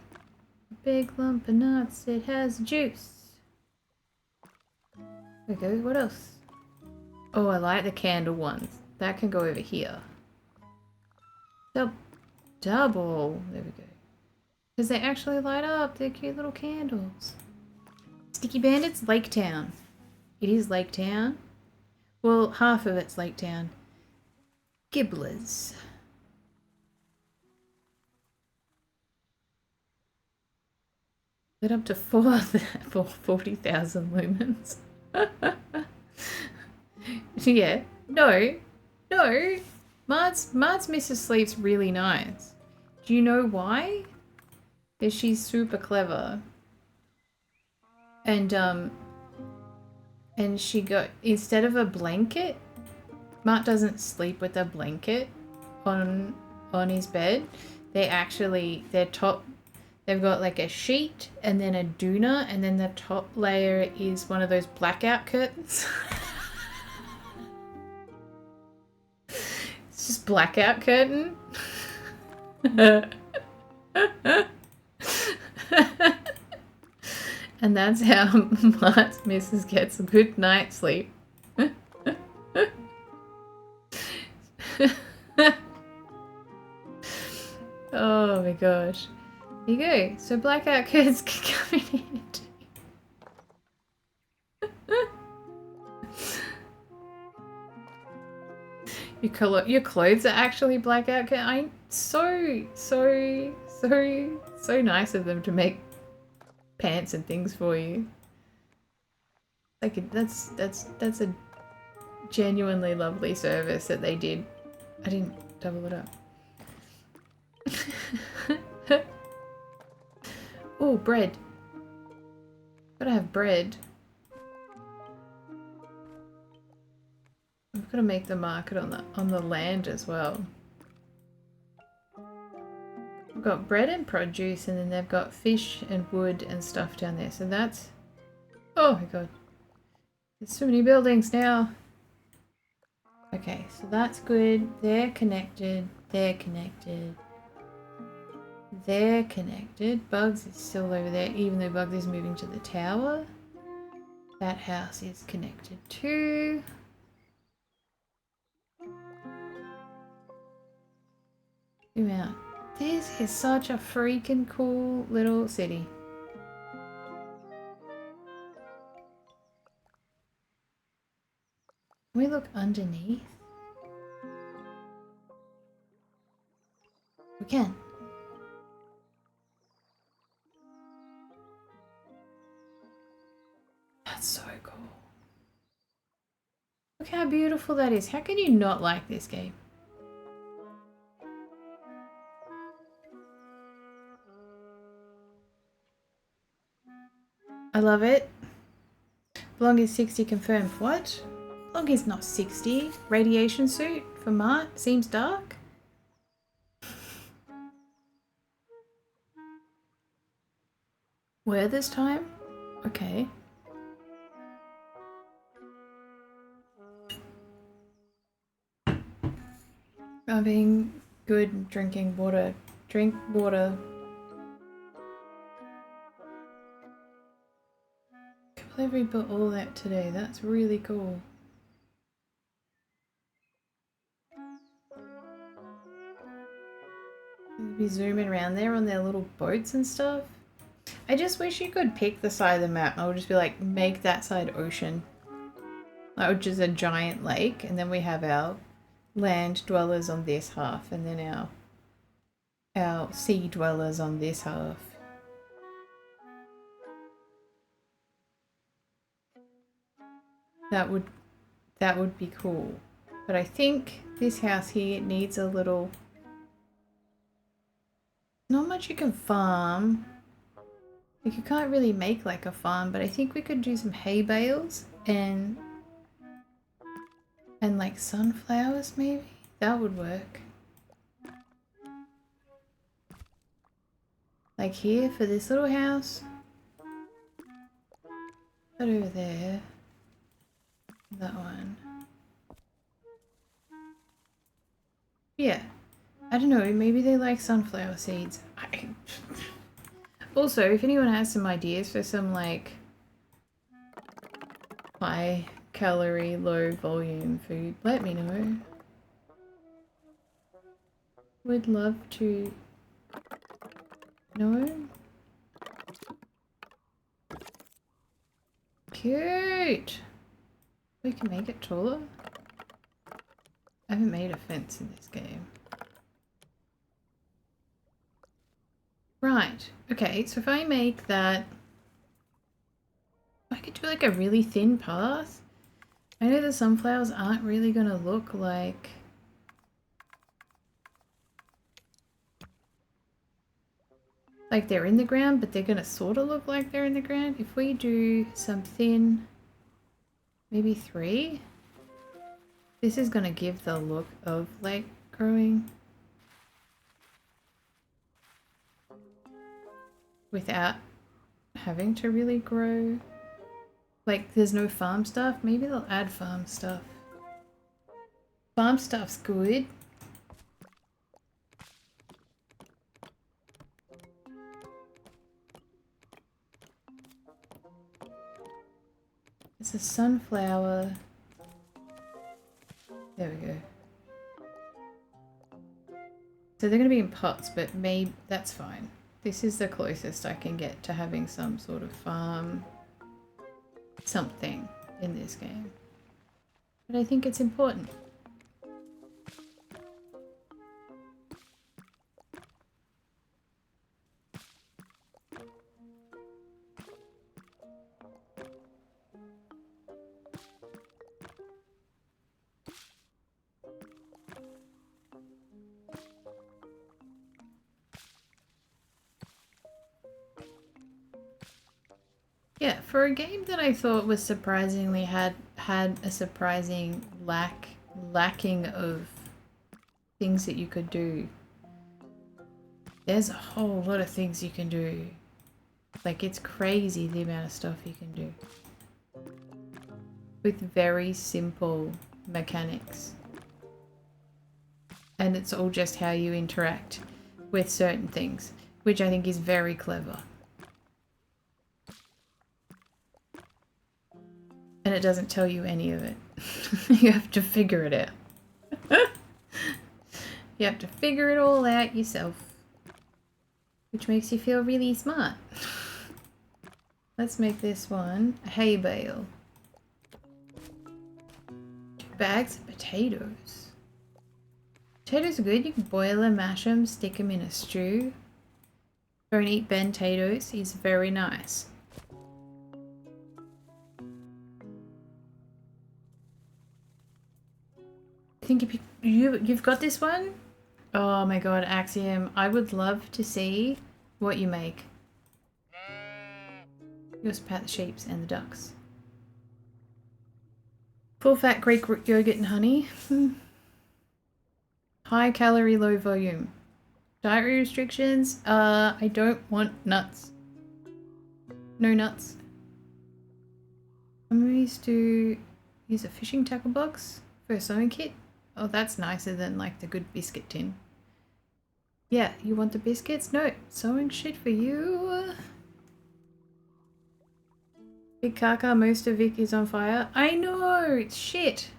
S1: A big lump of nuts. It has juice. There we go. What else? Oh, I like the candle ones. That can go over here. Double. There we go. Because they actually light up. They're cute little candles. Sticky Bandits, Lake Town. It is Lake Town. Well, half of it's Lake Town. Gibblers. Lit up to 40,000 lumens. Yeah. No. No. Mart's Mrs. Sleep's really nice. Do you know why? Because she's super clever. And she got, instead of a blanket, Mart doesn't sleep with a blanket on his bed. They've got like a sheet and then a doona, and then the top layer is one of those blackout curtains. It's just blackout curtain. And that's how Mart's missus gets a good night's sleep. Oh my gosh. There you go. So blackout curtains can come in handy. Your clothes are actually blackout curtains. I'm so so nice of them to make pants and things for you. Like that's a genuinely lovely service that they did. I didn't double it up. Oh, bread. Gotta have bread. We've got to make the market on the land as well. We've got bread and produce, and then they've got fish and wood and stuff down there. So that's... Oh my god. There's so many buildings now. Okay, so that's good. They're connected. They're connected. They're connected. Bugs is still over there, even though Bugs is moving to the tower. That house is connected too. Zoom out. This is such a freaking cool little city. Can we look underneath? We can. That's so cool. Look how beautiful that is. How can you not like this game? I love it. Blong is 60 confirmed. What? Blong is not 60. Radiation suit for Mart seems dark. Where this time? Okay. I'm being good and drinking water. Drink water. I can't believe we built all that today. That's really cool. We'll be zooming around there on their little boats and stuff. I just wish you could pick the side of the map. I would just be like, make that side ocean. Like, which is a giant lake. And then we have our land dwellers on this half. And then our sea dwellers on this half. That would be cool. But I think this house here needs a little... Not much you can farm. Like, you can't really make like a farm, but I think we could do some hay bales and like sunflowers maybe. That would work. Like here for this little house. That over there. That one. Yeah. I don't know, maybe they like sunflower seeds. Also, if anyone has some ideas for some like high calorie, low volume food, let me know. Would love to know. Cute! We can make it taller. I haven't made a fence in this game. Right, okay, so if I make that... I could do like a really thin path. I know the sunflowers aren't really going to look like... like they're in the ground, but they're going to sort of look like they're in the ground. If we do some thin... maybe 3? This is going to give the look of like growing without having to really grow. Like there's no farm stuff. Maybe they'll add farm stuff. Farm stuff's good. It's a sunflower. There we go. So they're going to be in pots, but maybe that's fine. This is the closest I can get to having some sort of farm something in this game. But I think it's important. Yeah, for a game that I thought was surprisingly had a surprising lacking of things that you could do. There's a whole lot of things you can do. Like, it's crazy the amount of stuff you can do. With very simple mechanics. And it's all just how you interact with certain things, which I think is very clever. And it doesn't tell you any of it. You have to figure it out. You have to figure it all out yourself. Which makes you feel really smart. Let's make this one a hay bale. 2 bags of potatoes. Potatoes are good. You can boil them, mash them, stick them in a stew. Don't eat bent potatoes. It's very nice. I think if you've got this one? Oh my god, Axiom. I would love to see what you make. You also pat the sheep and the ducks. Full fat Greek yogurt and honey. High calorie, low volume. Dietary restrictions. I don't want nuts. No nuts. I'm going to use a fishing tackle box for a sewing kit. Oh, that's nicer than like the good biscuit tin. Yeah, you want the biscuits? No, sewing shit for you. Big Kaka, most of Vic is on fire. I know, it's shit.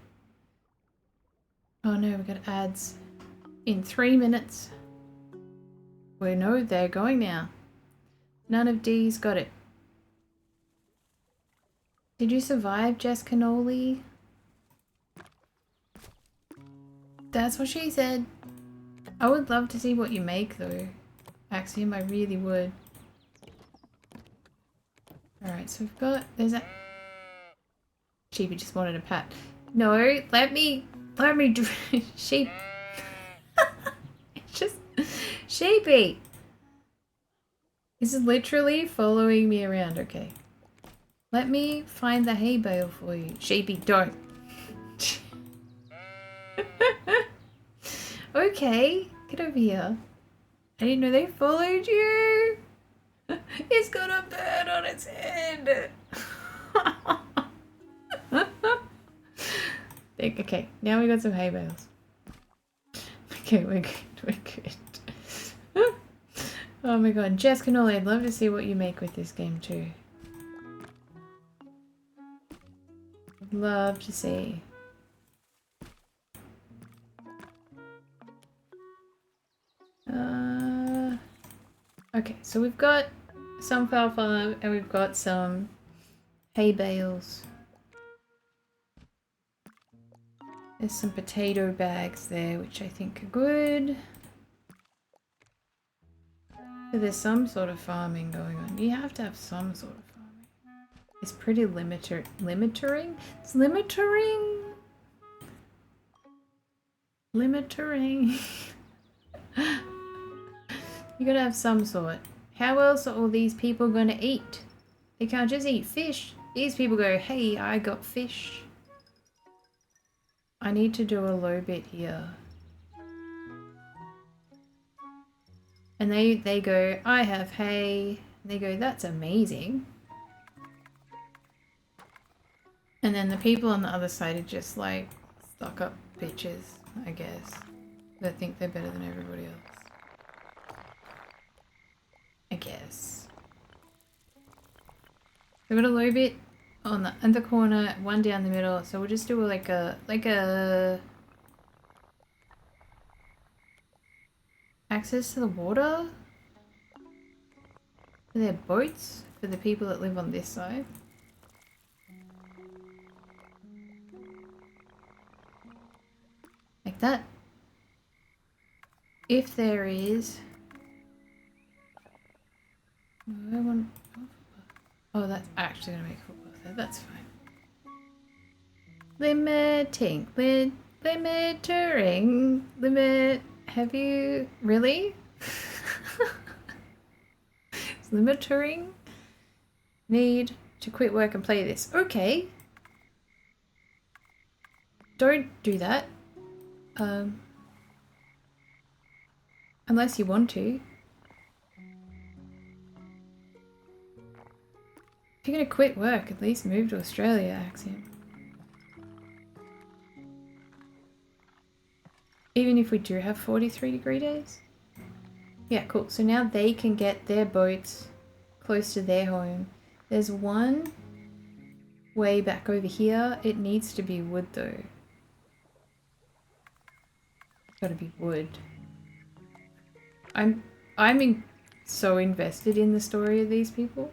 S1: Oh no, we got ads in 3 minutes. We know they're going now. None of D's got it. Did you survive, Jess Cannoli? That's what she said. I would love to see what you make though. Axiom, I really would. Alright, so we've got, there's a... Sheepy just wanted a pat. No, let me do sheep. It's just, Sheepy. This is literally following me around, okay. Let me find the hay bale for you. Sheepy, don't. Okay, get over here. I didn't know they followed you. It's got a bird on its head. Okay, now we got some hay bales. Okay, we're good, we're good. Oh my god, Jess Cannoli, I'd love to see what you make with this game too. I'd love to see. Okay, so we've got sunflower farm and we've got some hay bales. There's some potato bags there, which I think are good. So there's some sort of farming going on. You have to have some sort of farming. It's pretty limitering? It's limitering? Limitering. You gotta have some sort. How else are all these people gonna eat? They can't just eat fish. These people go, hey, I got fish. I need to do a low bit here. And they go, I have hay. They go, that's amazing. And then the people on the other side are just like stuck up bitches, I guess. That think they're better than everybody else. I guess. We got a low bit on the other corner, one down the middle. So we'll just do like a access to the water for their boats for the people that live on this side. Like that. If there is. Oh, that's actually gonna make football there. That's fine. Limiting. Limitering. Limit. Have you really? It's limitering. Need to quit work and play this. Okay. Don't do that. Unless you want to. If you're gonna quit work, at least move to Australia, Axiom. Even if we do have 43-degree days? Yeah, cool. So now they can get their boats close to their home. There's one way back over here. It needs to be wood though. It's gotta be wood. So invested in the story of these people.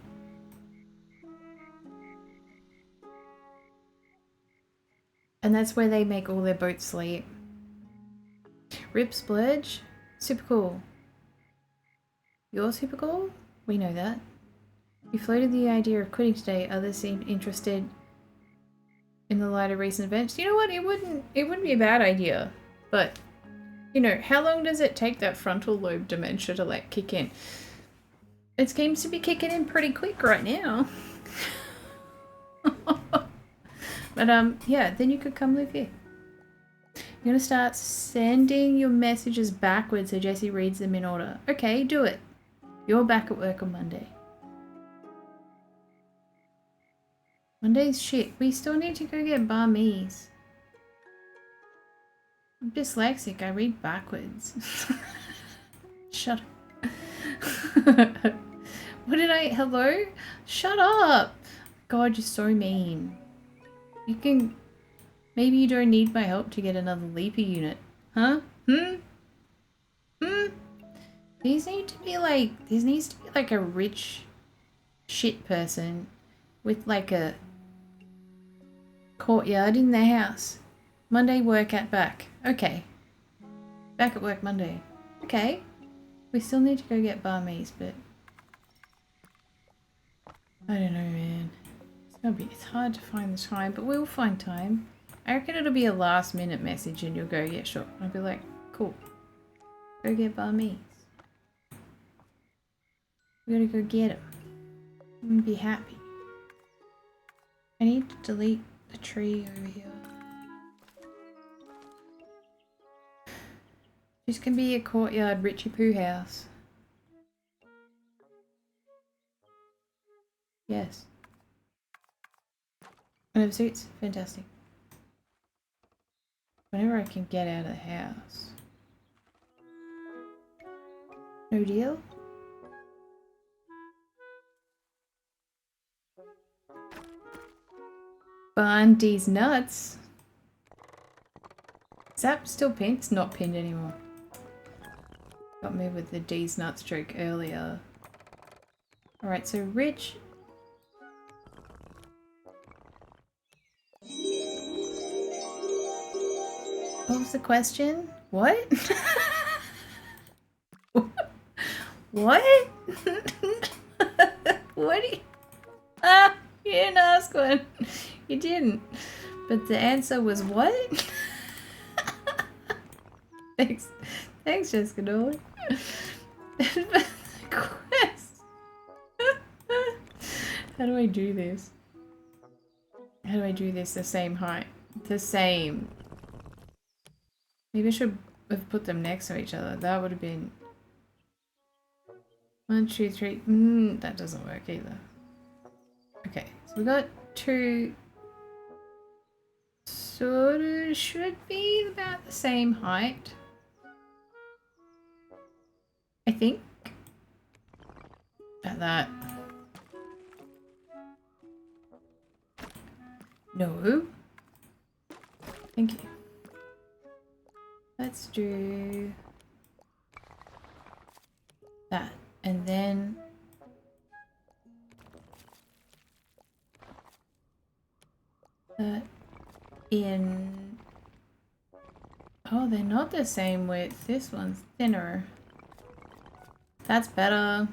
S1: And that's where they make all their boats sleep. Rip Splurge? Super cool. You're super cool? We know that. You floated the idea of quitting today. Others seem interested in the light of recent events. You know what? It wouldn't be a bad idea. But, you know, how long does it take that frontal lobe dementia to like kick in? It seems to be kicking in pretty quick right now. But yeah, then you could come live here. You're gonna start sending your messages backwards so Jesse reads them in order. Okay, do it. You're back at work on Monday. Monday's shit. We still need to go get barmies. I'm dyslexic. I read backwards. Shut up. What did I... Hello? Shut up. God, you're so mean. You can... Maybe you don't need my help to get another Leaper unit. Huh? These need to be like... This needs to be like a rich shit person with like a courtyard in their house. Monday work at back. Okay. Back at work Monday. Okay. We still need to go get barmies, but... I don't know, man. It's hard to find the time, but we'll find time. I reckon it'll be a last minute message and you'll go, yeah, sure. I'll be like, cool. Go get barmies. We gotta go get them. And be happy. I need to delete the tree over here. This can be a courtyard Richie Poo house. Yes. I have suits. Fantastic. Whenever I can get out of the house. No deal? Bundy's nuts. Is that still pinned? It's not pinned anymore. Got me with the D's nuts joke earlier. Alright, so Rich... What was the question? What? What? What do you... Ah, you didn't ask one. You didn't. But the answer was what? Thanks. Thanks, Jessica Dolan. How do I do this? How do I do this the same height? The same. Maybe I should have put them next to each other. That would have been... 1, 2, 3. That doesn't work either. Okay, so we got 2. Sort of should be about the same height. I think. At that. No. Thank you. Let's do that. And then that in... Oh, they're not the same width. This one's thinner. That's better.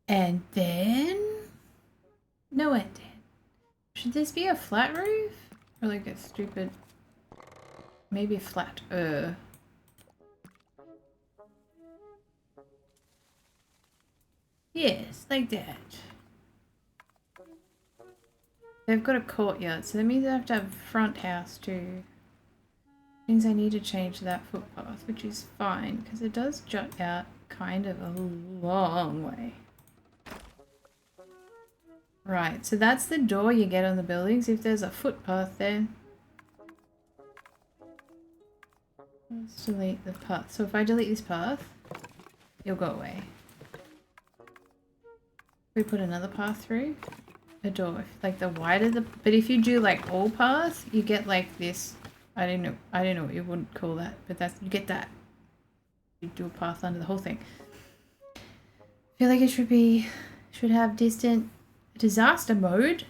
S1: And then... No, it did. Should this be a flat roof? Or like a stupid... Maybe flat. Yes, like that. They've got a courtyard, so that means I have to have a front house too. Means I need to change that footpath, which is fine, because it does jut out kind of a long way. Right, so that's the door you get on the buildings if there's a footpath there. Let's delete the path. So if I delete this path, it'll go away. We put another path through. A door, like the wider the, but if you do like all paths, you get like this. I don't know what you would call that, but that's, you get that. You do a path under the whole thing. I feel like it should have distant disaster mode.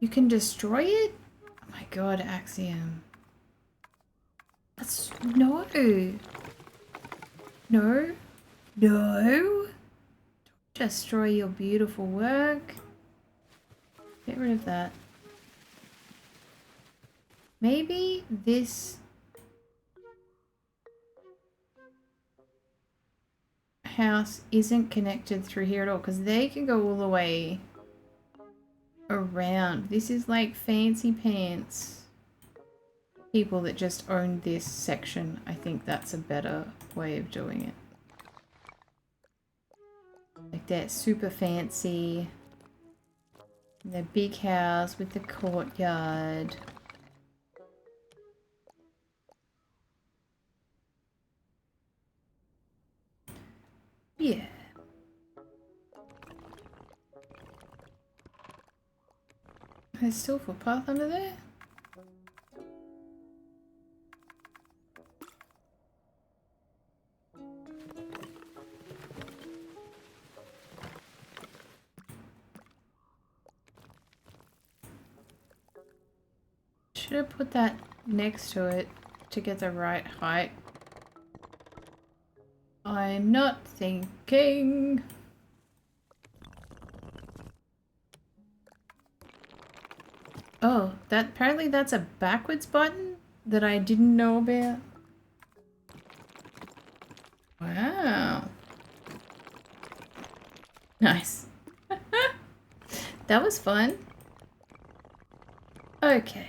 S1: You can destroy it? Oh my god, Axiom. That's no. No. No. Destroy your beautiful work. Get rid of that. Maybe this house isn't connected through here at all, because they can go all the way around. This is like fancy pants people that just own this section. I think that's a better way of doing it. Like that super fancy, the big house with the courtyard. Yeah. There's still a footpath under there? Should have put that next to it to get the right height. I'm not thinking. Oh, that apparently that's a backwards button that I didn't know about. Wow. Nice. That was fun. Okay.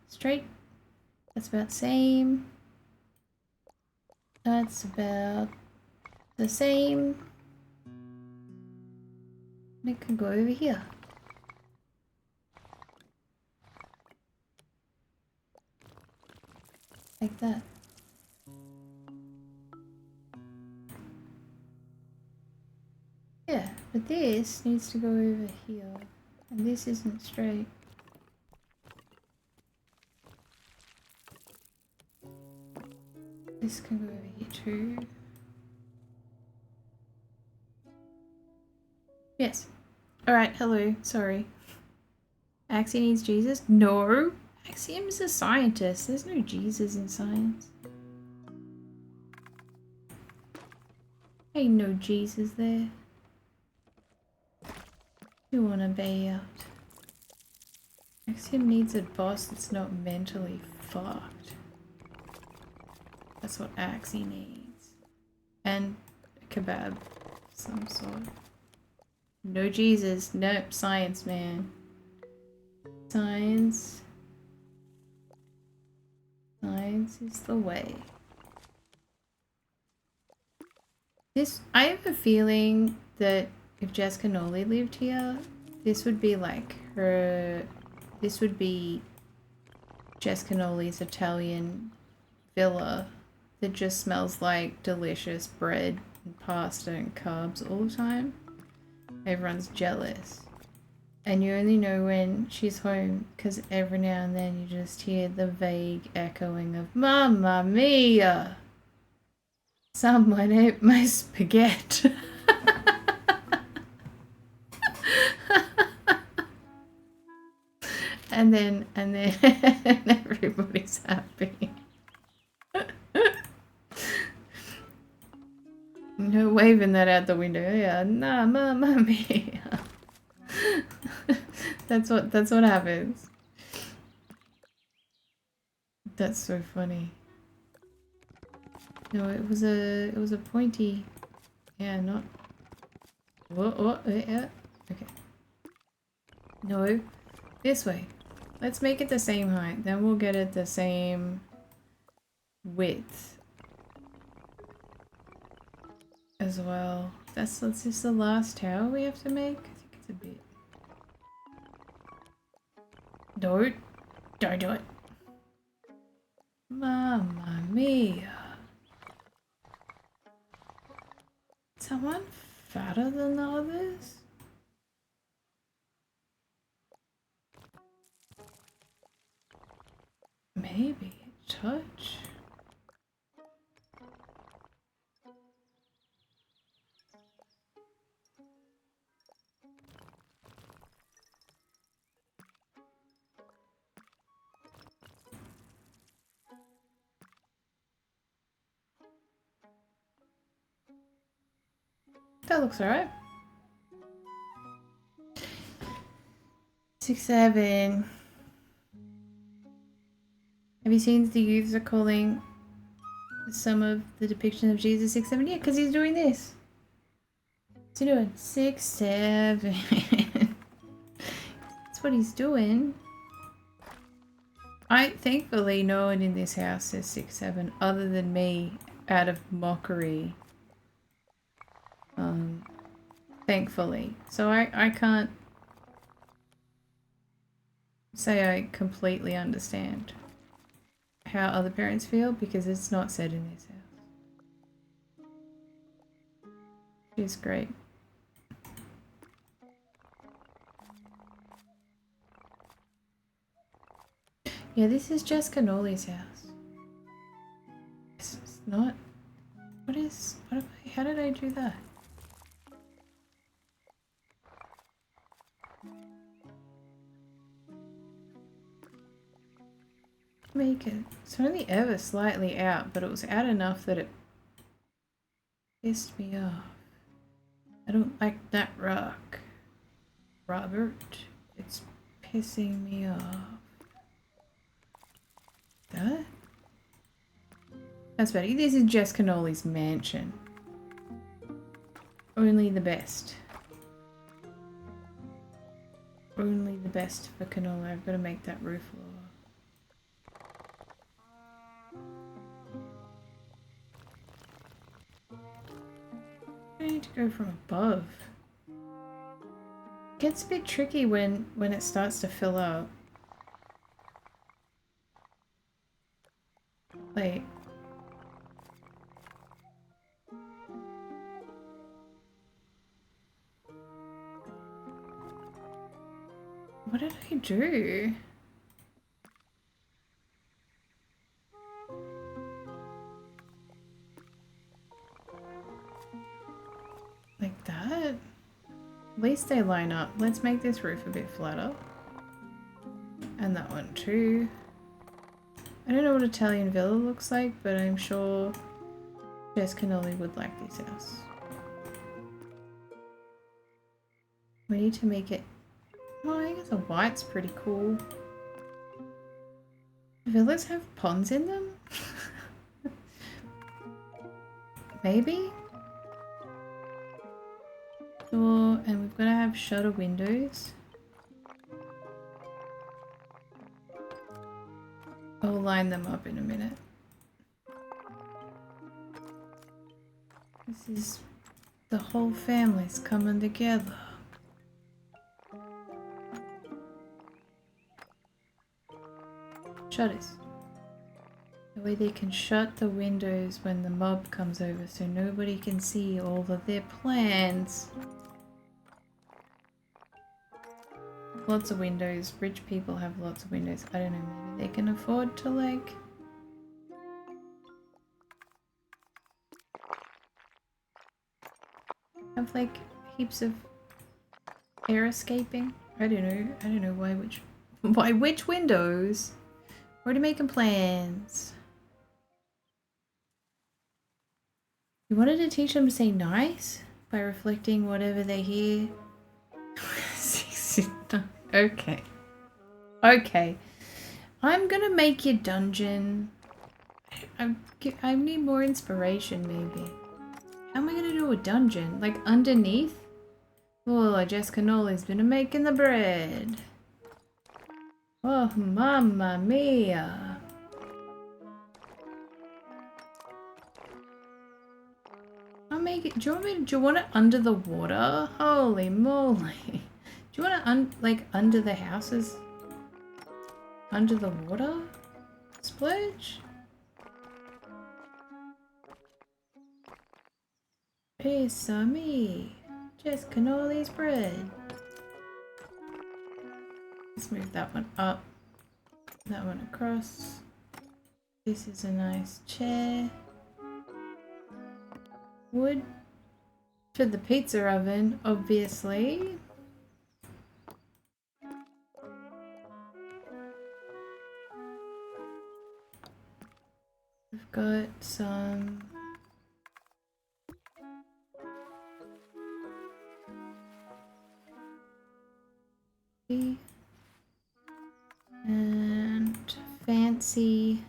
S1: Straight. That's about same. That's about the same. It can go over here. Like that. Yeah, but this needs to go over here. And this isn't straight. This can go over here too. Yes. Alright, hello. Sorry. Axie needs Jesus? No! Axiom is a scientist. There's no Jesus in science. Ain't no Jesus there. You wanna be out. Axiom needs a boss that's not mentally fucked. That's what Axie needs. And a kebab of some sort. No Jesus. Nope. Science, man. Science. Science is the way. I have a feeling that if Jessica Nolly lived here, this would be like her... This would be Jessica Nolly's Italian villa that just smells like delicious bread and pasta and carbs all the time. Everyone's jealous. And you only know when she's home because every now and then you just hear the vague echoing of Mamma Mia! Someone ate my spaghetti. and then everybody's happy. No waving that out the window. Yeah, nah, Mamma Mia. That's what happens. That's so funny. No, it was a pointy. Yeah, not. Whoa, yeah. Okay. No, this way. Let's make it the same height. Then we'll get it the same width as well. That's just the last tower we have to make. I think it's a bit. Don't do it. Mamma mia. Someone fatter than the others? Maybe a touch. That looks alright. 6, 7. Have you seen the youths are calling some of the depiction of Jesus 6, 7? Yeah, because he's doing this. What's he doing? 6, 7. That's what he's doing. Thankfully, no one in this house says 6, 7 other than me out of mockery. Thankfully. So I can't say I completely understand how other parents feel because it's not said in this house. She's great. Yeah, this is Jess Cannoli's house. It's not. How did I do that? Make it. It's only ever slightly out, but it was out enough that it pissed me off. I don't like that rock, Robert. It's pissing me off. That? That's better. This is Jess Cannoli's mansion. Only the best. Only the best for canola. I've got to make that roof lower. I need to go from above. It gets a bit tricky when it starts to fill up. Wait. What did I do? Like that? At least they line up. Let's make this roof a bit flatter. And that one too. I don't know what Italian villa looks like, but I'm sure Jess Cannoli would like this house. We need to make it... Oh, I guess a white's pretty cool. Do villas have ponds in them? Maybe? Sure, and we've got to have shutter windows. I'll line them up in a minute. This is the whole family's coming together. Shutters. The way they can shut the windows when the mob comes over so nobody can see all of their plans. Lots of windows. Rich people have lots of windows. I don't know, maybe they can afford to like... have like heaps of air escaping. I don't know why which windows? Already making plans. You wanted to teach them to say nice by reflecting whatever they hear. Okay. Okay. I'm gonna make your dungeon. I need more inspiration, maybe. How am I gonna do a dungeon? Like underneath? Oh, Jess Cannoli's been making the bread. Oh, mamma mia. I'll make it. Do you want it under the water? Holy moly. Do you want it like under the houses? Under the water? Splurge? Hey, Sammy. Just Cannoli's bread. Let's move that one up. That one across. This is a nice chair. Wood for the pizza oven, obviously. We've got some and fancy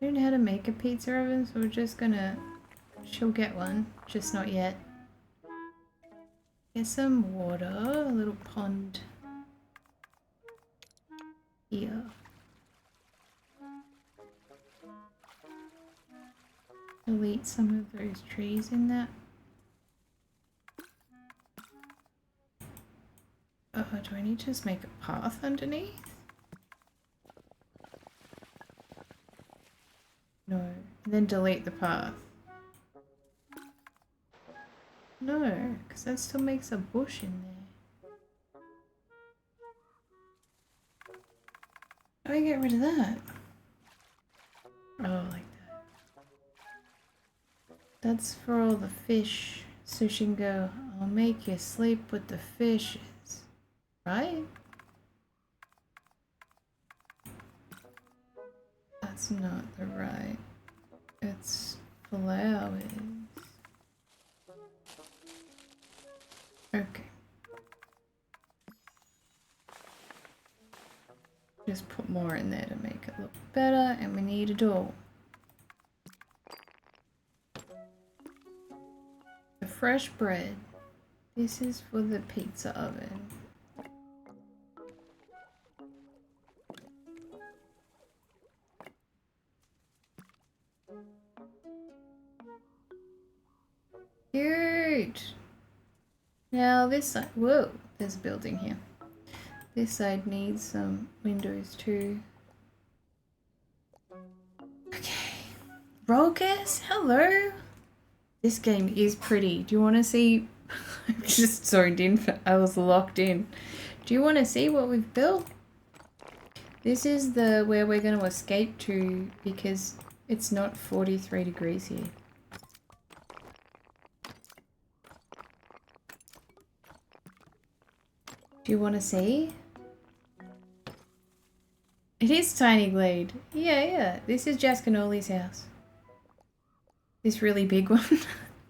S1: I don't know how to make a pizza oven, so we're just gonna she'll get one, just not yet. Get some water, a little pond here. Delete some of those trees in that. Oh, do I need to just make a path underneath? No. And then delete the path. No, because that still makes a bush in there. How do I get rid of that? Oh, like that. That's for all the fish. So she can go, I'll make you sleep with the fishes. Right? That's not the right. It's flowers. Okay. Just put more in there to make it look better, and we need a door. The fresh bread. This is for the pizza oven. Cute! Now this side, whoa, there's a building here. This side needs some windows too. Okay. Rogus, hello! This game is pretty. Do you want to see? I'm just zoned in, I was locked in. Do you want to see what we've built? This is the where we're going to escape to because it's not 43 degrees here. Do you want to see? It is Tiny Glade. Yeah. This is Jess Cannoli's house. This really big one.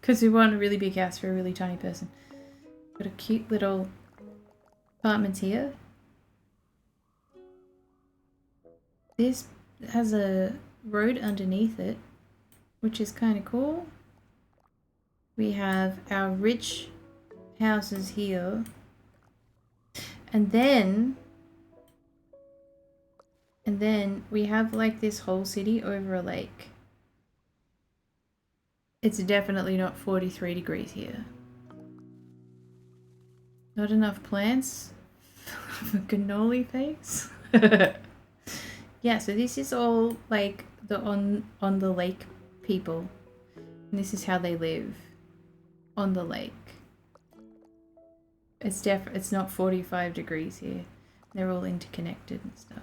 S1: Because we want a really big house for a really tiny person. Got a cute little apartment here. This has a road underneath it, which is kind of cool. We have our rich houses here. And then we have like this whole city over a lake. It's definitely not 43 degrees here. Not enough plants for cannoli face. Yeah, so this is all like the on the lake people. And this is how they live on the lake. It's not 45 degrees here. They're all interconnected and stuff.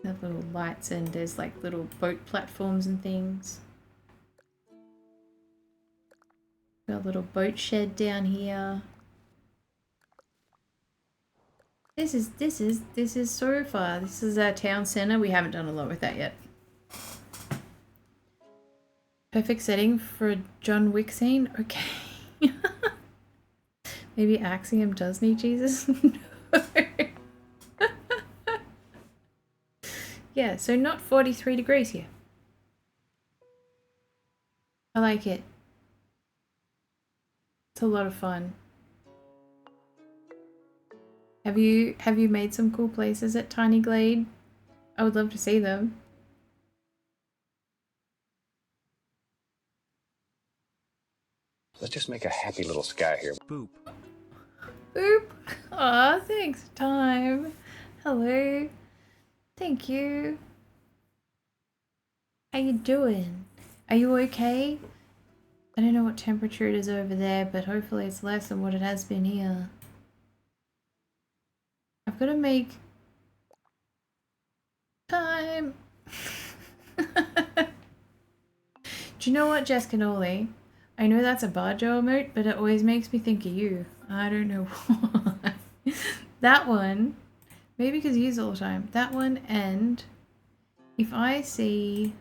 S1: They have little lights and there's like little boat platforms and things. Got a little boat shed down here. This is so far. This is our town center. We haven't done a lot with that yet. Perfect setting for a John Wick scene. Okay. Maybe Axiom does need Jesus? No. Yeah, so not 43 degrees here. I like it. It's a lot of fun. Have you made some cool places at Tiny Glade? I would love to see them.
S6: Let's just make a happy little sky here.
S3: Boop.
S1: Boop. Aw, thanks, Time. Hello. Thank you. How you doing? Are you okay? I don't know what temperature it is over there, but hopefully it's less than what it has been here. I've got to make time. Do you know what, Jess Cannoli? I know that's a Barjo emote, but it always makes me think of you. I don't know why. That one, maybe because you use it all the time. That one, and if I see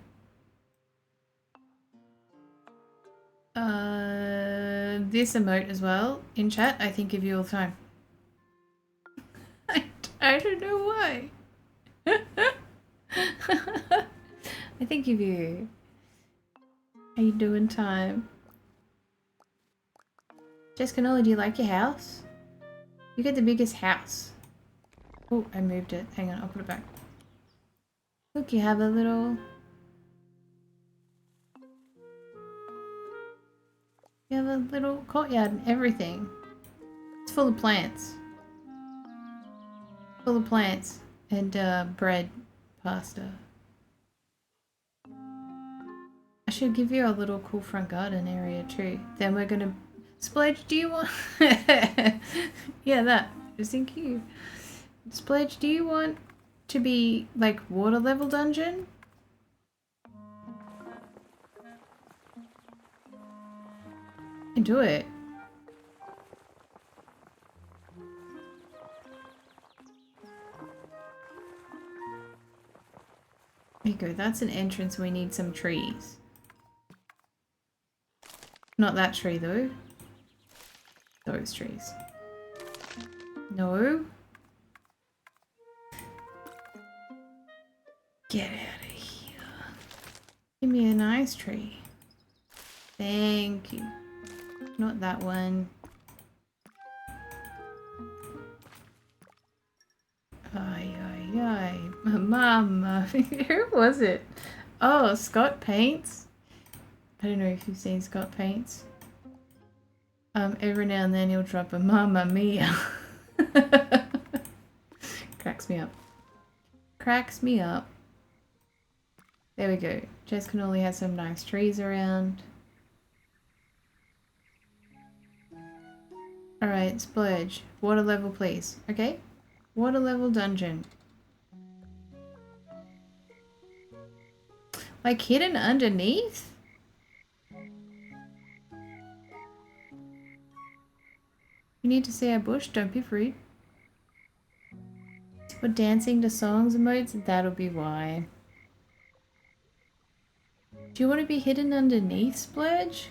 S1: this emote as well in chat, I think of you all the time. I don't know why. I think of you. How you doing, Time? Jess Cannoli, do you like your house? You get the biggest house. Oh, I moved it. Hang on, I'll put it back. Look, you have a little... You have a little courtyard and everything. It's full of plants. Full of plants and bread, pasta. I should give you a little cool front garden area too. Then we're gonna... Splurge, do you want... Yeah, that. Just thank you. Splurge, do you want to be like water level dungeon? And do it. There you go, that's an entrance. We need some trees. Not that tree though. Those trees. No. Get out of here. Give me a nice tree. Thank you. Not that one. Ay, ay, ay. Mama. Who was it? Oh, Scott Paints. I don't know if you've seen Scott Paints. Every now and then he'll drop a Mamma Mia. Cracks me up. Cracks me up. There we go. Jess Cannoli has some nice trees around. Alright, Splurge. Water level, please. Okay? Water level dungeon. Like hidden underneath? You need to see our bush, don't be rude. For dancing to songs emotes, that'll be why. Do you want to be hidden underneath, Splurge?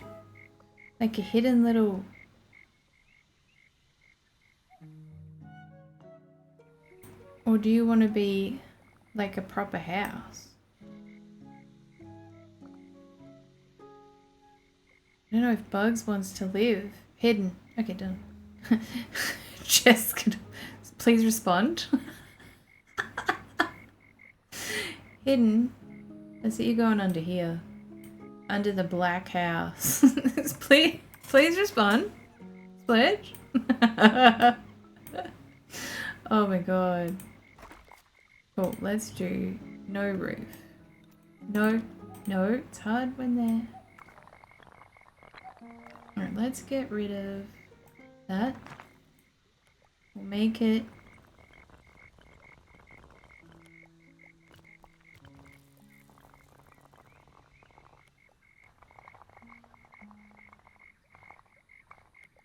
S1: Like a hidden little... Or do you want to be like a proper house? I don't know if Bugs wants to live hidden. Okay, done. Jessica, please respond. Hidden. Let's see you going under here. Under the black house. please respond. Splurge. Oh my god. Cool, let's do no roof. No, it's hard when they're... Alright, let's get rid of that. We'll make it...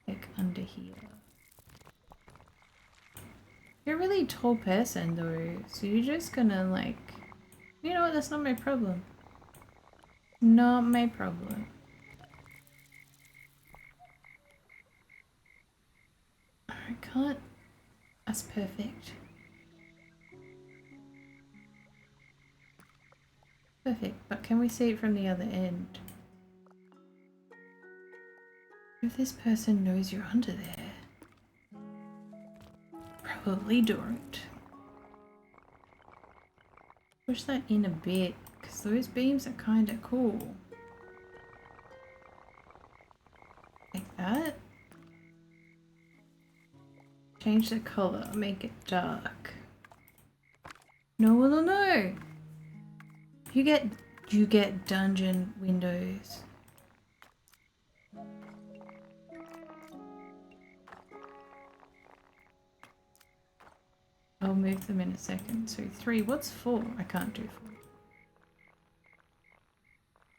S1: like under here. You're a really tall person though, so you're just gonna like... You know what, that's not my problem. Not my problem. I can't... That's perfect. Perfect, but can we see it from the other end? If this person knows you're under there. Probably don't. Push that in a bit, because those beams are kind of cool. Like that. Change the color, make it dark. No. You get dungeon windows. I'll move them in a second. So 3, what's 4? I can't do 4.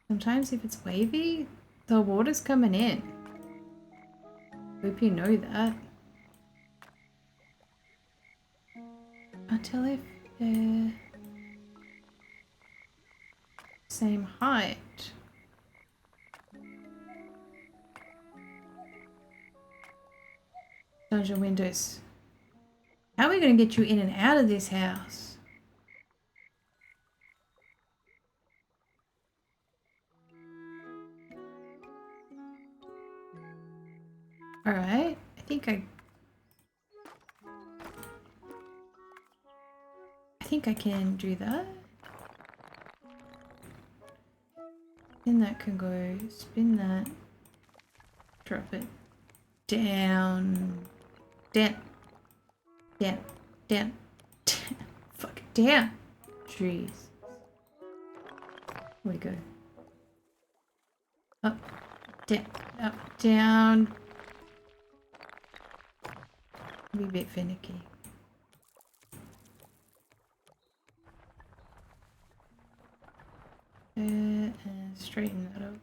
S1: Sometimes if it's wavy, the water's coming in. Hope you know that. Until if they're same height. Dungeon windows. How are we going to get you in and out of this house? Alright, I think I can do that. Then that can go, spin that, drop it down, down, down, down, fuck it, down. Jeez. Here we go. Up, down. Be a bit finicky. And straighten that up.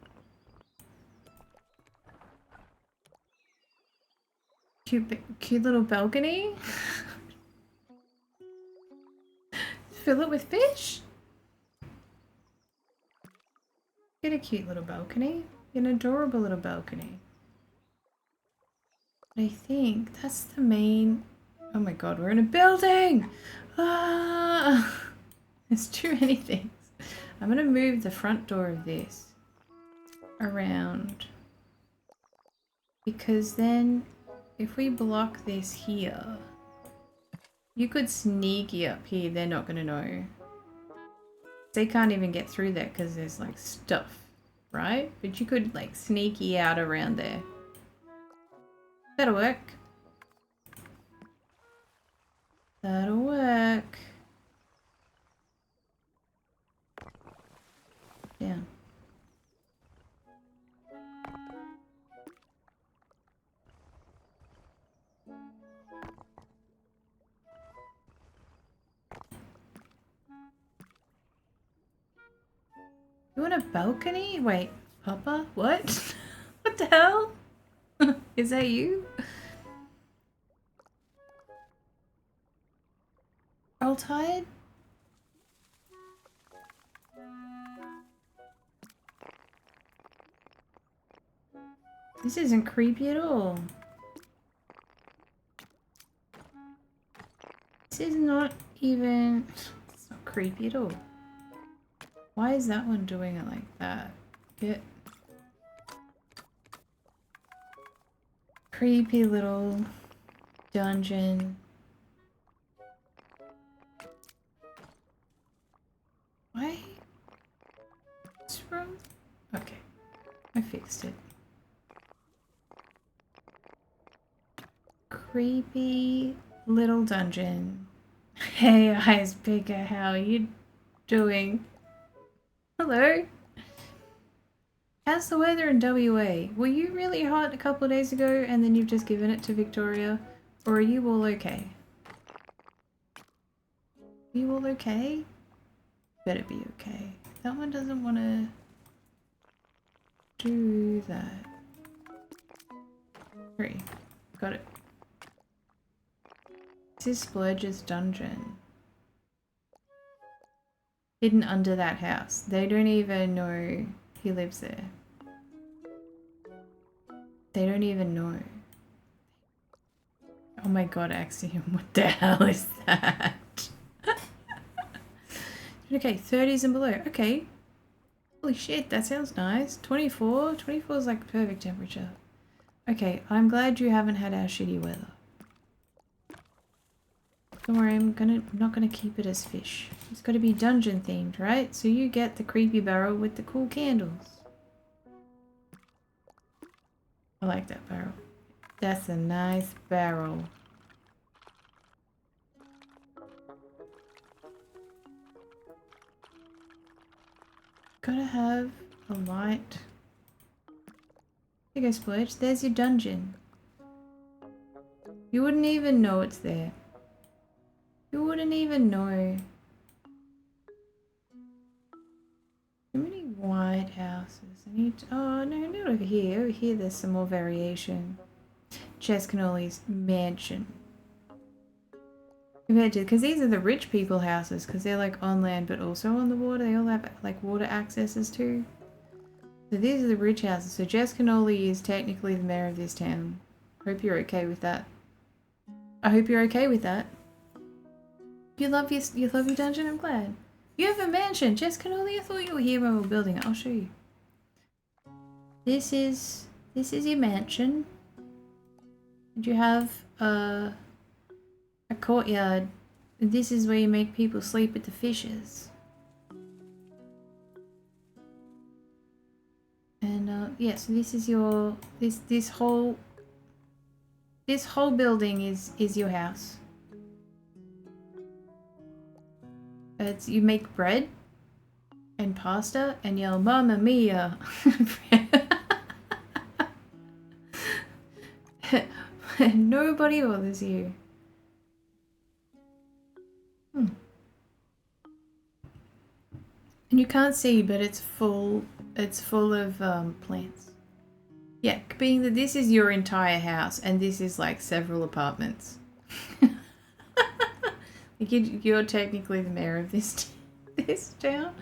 S1: Cute little balcony. Fill it with fish. Get a cute little balcony. An adorable little balcony. I think that's the main... Oh my god, we're in a building! Ah! There's too many things. I'm gonna move the front door of this around. Because then, if we block this here, you could sneaky up here, they're not gonna know. They can't even get through there because there's like stuff, right? But you could like sneaky out around there. That'll work. That'll work. Yeah. You want a balcony? Wait, Papa? What? What the hell? Is that you? All tired? This isn't creepy at all. This is not even... It's not creepy at all. Why is that one doing it like that? Get... Creepy little dungeon. Why? What's wrong? Okay, I fixed it. Creepy little dungeon. Hey, Eyes Bigger, how are you doing? Hello. How's the weather in WA? Were you really hot a couple of days ago and then you've just given it to Victoria? Or are you all okay? Are you all okay? Better be okay. That one doesn't want to do that. 3. Got it. This is Splurge's dungeon. Hidden under that house. They don't even know he lives there. They don't even know. Oh my god, Axiom, what the hell is that? Okay, 30s and below. Okay, Holy shit, that sounds nice. 24? 24 is like perfect temperature. Okay, I'm glad you haven't had our shitty weather. Don't worry, not gonna keep it as fish. It's gotta be dungeon themed, right? So you get the creepy barrel with the cool candles. I like that barrel. That's a nice barrel. Gotta have a light. Here you go, Splurge. There's your dungeon. You wouldn't even know it's there. You wouldn't even know. Too many white houses. I need to, oh no, not over here. Over here there's some more variation. Chess Cannoli's mansion. Compared to, because these are the rich people houses, because they're like on land but also on the water. They all have like water accesses too. So these are the rich houses. So Jess Cannoli is technically the mayor of this town. Hope you're okay with that. I hope you're okay with that. You love your dungeon? I'm glad. You have a mansion! Jess Cannoli, I thought you were here when we were building it. I'll show you. This is your mansion. And you have a courtyard. And this is where you make people sleep with the fishes. And yeah, so this is your this whole building is your house. It's you make bread and pasta and yell Mamma Mia. And nobody bothers you. And you can't see, but it's full of plants. Yeah, being that this is your entire house and this is like several apartments. You're technically the mayor of this town.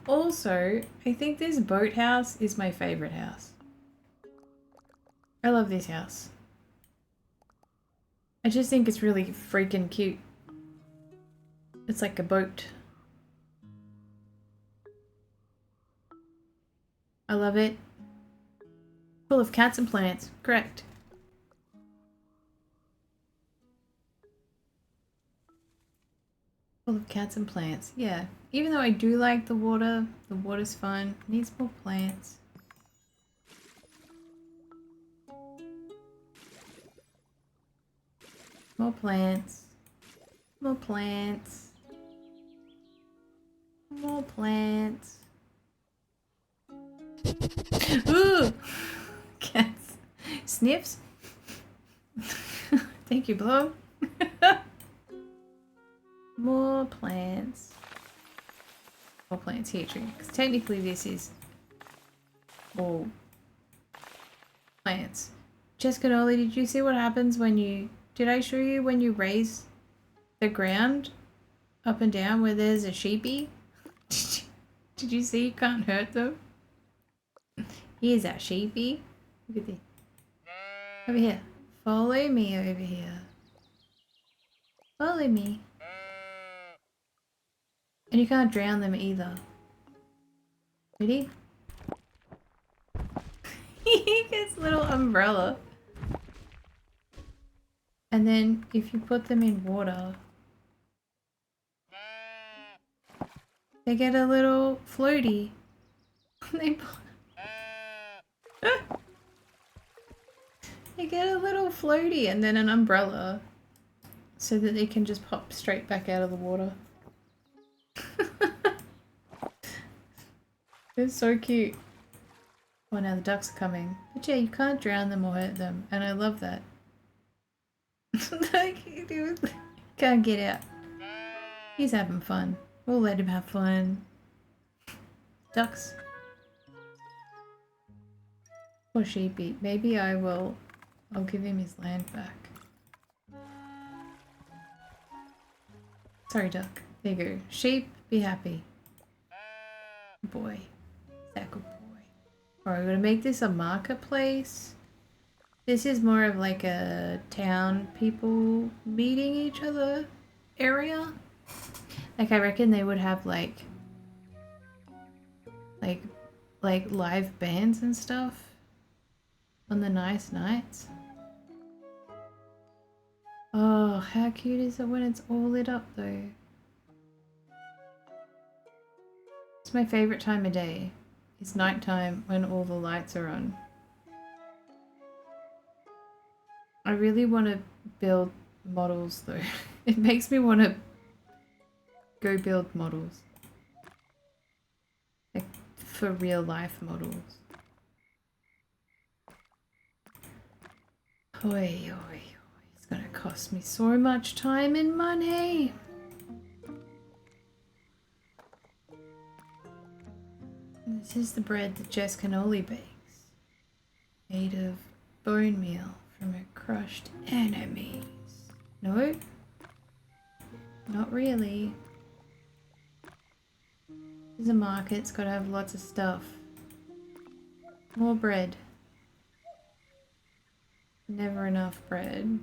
S1: Also, I think this boathouse is my favorite house. I love this house. I just think it's really freaking cute. It's like a boat. I love it. Full of cats and plants. Correct. Full of cats and plants. Yeah. Even though I do like the water's fun. Needs more plants. More plants. More plants. More plants. Ooh! Cats. Sniffs. Thank you, Blow. More plants. More plants here, too. Because technically this is all plants. Jessica Nolly, did you see what happens when you... Did I show you when you raise the ground up and down where there's a sheepy? Did you see you can't hurt them? Here's our sheepy. Look at this. Over here. Follow me over here. Follow me. And you can't drown them either. Ready? He gets a little umbrella. And then if you put them in water, they get a little floaty. They get a little floaty and then an umbrella so that they can just pop straight back out of the water. It's so cute. Oh, now the ducks are coming. But yeah, you can't drown them or hurt them. And I love that. Like, he can't get out. He's having fun. We'll let him have fun. Ducks. Poor sheepy. Maybe I'll give him his land back. Sorry, duck. There you go. Sheep, be happy. Boy. That good boy. Alright, we're gonna make this a marketplace. This is more of like a town people meeting each other area. Like I reckon they would have like like live bands and stuff on the nice nights. Oh, how cute is it when it's all lit up though? It's my favorite time of day. It's nighttime when all the lights are on. I really want to build models though. It makes me want to go build models. Like for real life models. Oi, oi, oi. It's gonna cost me so much time and money. And this is the bread that Jess Cannoli bakes. Made of bone meal from her crushed enemies. No? Not really. There's a market, it's gotta have lots of stuff. More bread. Never enough bread.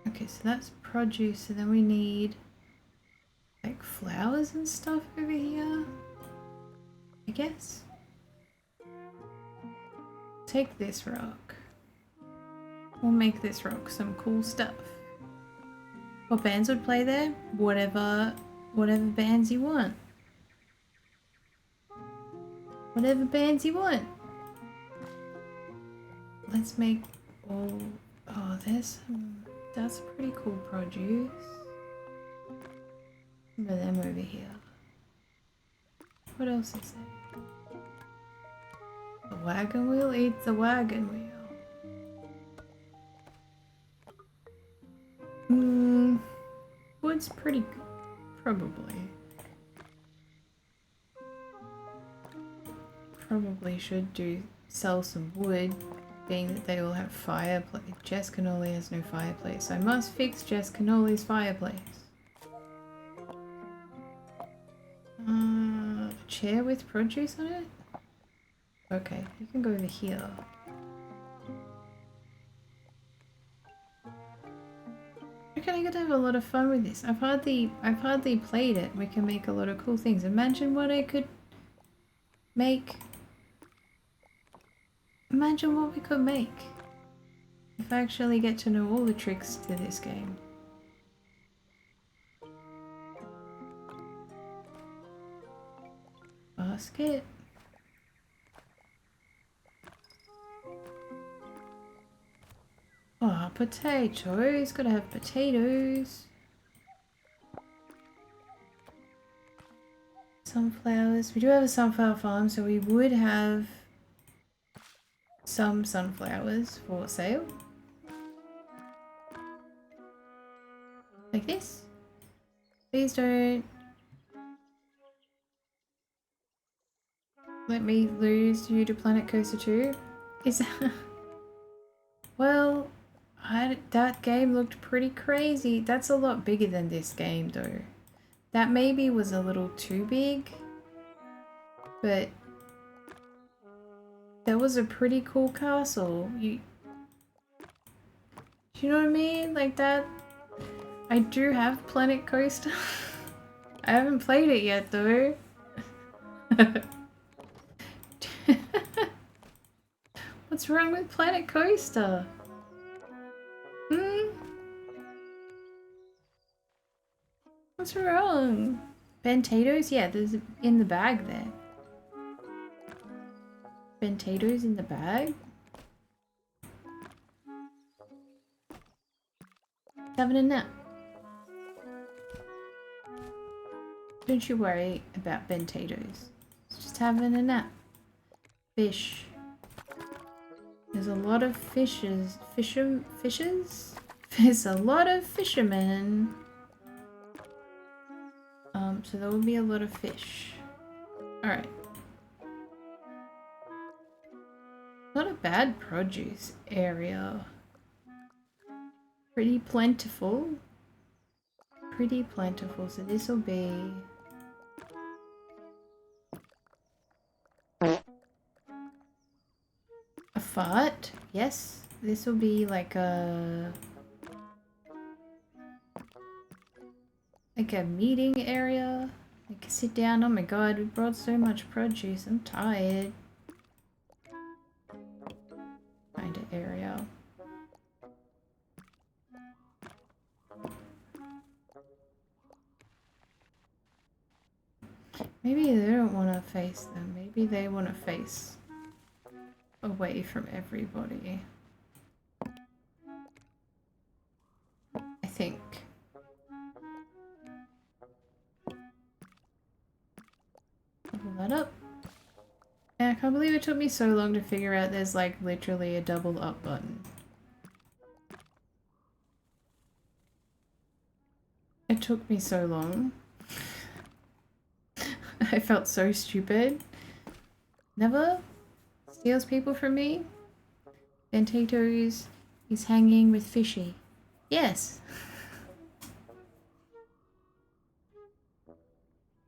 S1: Okay, so that's produce, and then we need like flowers and stuff over here, I guess. Take this rock. We'll make this rock some cool stuff. What bands would play there? Whatever bands you want. Whatever bands you want. Let's make all... Oh, there's some... That's pretty cool produce. Some of them over here. What else is there? The wagon wheel eats the wagon wheel. Wood's pretty good. Probably should sell some wood, being that they all have fireplace. Jess Cannoli has no fireplace. I must fix Jess Cannoli's fireplace. A chair with produce on it? Okay, you can go over here. Okay, I get to have a lot of fun with this. I've hardly played it. We can make a lot of cool things. Imagine what I could make. Imagine what we could make if I actually get to know all the tricks to this game. Basket. Oh, potatoes. Gotta have potatoes. Sunflowers. We do have a sunflower farm, so we would have some sunflowers for sale. Like this. Please don't let me lose you to Planet Coaster 2. Is that... Well, that game looked pretty crazy. That's a lot bigger than this game though. That maybe was a little too big, but that was a pretty cool castle. You know what I mean? Like that. I do have Planet Coaster. I haven't played it yet though. What's wrong with Planet Coaster? What's wrong? Bentatoes? Yeah, there's in the bag there. Bentatoes in the bag? Having a nap. Don't you worry about bentatoes. It's just having a nap. Fish. There's a lot of fishes. Fishes? There's a lot of fishermen. So there will be a lot of fish. Alright. Not a bad produce area. Pretty plentiful. Pretty plentiful. So this will be... a fart. Yes. This will be like a... Like a meeting area. Like sit down. Oh my god, we brought so much produce. I'm tired. Kind of area. Maybe they don't want to face them. Maybe they want to face away from everybody. I think. Pull that up. And I can't believe it took me so long to figure out there's like literally a double up button. It took me so long. I felt so stupid. Never steals people from me. Ventato's is hanging with Fishy. Yes.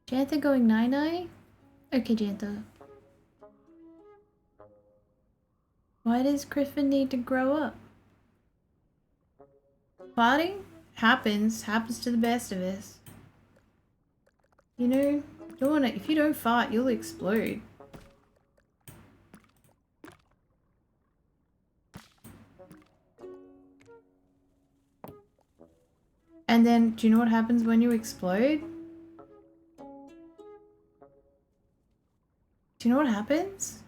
S1: Jantha going nine-eye? Okay, Jantha. Why does Griffin need to grow up? Farting? Happens to the best of us. You know, don't wanna, if you don't fart, you'll explode. And then, do you know what happens when you explode? Do you know what happens?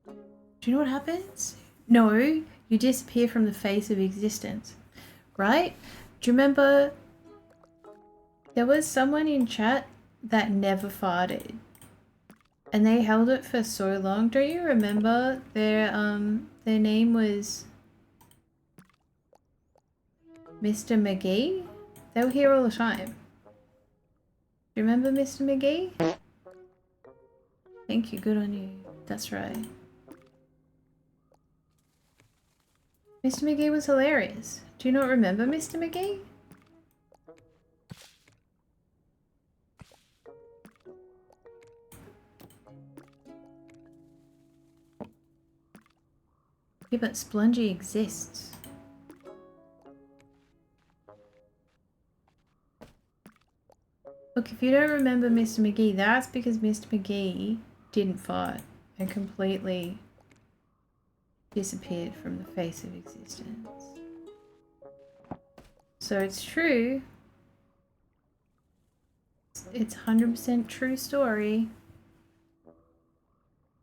S1: Do you know what happens? No, you disappear from the face of existence, right? Do you remember there was someone in chat that never farted and they held it for so long? Don't you remember their name was Mr. McGee? They were here all the time. Do you remember Mr. McGee? Thank you, good on you. That's right. Mr. McGee was hilarious. Do you not remember Mr. McGee? Yeah, but Splungy exists. Look, if you don't remember Mr. McGee, that's because Mr. McGee didn't fart and completely disappeared from the face of existence. So it's true. It's 100% true story.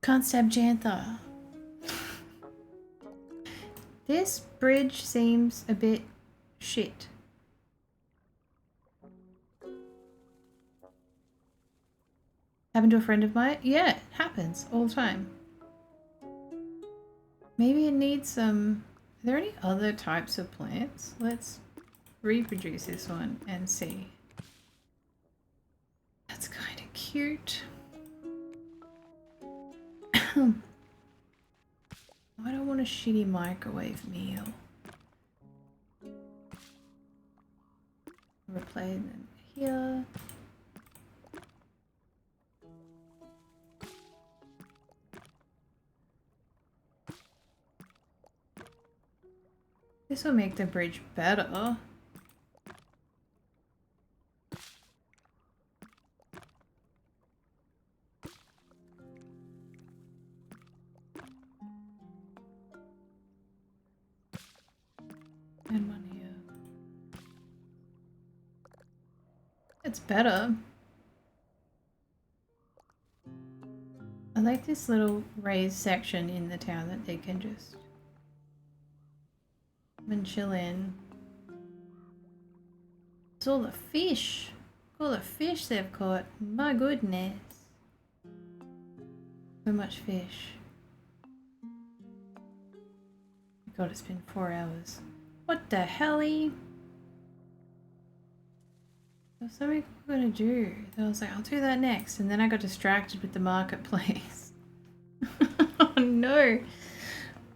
S1: Can't stab Jantha. This bridge seems a bit shit. Happened to a friend of mine? Yeah, it happens all the time. Maybe it needs some... Are there any other types of plants? Let's reproduce this one and see. That's kind of cute. I don't want a shitty microwave meal. Replay them here. This will make the bridge better. And one here. It's better. I like this little raised section in the town that they can just come and chill in. It's all the fish. All the fish they've caught. My goodness. So much fish. God, it's been 4 hours. What the helly? There was something I'm gonna do. I was like, I'll do that next. And then I got distracted with the marketplace. Oh no.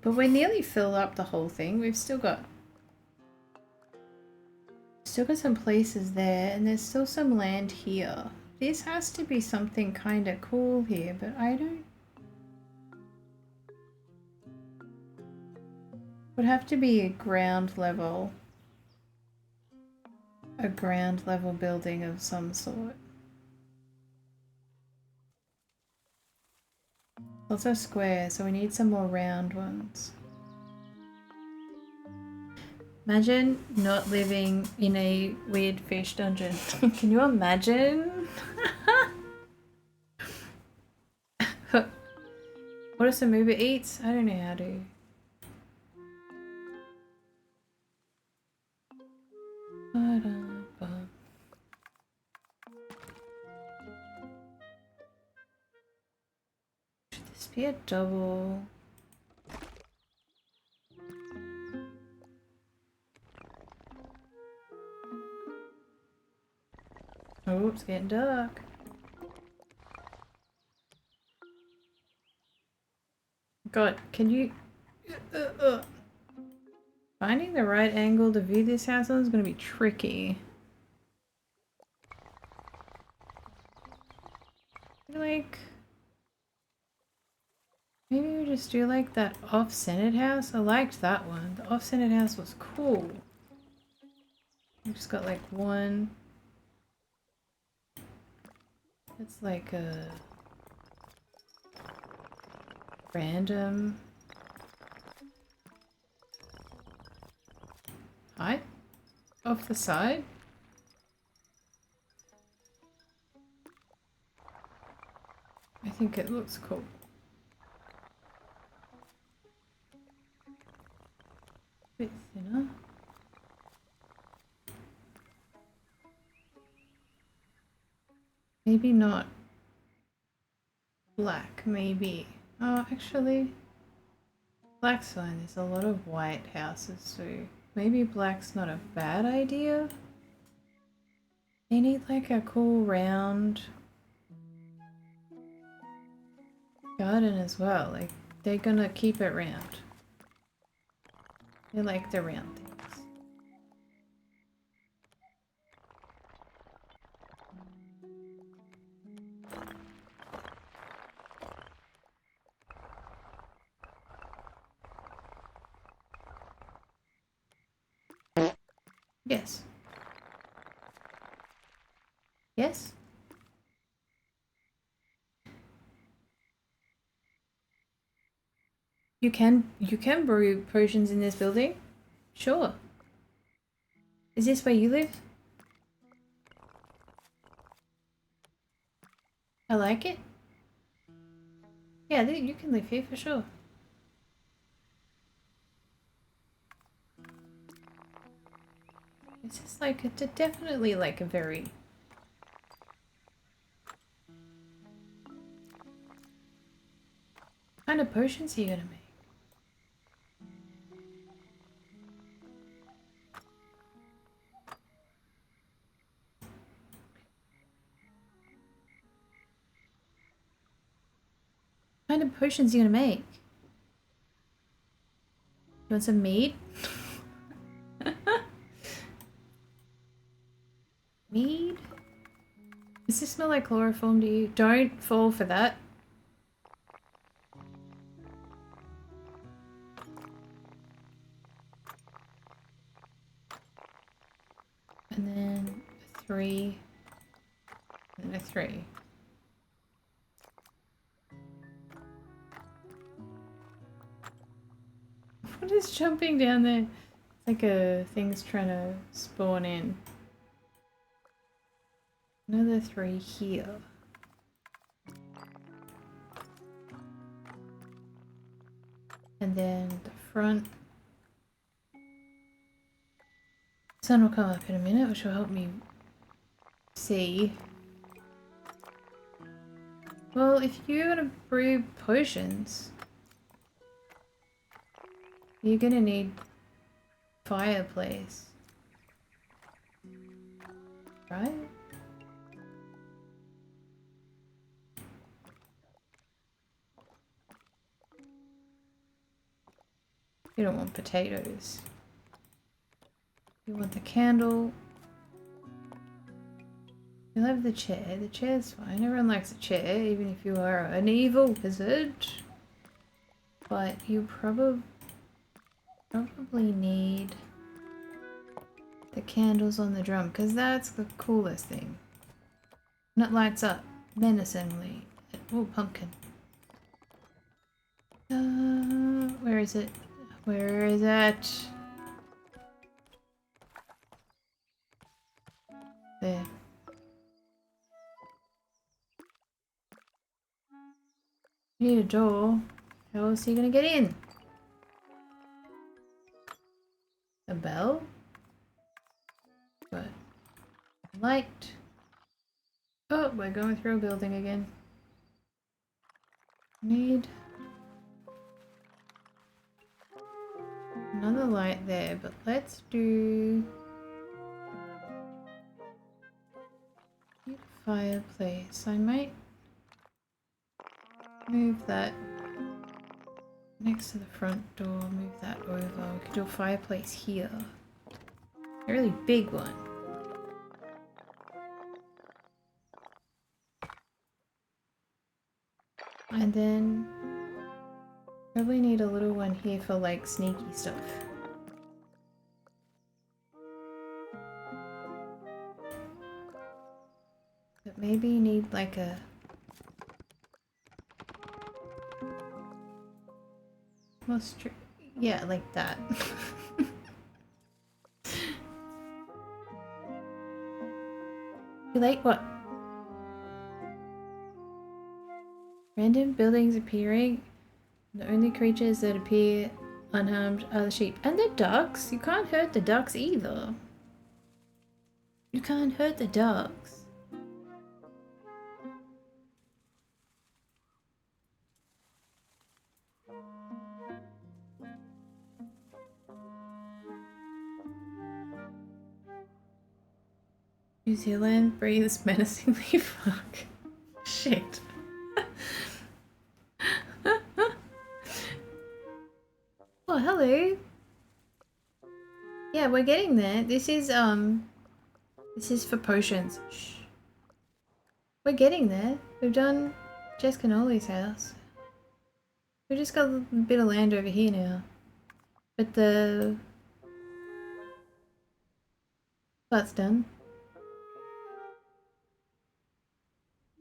S1: But we're nearly filled up the whole thing. We've still got some places there, and there's still some land here. This has to be something kind of cool here, but I don't... Would have to be a ground level. a ground level building of some sort. Lots of squares, so we need some more round ones. Imagine not living in a weird fish dungeon. Can you imagine? What are some Uber Eats? I don't know how to. Should this be a double? Oh, it's getting dark. God, can you... Finding the right angle to view this house on is going to be tricky. Like... Maybe we just do like that off-centered house? I liked that one. The off-centered house was cool. We just got like one... It's like a... random... height? Off the side? I think it looks cool. Bit thinner. Maybe not black, maybe. Oh, actually, black's fine. There's a lot of white houses, so maybe black's not a bad idea. They need like a cool round garden as well. Like, they're gonna keep it round. They like the round things. Yes. Yes? You can brew potions in this building? Sure. Is this where you live? I like it. Yeah, you can live here for sure. It's just like definitely like a very what kind of potions are you gonna make? What kind of potions are you gonna make? You want some mead? Mead? Does this smell like chloroform to you? Don't fall for that. And then a 3. And a 3. What is jumping down there? It's like a thing's trying to spawn in. Another 3 here. And then the front. Sun will come up in a minute, which will help me see. Well, if you're gonna brew potions, you're gonna need fireplace. Right? You don't want potatoes. You want the candle. You love the chair. The chair's fine. Everyone likes a chair, even if you are an evil wizard. But you probably need the candles on the drum, because that's the coolest thing. And it lights up menacingly. Oh, pumpkin. Where is it? Where is it? There. Need a door. How else are you gonna get in? A bell? What? Light. Oh, we're going through a building again. Need another light there, but let's do fireplace. I might move that next to the front door, move that over. We could do a fireplace here. A really big one. And then probably need a little one here for like sneaky stuff. But maybe you need like a yeah, like that. You like what? Random buildings appearing. The only creatures that appear unharmed are the sheep. And the ducks. You can't hurt the ducks either. You can't hurt the ducks. New Zealand breathes menacingly. Fuck. Shit. Oh, hello. Yeah, we're getting there. This is for potions. Shh. We're getting there. We've done Jess Cannoli's house. We just got a bit of land over here now. But that's done.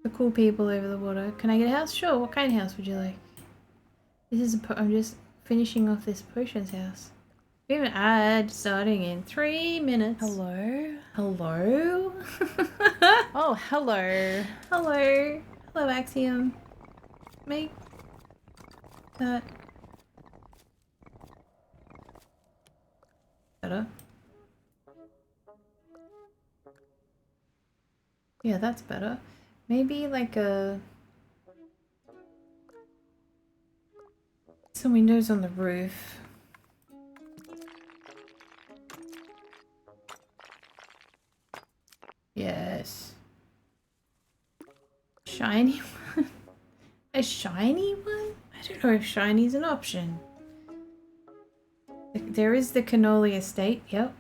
S1: The cool people over the water. Can I get a house? Sure. What kind of house would you like? This is I'm just finishing off this potions house. We have an ad starting in 3 minutes.
S3: Hello?
S1: Hello?
S3: Oh, hello.
S1: Hello. Hello, Axiom. Make that better. Yeah, that's better. Maybe like some windows on the roof. Yes. Shiny one? A shiny one? I don't know if shiny is an option. There is the Cannoli Estate, yep.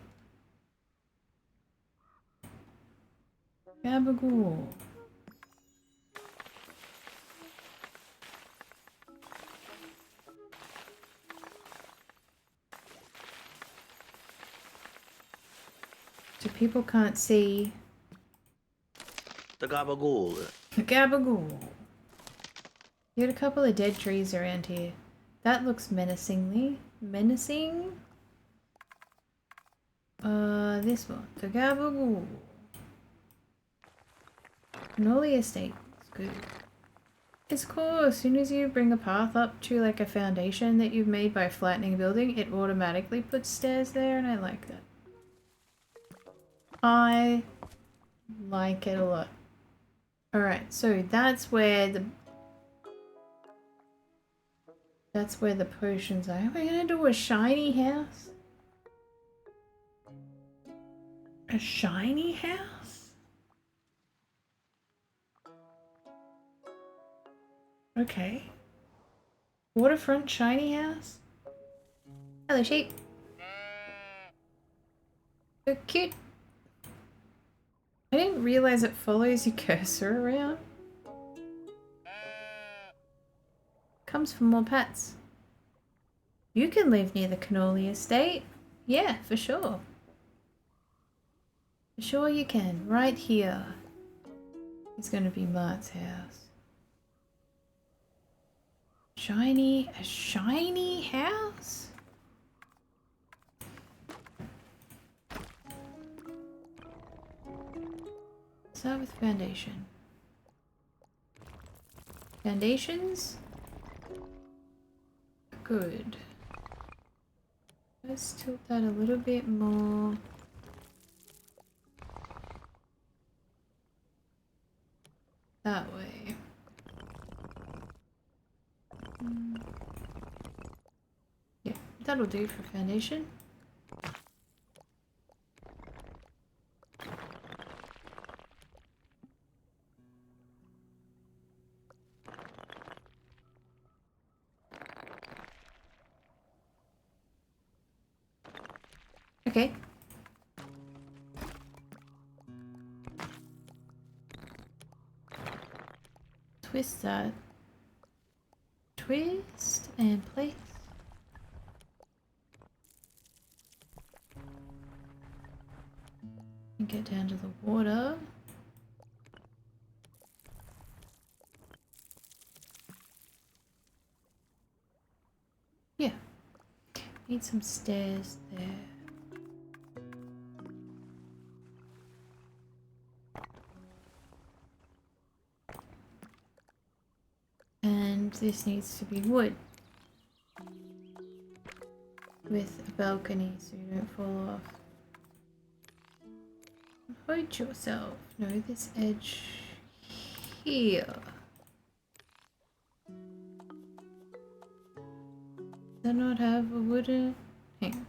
S1: Gabagool. So people can't see
S7: The gabagool.
S1: the Gabagool. You got a couple of dead trees around here. That looks menacingly. Menacing? This one. The Gabagool. Cannoli Estate. It's good. It's cool. As soon as you bring a path up to like a foundation that you've made by flattening a building, it automatically puts stairs there, and I like that. I like it a lot. Alright, so that's where the potions are. We're gonna do a shiny house? A shiny house? Okay. Waterfront shiny house? Hello, sheep. So cute. I didn't realize it follows your cursor around. Comes for more pets. You can live near the Cannoli Estate. Yeah, for sure. Sure you can. Right here is going to be Mart's house. A shiny house? Start with foundation. Foundations? Good. Let's tilt that a little bit more. That way. Yeah, that'll do for foundation. Okay. Twist that. Twist and place. And get down to the water. Yeah. Need some stairs there. And this needs to be wood. With a balcony so you don't fall off. Hold yourself. No, this edge here. Does that not have a wooden... Hang on.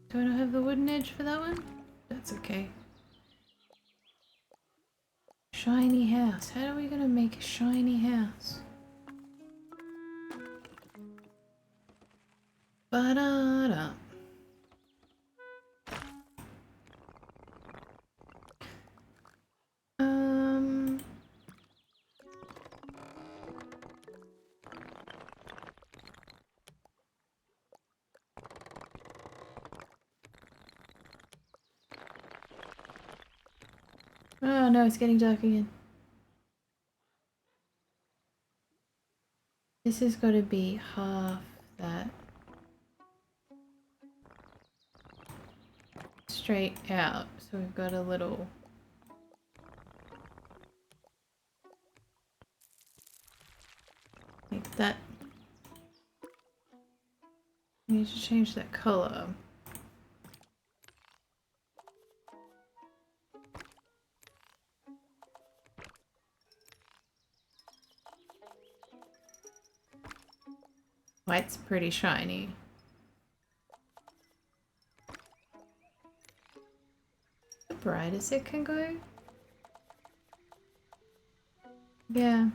S1: Do I not have the wooden edge for that one? That's okay. Shiny house. How are we gonna make a shiny house? Ba-da-da. Oh no, it's getting dark again. This has got to be half that. Straight out, so we've got a little... like that. We need to change that color. White's pretty shiny. The brightest it can go? Yeah.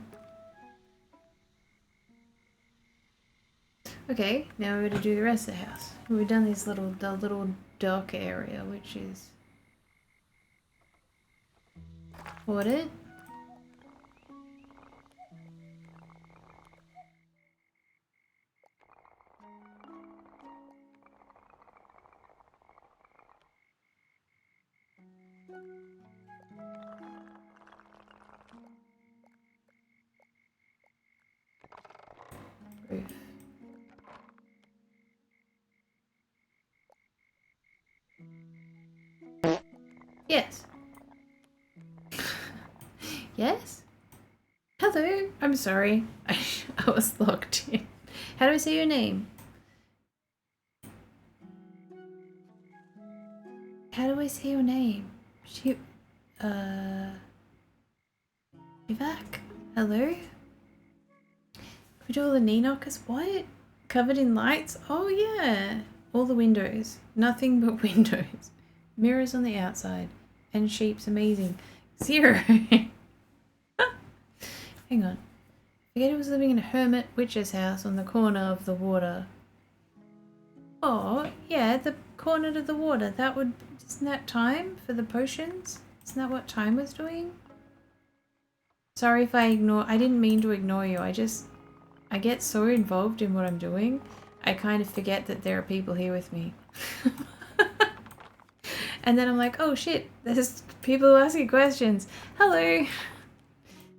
S1: Okay, now we're going to do the rest of the house. We've done the little dock area, which is ordered. Roof. Yes. Yes? Hello. I'm sorry. I was locked in. How do I say your name? How do I say your name? Vivek? Hello? Could all the knee knockers? What? Covered in lights? Oh yeah. All the windows. Nothing but windows. Mirrors on the outside. And sheep's amazing. 0. Hang on. Forget was living in a hermit witch's house on the corner of the water. Oh, yeah, the corner to the water. That would... Isn't that time for the potions? Isn't that what time was doing? Sorry if I didn't mean to ignore you. I get so involved in what I'm doing, I kind of forget that there are people here with me. And then I'm like, oh shit, there's people asking questions. Hello. It's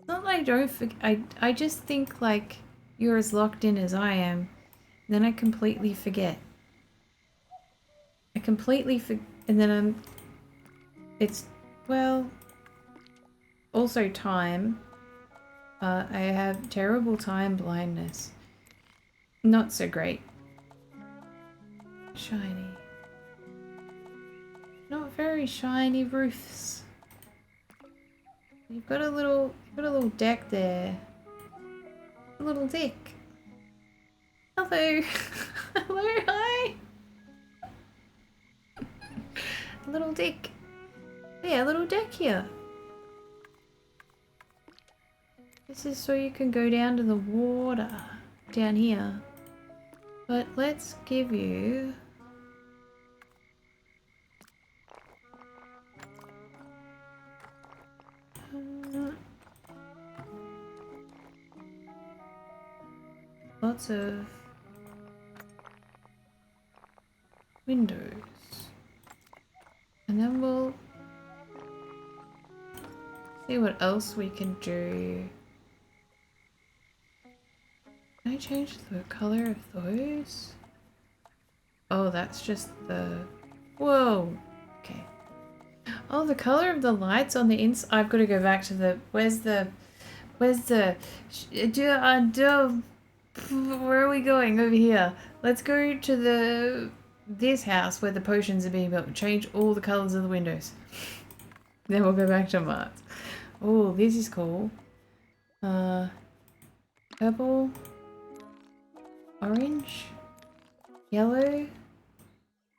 S1: not like I don't I just think like you're as locked in as I am. Then I completely forget. And then well, also time. I have terrible time blindness. Not so great. Shiny. Not very shiny roofs. You've got a little deck there. A little deck. Hello. Hello, hi. A little deck. Yeah, a little deck here. This is so you can go down to the water down here. But let's give you lots of windows. And then we'll see what else we can do. Can I change the color of those? Oh, that's just the... Whoa! Okay. Oh, the color of the lights on the inside. I've got to go back to the... Where's the... Where are we going? Over here. Let's go to this house where the potions are being built. Change all the colors of the windows. Then we'll go back to Mart's. Oh, this is cool. Purple. Orange. Yellow.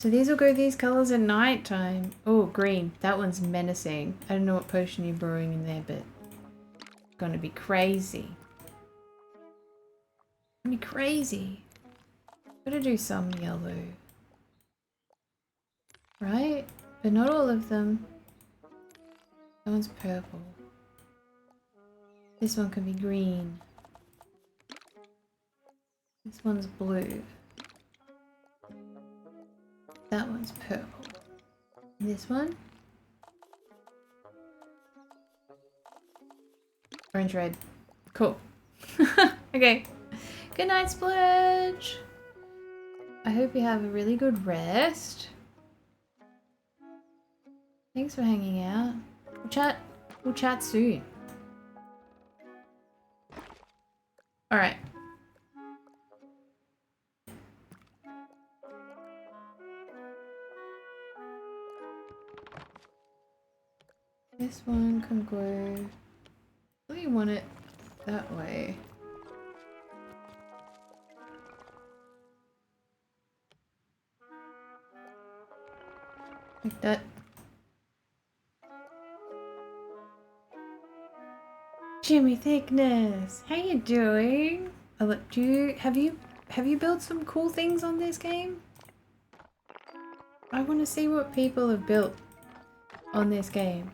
S1: So these will go these colors at night time. Oh, green. That one's menacing. I don't know what potion you're brewing in there, but it's gonna be crazy. It's gonna be crazy. Gotta do some yellow. Right? But not all of them. That one's purple. This one can be green. This one's blue. That one's purple. This one? Orange, red. Cool. Okay. Good night, Splurge. I hope you have a really good rest. Thanks for hanging out. We'll chat soon. Alright. This one can go... I really want it that way. Like that. Jimmy Thickness, how you doing? Have you built some cool things on this game? I want to see what people have built on this game.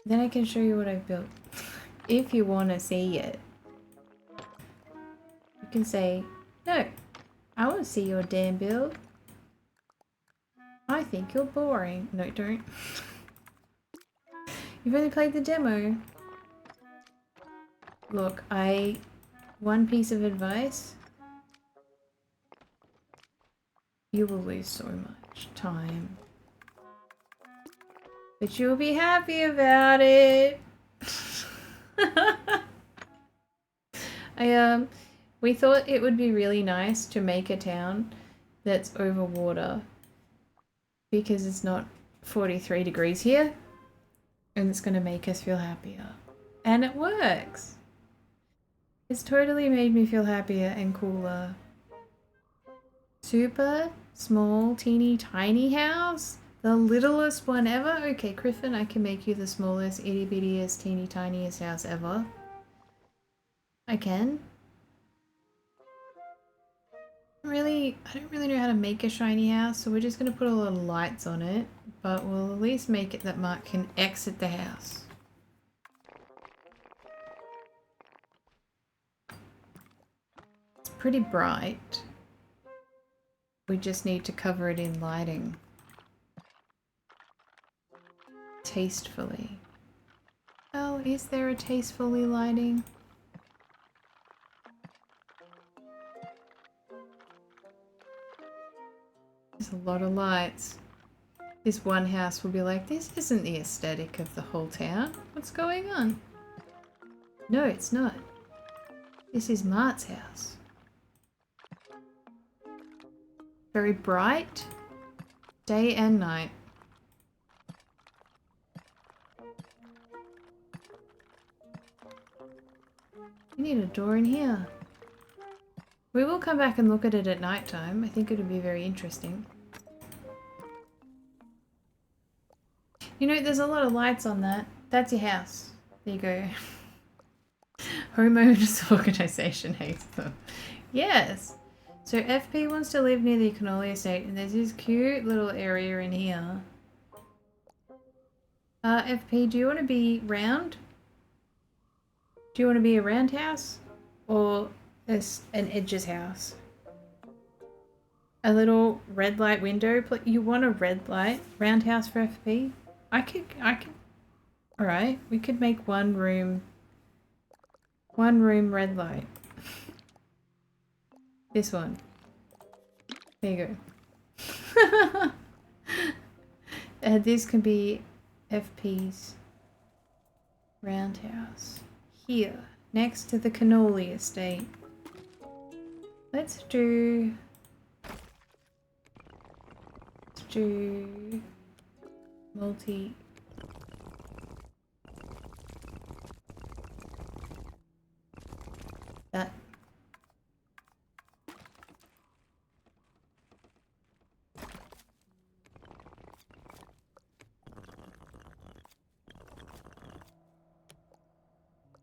S1: Then I can show you what I've built. If you want to see it. You can say, no, I want to see your damn build. I think you're boring. No, don't. You've only played the demo. Look, one piece of advice. You will lose so much time. But you'll be happy about it. We thought it would be really nice to make a town that's over water because it's not 43 degrees here and it's going to make us feel happier. And it works. It's totally made me feel happier and cooler. Super small, teeny, tiny house. The littlest one ever? Okay, Griffin, I can make you the smallest, itty bittiest, teeny tiniest house ever. I can. I don't really know how to make a shiny house, so we're just gonna put a lot of lights on it. but we'll at least make it that Mark can exit the house. It's pretty bright. We just need to cover it in lighting. Tastefully. Well, is there a tastefully lighting? There's a lot of lights. This one house will be like, this isn't the aesthetic of the whole town. What's going on? No, it's not. This is Mart's house. Very bright. Day and night. You need a door in here. We will come back and look at it at night time. I think it would be very interesting. You know, there's a lot of lights on that. That's your house. There you go. Homeowners Organization hates them. Yes. So FP wants to live near the Cannoli estate, and there's this cute little area in here. FP, do you want to be round? Do you want to be a round house? Or an edges house? A little red light window? You want a red light round house for FP? I could. Alright, we could make one room red light. This one. There you go. This can be FP's roundhouse. Here, next to the Cannoli estate. Let's do multi. That.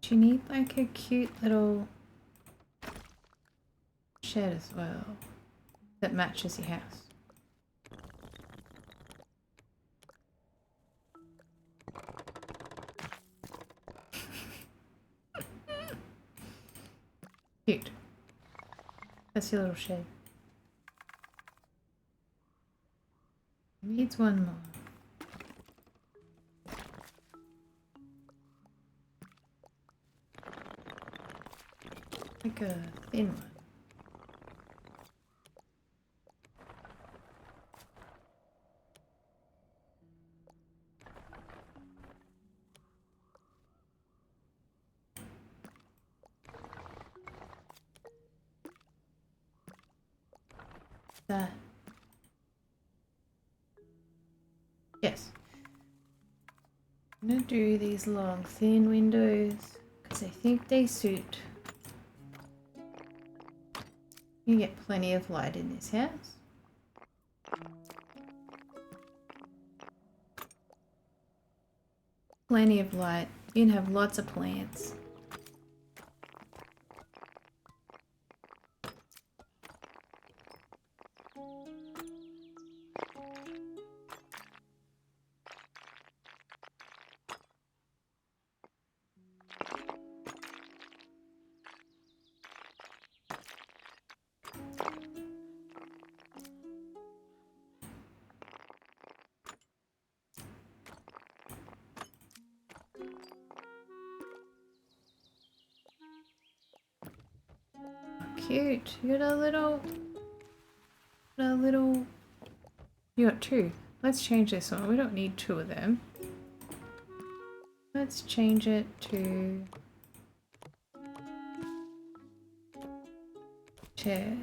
S1: Do you need like a cute little shed as well that matches your house? Cute. That's your little shed. Needs one more. Like a thin one. That. Yes. I'm gonna do these long thin windows because I think they suit. You get plenty of light in this house. Plenty of light. You can have lots of plants. Cute. You got a little. You got two. Let's change this one. We don't need two of them. Let's change it to chairs.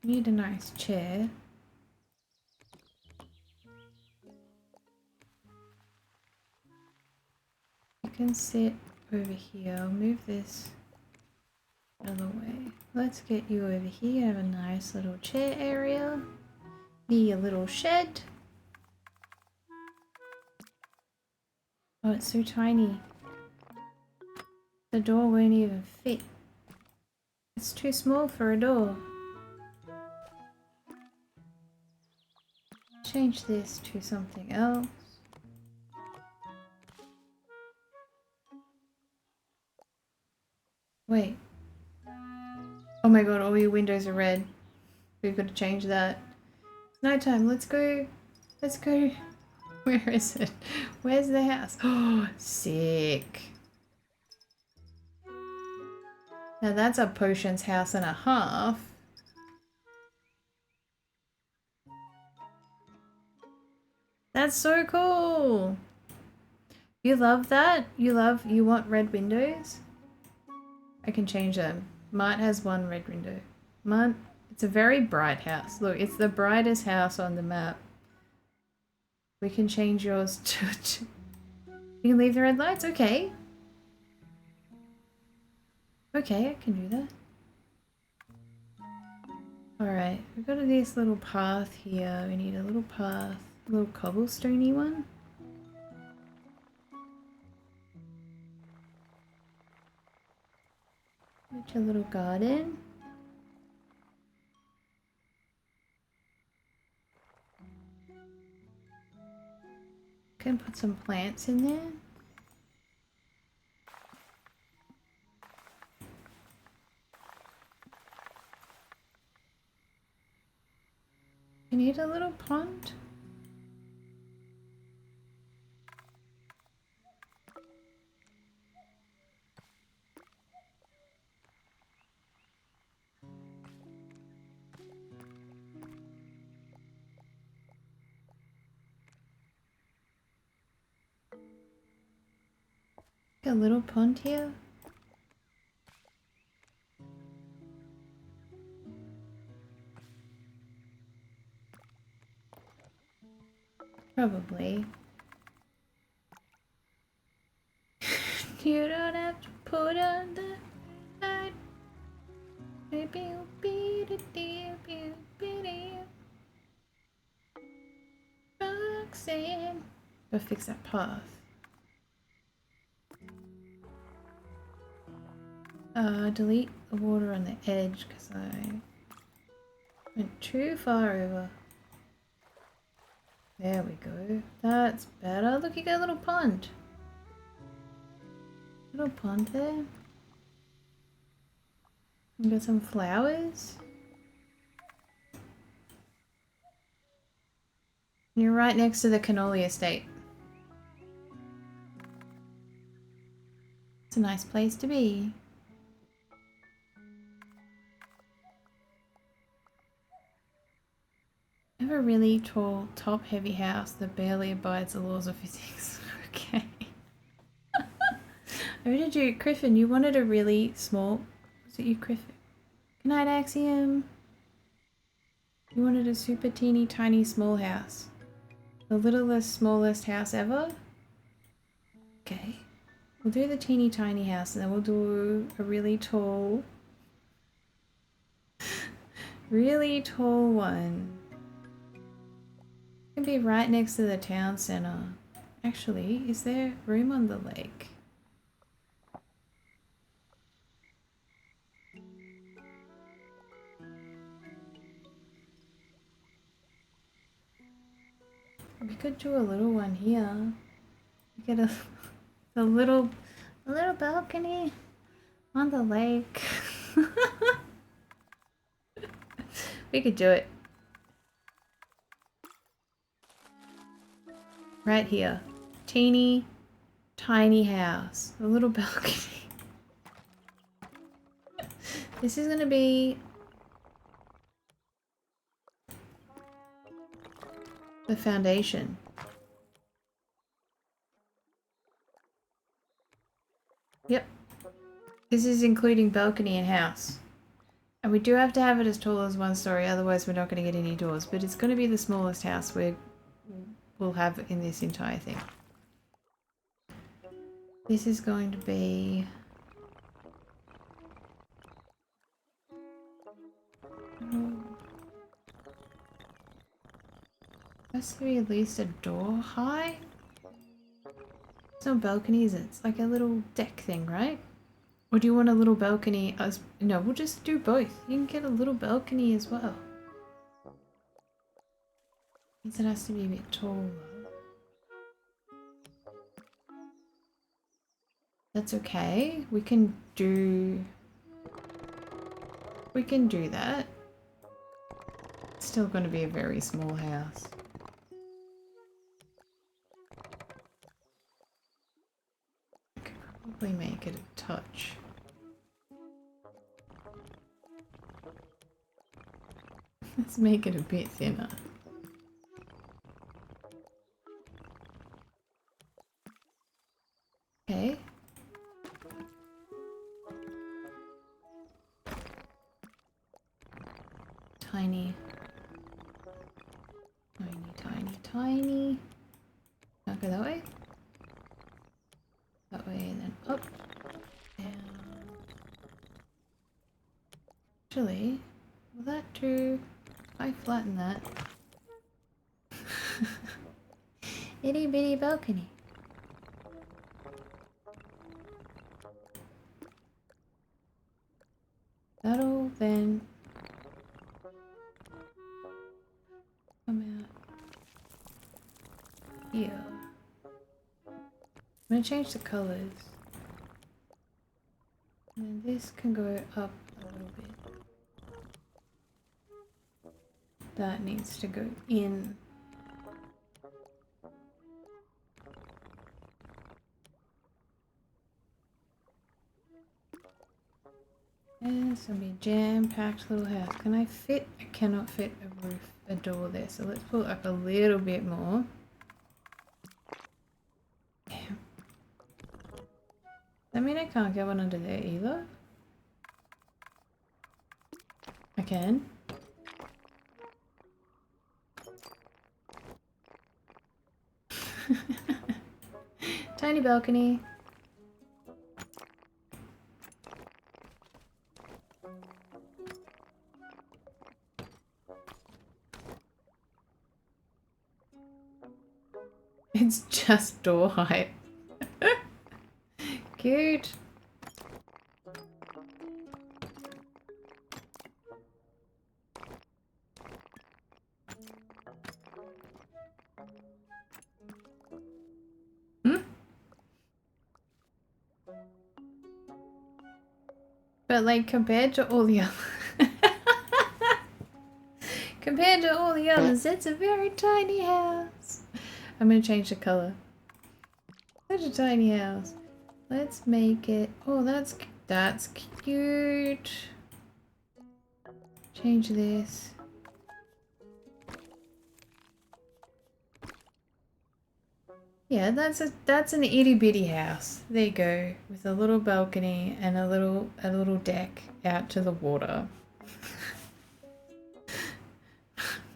S1: Need a nice chair. You can sit over here. I'll move this other way. Let's get you over here. Have a nice little chair area. Be a little shed. Oh, it's so tiny. The door won't even fit. It's too small for a door. change this to something else. Wait. Oh my god, all your windows are red. We've got to change that. It's nighttime. Let's go. Let's go. Where is it? Where's the house? Oh, sick. Now that's a potions house and a half. That's so cool. You love that? You want red windows? I can change them. Mart has one red window. Mart, it's a very bright house. Look, it's the brightest house on the map. We can change yours to you can leave the red lights? Okay. Okay, I can do that. Alright, we've got this little path here. We need a little path. A little cobblestoney one. With a little garden. Can put some plants in there. You need a little pond. A little pond here. Probably. You don't have to put on the light. Maybe you'll be the deal, Roxanne. Go fix that path. Delete the water on the edge because I went too far over. There we go. That's better. Look, you got a little pond. Little pond there. You got some flowers. You're right next to the cannoli estate. It's a nice place to be. I have a really tall, top-heavy house that barely abides the laws of physics. Okay. Who did you, Griffin? You wanted a really small. Was it you, Griffin? Good night, Axiom. You wanted a super teeny tiny small house. The littlest, smallest house ever? Okay. We'll do the teeny tiny house and then we'll do a really tall one. It can be right next to the town center. Actually, is there room on the lake? We could do a little one here. Get a little balcony on the lake. We could do it. Right here. Teeny, tiny house. A little balcony. This is gonna be the foundation. Yep. This is including balcony and house. And we do have to have it as tall as 1 story, otherwise we're not going to get any doors. But it's going to be the smallest house we'll have in this entire thing. This is going to be... has to be at least a door high? It's no balconies, it's like a little deck thing, right? Or do you want a little balcony as... No, we'll just do both. You can get a little balcony as well. Means it has to be a bit taller. That's okay. We can do that. It's still going to be a very small house. I could probably make it a touch. Let's make it a bit thinner. Okay. Tiny. Tiny, tiny, tiny. Not go that way. That way and then up. Down. Actually, will that do? If I flatten that. Itty bitty balcony. That'll then come out here. I'm gonna change the colors. And then this can go up a little bit. That needs to go in. And it's gonna be a jam-packed little house. Can I fit? I cannot fit a roof, a door there. So let's pull it up a little bit more. Damn. Does that mean I can't get one under there either? I can. Tiny balcony. It's just door height. Cute. But like compared to all the other compared to all the others, it's a very tiny house. I'm gonna change the color. Such a tiny house. Let's make it. Oh, that's cute. Change this. Yeah, that's an itty bitty house. There you go, with a little balcony and a little deck out to the water.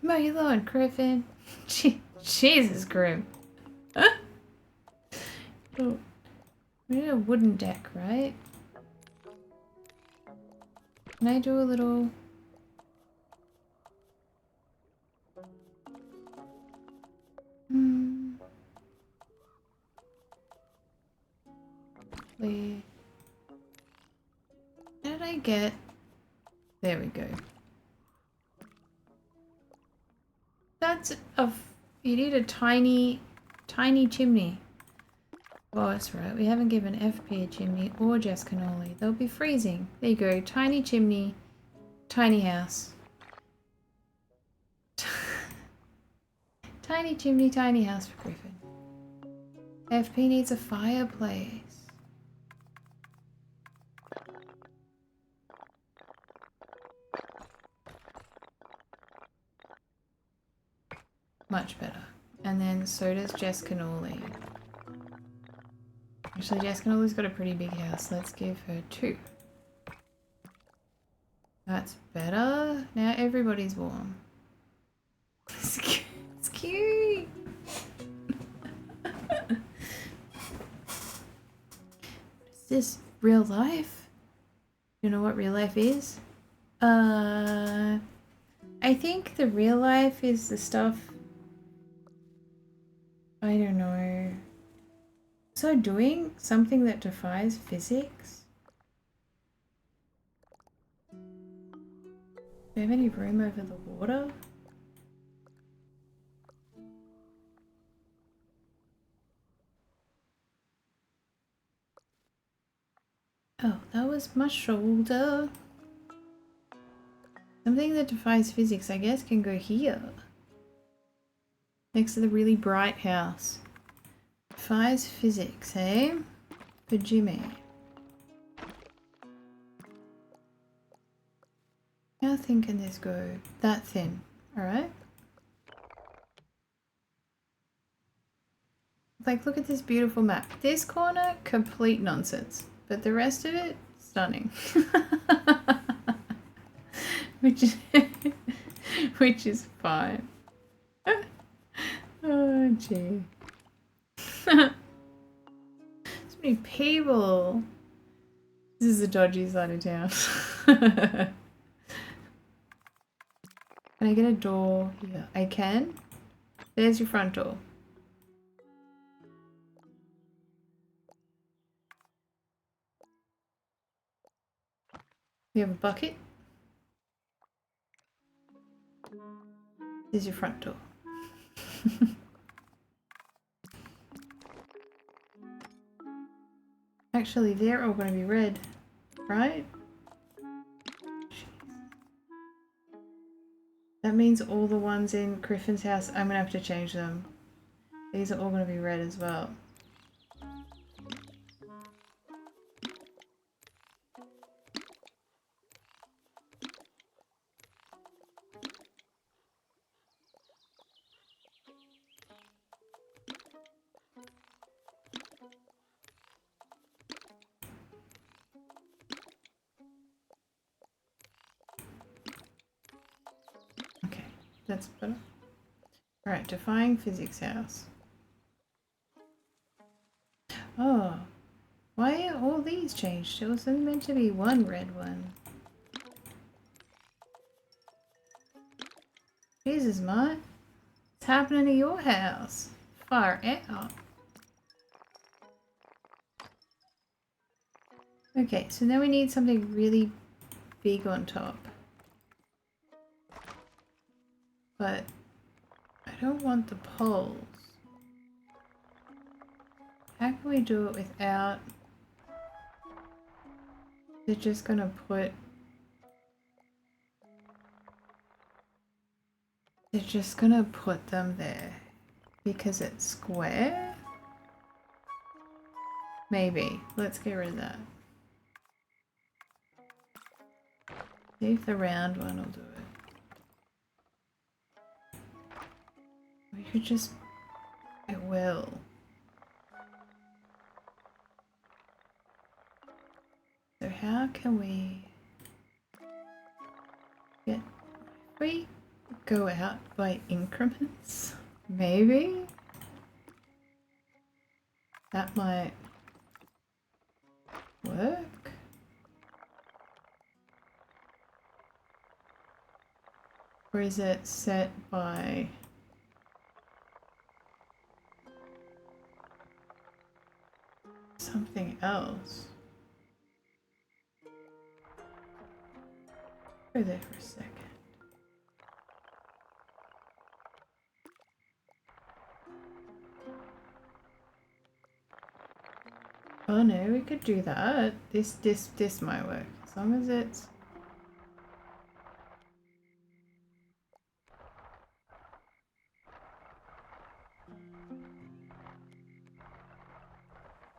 S1: Mow your lawn, Griffin. Jesus, Grim. Oh, we need a wooden deck, right? Can I do a little? Where did I get? There we go. That's a. You need a tiny chimney. Oh, that's right. We haven't given FP a chimney or Jess cannoli. They'll be freezing. There you go. Tiny chimney, tiny house. Tiny chimney, tiny house for Griffin. FP needs a fireplace. Much better. And then so does Jess cannoli. Actually, Jess cannoli's got a pretty big house. Let's give her 2. That's better. Now everybody's warm. It's cute. It's cute. Is this real life? You know what real life is? I think the real life is the stuff. I don't know. So doing something that defies physics? Do we have any room over the water? was my shoulder. Something that defies physics, I guess, can go here. Next to the really bright house. Defies physics, eh? For Jimmy. How thin can this go? That thin. Alright. Like, look at this beautiful map. This corner, complete nonsense. But the rest of it, stunning. which is fine. Oh, gee. So many people. This is a dodgy side of town. Can I get a door here? I can. There's your front door. We have a bucket. There's your front door. Actually, they're all going to be red, right? That means all the ones in Griffin's house, I'm going to have to change them. These are all going to be red as well. That's better. Alright, defying physics house. Oh, why are all these changed? It was only meant to be one red one. Jesus, Mike. What's happening to your house? Far out. Okay, so now we need something really big on top. But I don't want the poles. How can we do it without... They're just gonna put... They're just gonna put them there because it's square? Maybe. Let's get rid of that. See if the round one will do it. We could just... It will. So how can we get... If we go out by increments? Maybe? That might work? Or is it set by... something else? Go there for a second. Oh no, we could do that. This might work. As long as it's...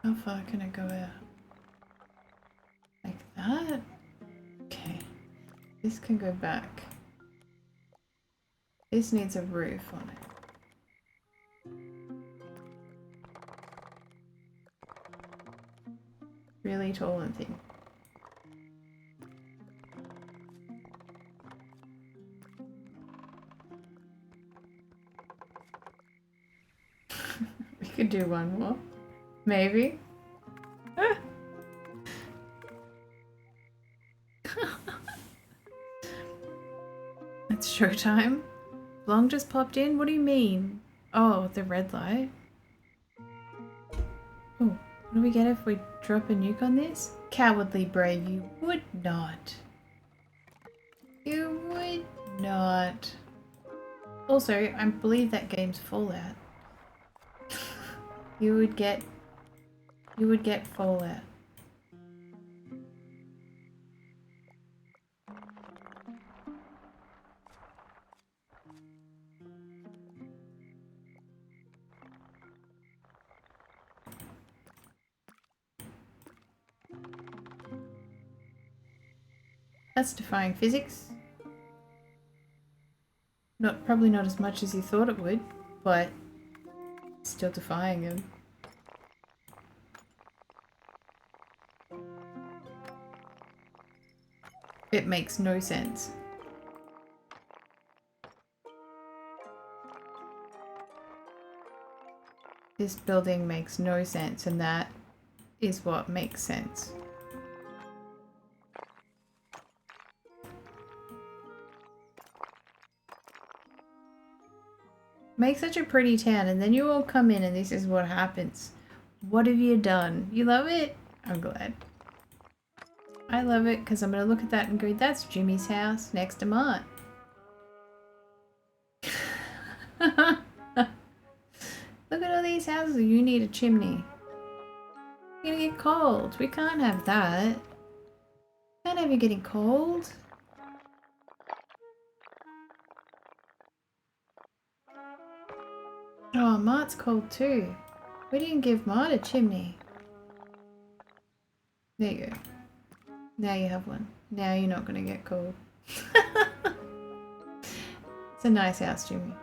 S1: How far can it go out? Like that? Okay. This can go back. This needs a roof on it. Really tall and thin. We could do one more. Maybe. It's showtime. Long just popped in? What do you mean? Oh, the red light. Oh, what do we get if we drop a nuke on this? Cowardly brave, you would not. You would not. Also, I believe that game's Fallout. You would get Fallout. That's defying physics. Probably not as much as you thought it would, but still defying them. It makes no sense. This building makes no sense, and that is what makes sense. Make such a pretty town, and then you all come in and this is what happens. What have you done? You love it? I'm glad. I love it because I'm going to look at that and go, that's Jimmy's house next to mine. Look at all these houses. You need a chimney. You're going to get cold. We can't have that. Can't have you getting cold. Oh, Mart's cold too. We didn't give Mart a chimney. There you go. Now you have one. Now you're not going to get cold. It's a nice house, Jimmy.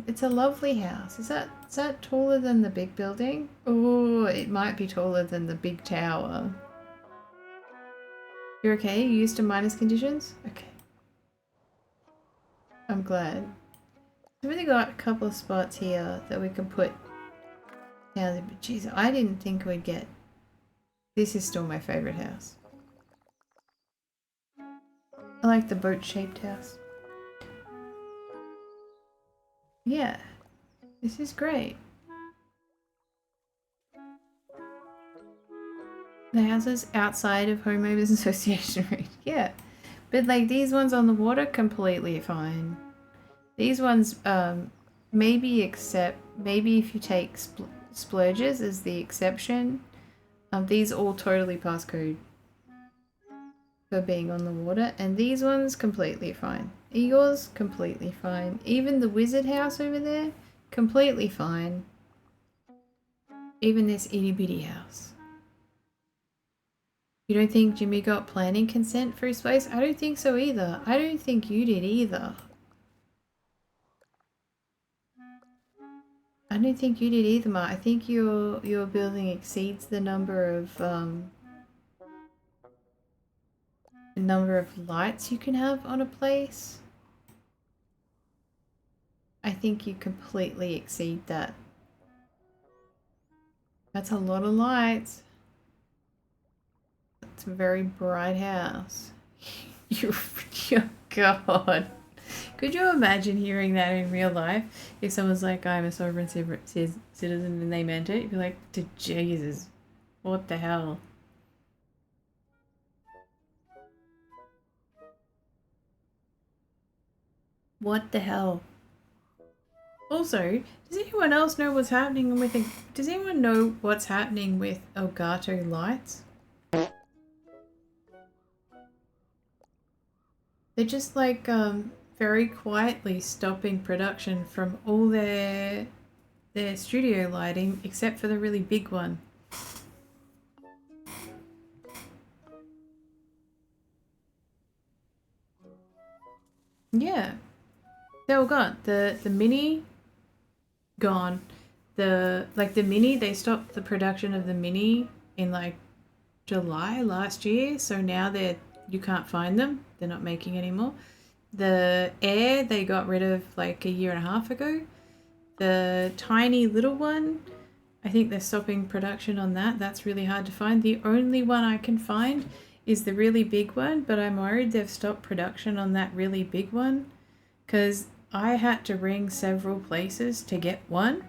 S1: It's a lovely house. Is that taller than the big building? Oh, it might be taller than the big tower. You're okay? You used to minus conditions? Okay. I'm glad. We've only got a couple of spots here that we can put down there, but jeez, I didn't think we'd get... This is still my favourite house. I like the boat-shaped house. Yeah, this is great. The houses outside of Homeowners Association rate, yeah. But like these ones on the water, completely fine. These ones, maybe if you take splurges as the exception, these all totally pass code for being on the water, and these ones completely fine. Eagles, completely fine. Even the wizard house over there, completely fine. Even this itty bitty house. You don't think Jimmy got planning consent for his place? I don't think so either. I don't think you did either. I don't think you did either, Mark. I think your building exceeds the number of lights you can have on a place. I think you completely exceed that. That's a lot of lights. It's a very bright house. You, God. Could you imagine hearing that in real life? If someone's like, I'm a sovereign citizen and they meant it, you'd be like, Jesus, what the hell? What the hell? Also, does anyone else know what's happening with does anyone know what's happening with Elgato lights? They're just like very quietly stopping production from all their studio lighting except for the really big one. Yeah. They all gone. The mini gone. The mini, they stopped the production of the mini in like July last year, so now you can't find them. They're not making anymore. The Air they got rid of like a year and a half ago. The tiny little one, I think they're stopping production on that. That's really hard to find. The only one I can find is the really big one, but I'm worried they've stopped production on that really big one because I had to ring several places to get one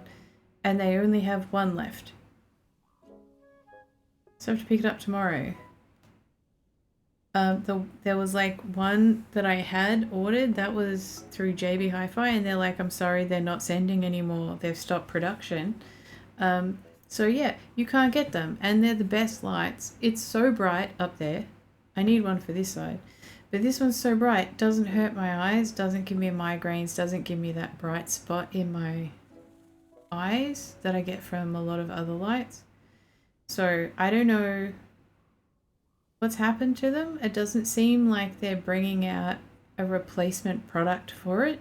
S1: and they only have one left. So I have to pick it up tomorrow. There was like one that I had ordered that was through JB Hi-Fi and they're like, I'm sorry, they're not sending anymore. They've stopped production. So yeah, you can't get them and they're the best lights. It's so bright up there. I need one for this side. But this one's so bright, doesn't hurt my eyes, doesn't give me migraines, doesn't give me that bright spot in my eyes that I get from a lot of other lights. So I don't know what's happened to them. It doesn't seem like they're bringing out a replacement product for it.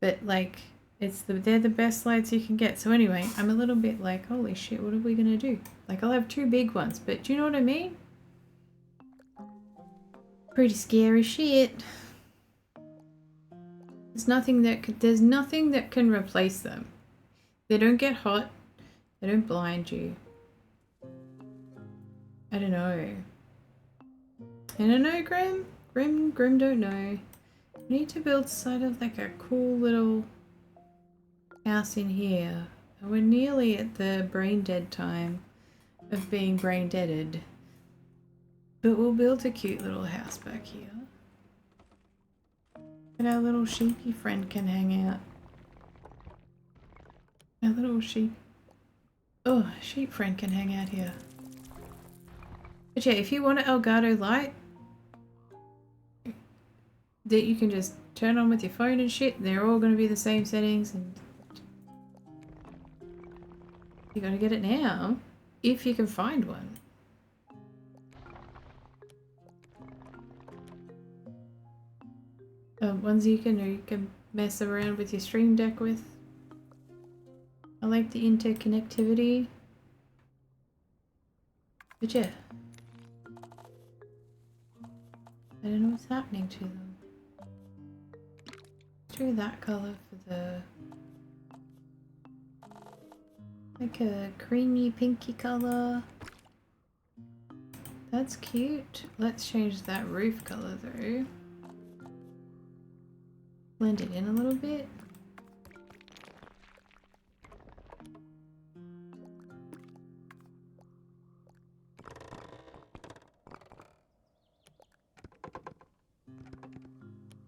S1: But like, they're the best lights you can get. So anyway, I'm a little bit like, holy shit, what are we gonna do? Like, I'll have 2 big ones, but do you know what I mean? Pretty scary shit. There's nothing that can replace them. They don't get hot. They don't blind you. I don't know. I don't know, Grim. Grim don't know. We need to build sort of like a cool little house in here. We're nearly at the brain dead time of being brain deaded. But we'll build a cute little house back here. And our little sheepy friend can hang out. Our little sheep friend can hang out here. But yeah, if you want an Elgato light that you can just turn on with your phone and shit, they're all going to be the same settings, and you gotta get it now if you can find one. Ones you can mess around with your Stream Deck with. I like the interconnectivity. But yeah. I don't know what's happening to them. Let's try that colour for the... like a creamy pinky colour. That's cute. Let's change that roof colour though. Blend it in a little bit.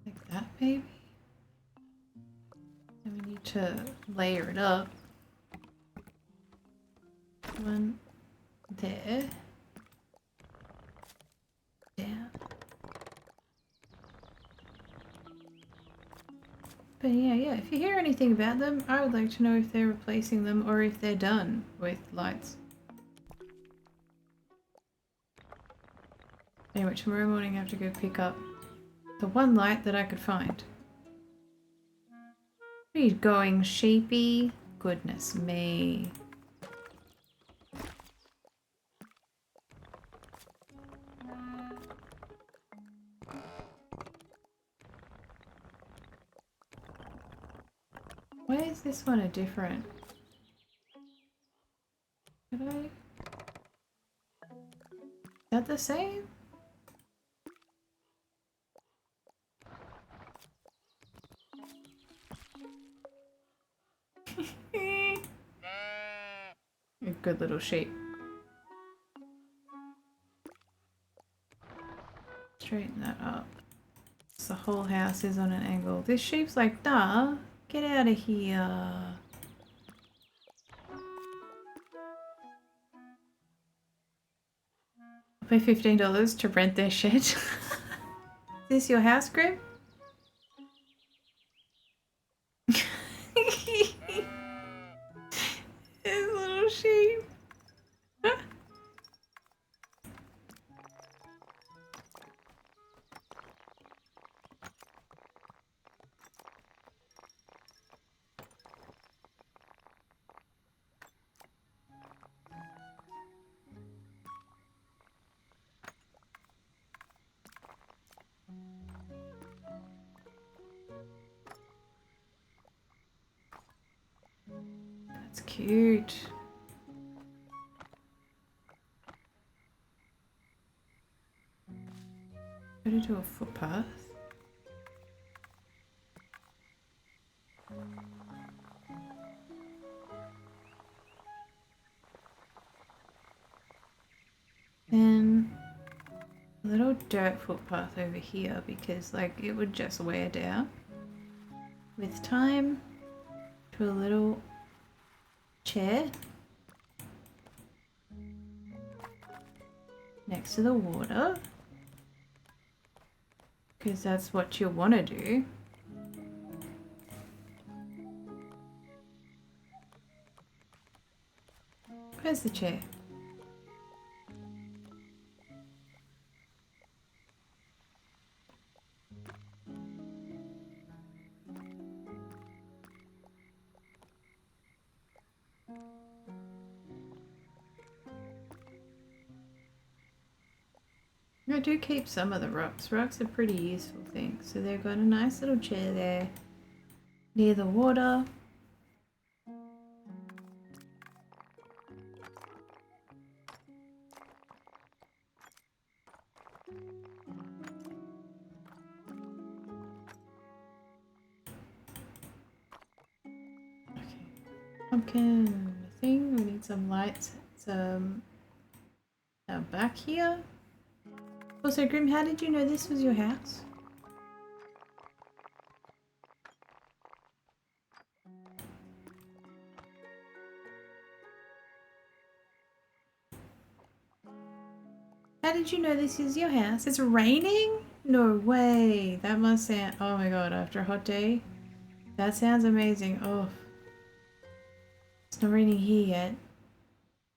S1: Like that maybe. And we need to layer it up. One there. Down. But yeah, if you hear anything about them, I would like to know if they're replacing them or if they're done with lights. Anyway, tomorrow morning I have to go pick up the one light that I could find. Where are you going, sheepy? Goodness me. Why is this one a different? Is that the same? A good little sheep. Straighten that up. So the whole house is on an angle. This sheep's like, nah, get out of here. I'll pay $15 to rent their shed. Is this your house, Grim? This little sheep. That's cute. Go to a footpath. Then a little dirt footpath over here because like it would just wear down with time. To a little chair next to the water because that's what you want to do. Where's the chair? I do keep some of the rocks. Rocks are pretty useful things. So they've got a nice little chair there near the water. Pumpkin thing. We need some lights. Now back here. Also, Grim, how did you know this was your house? How did you know this is your house? It's raining? No way. That must sound. Oh my god, after a hot day? That sounds amazing. Oh. It's not raining here yet.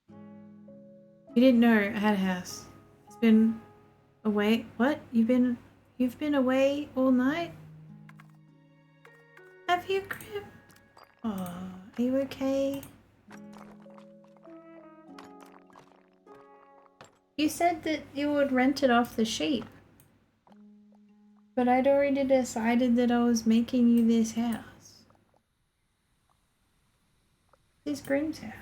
S1: You didn't know I had a house. It's been away. What? You've been away all night? Have you, Grim? Oh, are you okay? You said that you would rent it off the sheep. But I'd already decided that I was making you this house. This is Grim's house.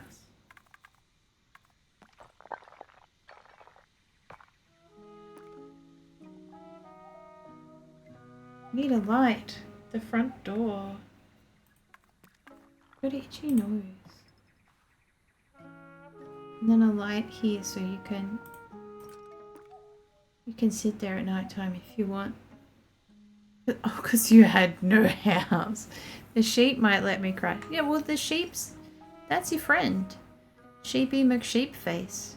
S1: Need a light. The front door. Got an itchy nose. And then a light here so you can sit there at night time if you want. Oh, because you had no house. The sheep might let me cry. Yeah, well, the sheep's... That's your friend. Sheepy McSheepface.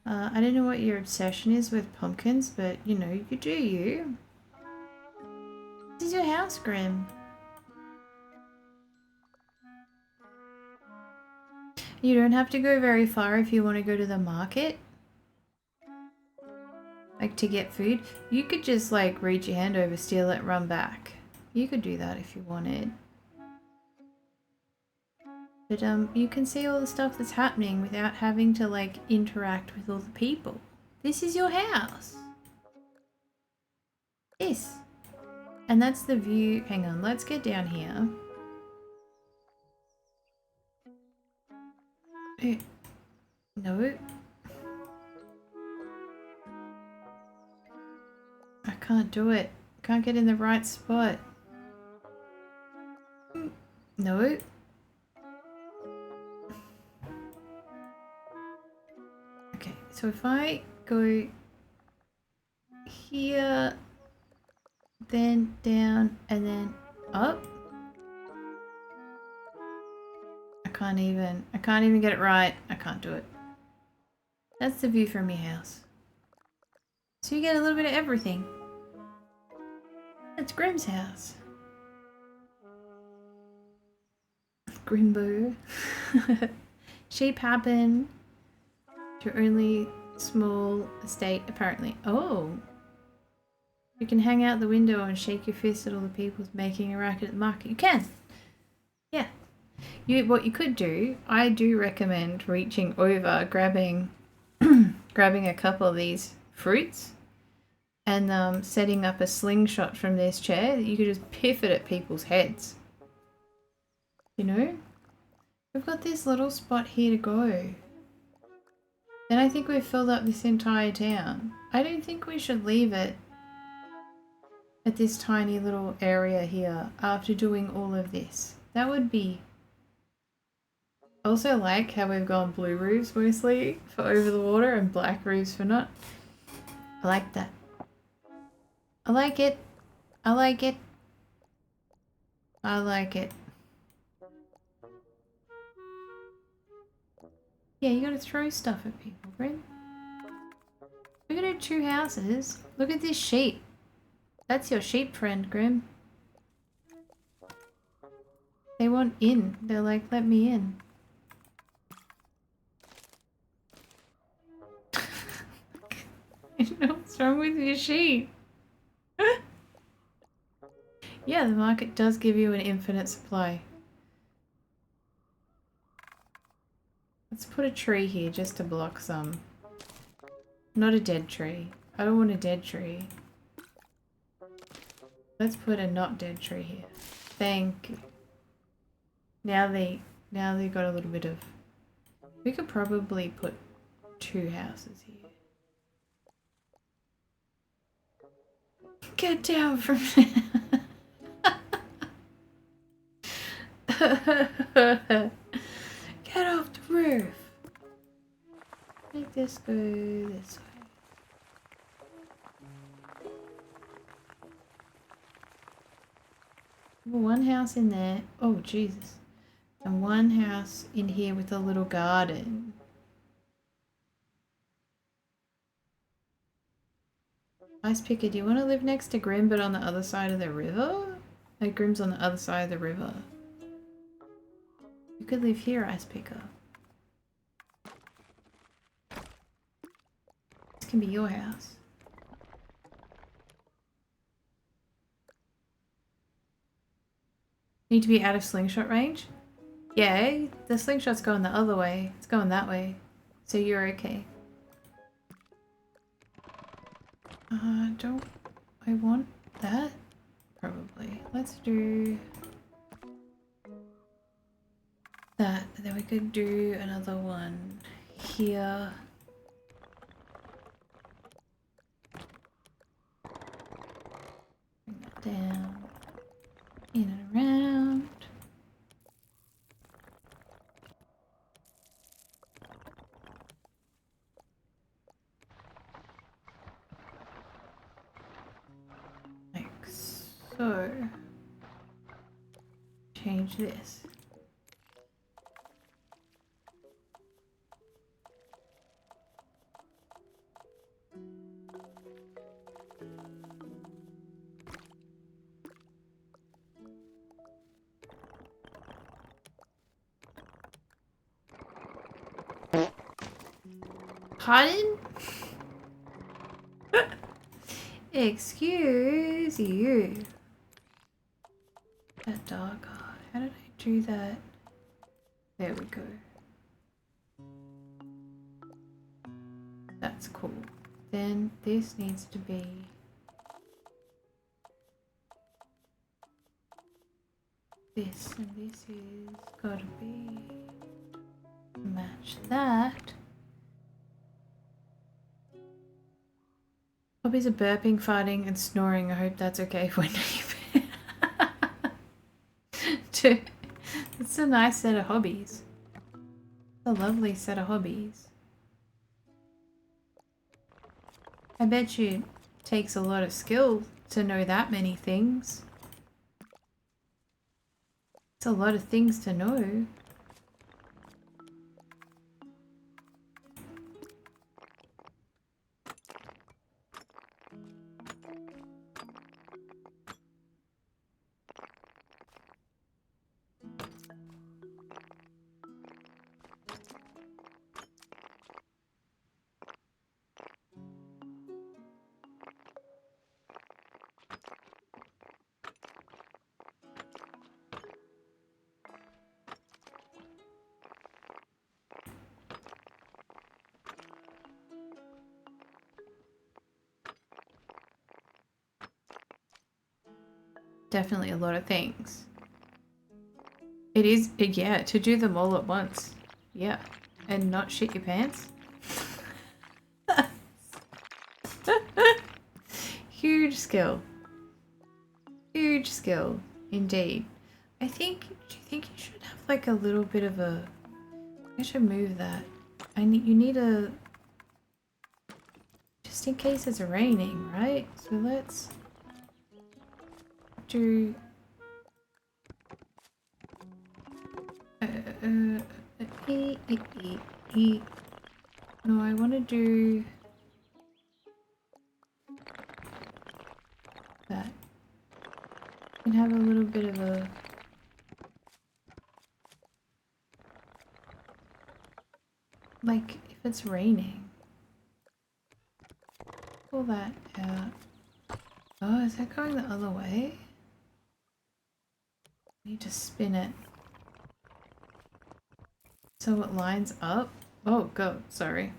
S1: I don't know what your obsession is with pumpkins, but, you know, you do you. This is your house, Grim. You don't have to go very far if you want to go to the market. Like to get food. You could just like reach your hand over, steal it, run back. You could do that if you wanted. But you can see all the stuff that's happening without having to like interact with all the people. This is your house. This. And that's the view. Hang on, let's get down here. No. I can't do it. Can't get in the right spot. No. Okay, so if I go here, then down, and then up. I can't even get it right. I can't do it. That's the view from your house. So you get a little bit of everything. That's Grim's house. Grimbo. Sheep happen to only small estate, apparently. Oh. You can hang out the window and shake your fist at all the people making a racket at the market. You can. Yeah. What you could do, I do recommend reaching over, grabbing a couple of these fruits and setting up a slingshot from this chair that you could just piff it at people's heads. You know? We've got this little spot here to go. And I think we've filled up this entire town. I don't think we should leave it at this tiny little area here after doing all of this. That would be... Also like how we've gone blue roofs mostly for over the water and black roofs for not. I like that. I like it. I like it. I like it. Yeah, you gotta throw stuff at people, Grim. Look at our 2 houses. Look at this sheep. That's your sheep friend, Grim. They want in. They're like, let me in. I don't know what's wrong with your sheep. Yeah, the market does give you an infinite supply. Let's put a tree here just to block some. Not a dead tree. I don't want a dead tree. Let's put a not dead tree here. Thank you. Now they got a little bit of... We could probably put 2 houses here. Get down from there. Get off the roof. Make this go this way. One house in there. Oh, Jesus. And one house in here with a little garden. Ice Picker, do you want to live next to Grim but on the other side of the river? No, Grim's on the other side of the river. You could live here, Ice Picker. This can be your house. Need to be out of slingshot range? Yeah, the slingshot's going the other way. It's going that way. So you're okay. Don't I want that? Probably. Let's do that. Then we could do another one here. Bring that down. In and around. Like so. Change this. Pardon? Excuse you. That dark eye. How did I do that? There we go. That's cool. Then this needs to be this, and this is gotta be match that. Hobbies are burping, farting, and snoring. I hope that's okay for neighbor. It's a nice set of hobbies. A lovely set of hobbies. I bet you it takes a lot of skill to know that many things. It's a lot of things to know. Definitely a lot of things. It is, yeah, to do them all at once. Yeah. And not shit your pants. Huge skill. Huge skill, indeed. Do you think you should have like a little bit of a... I should move that. You need a... Just in case it's raining, right? So let's... do... No, I want to do that. You can have a little bit of a... Like, if it's raining. Pull that out. Oh, is that going the other way? I need to spin it. So it lines up? Oh, go. Sorry.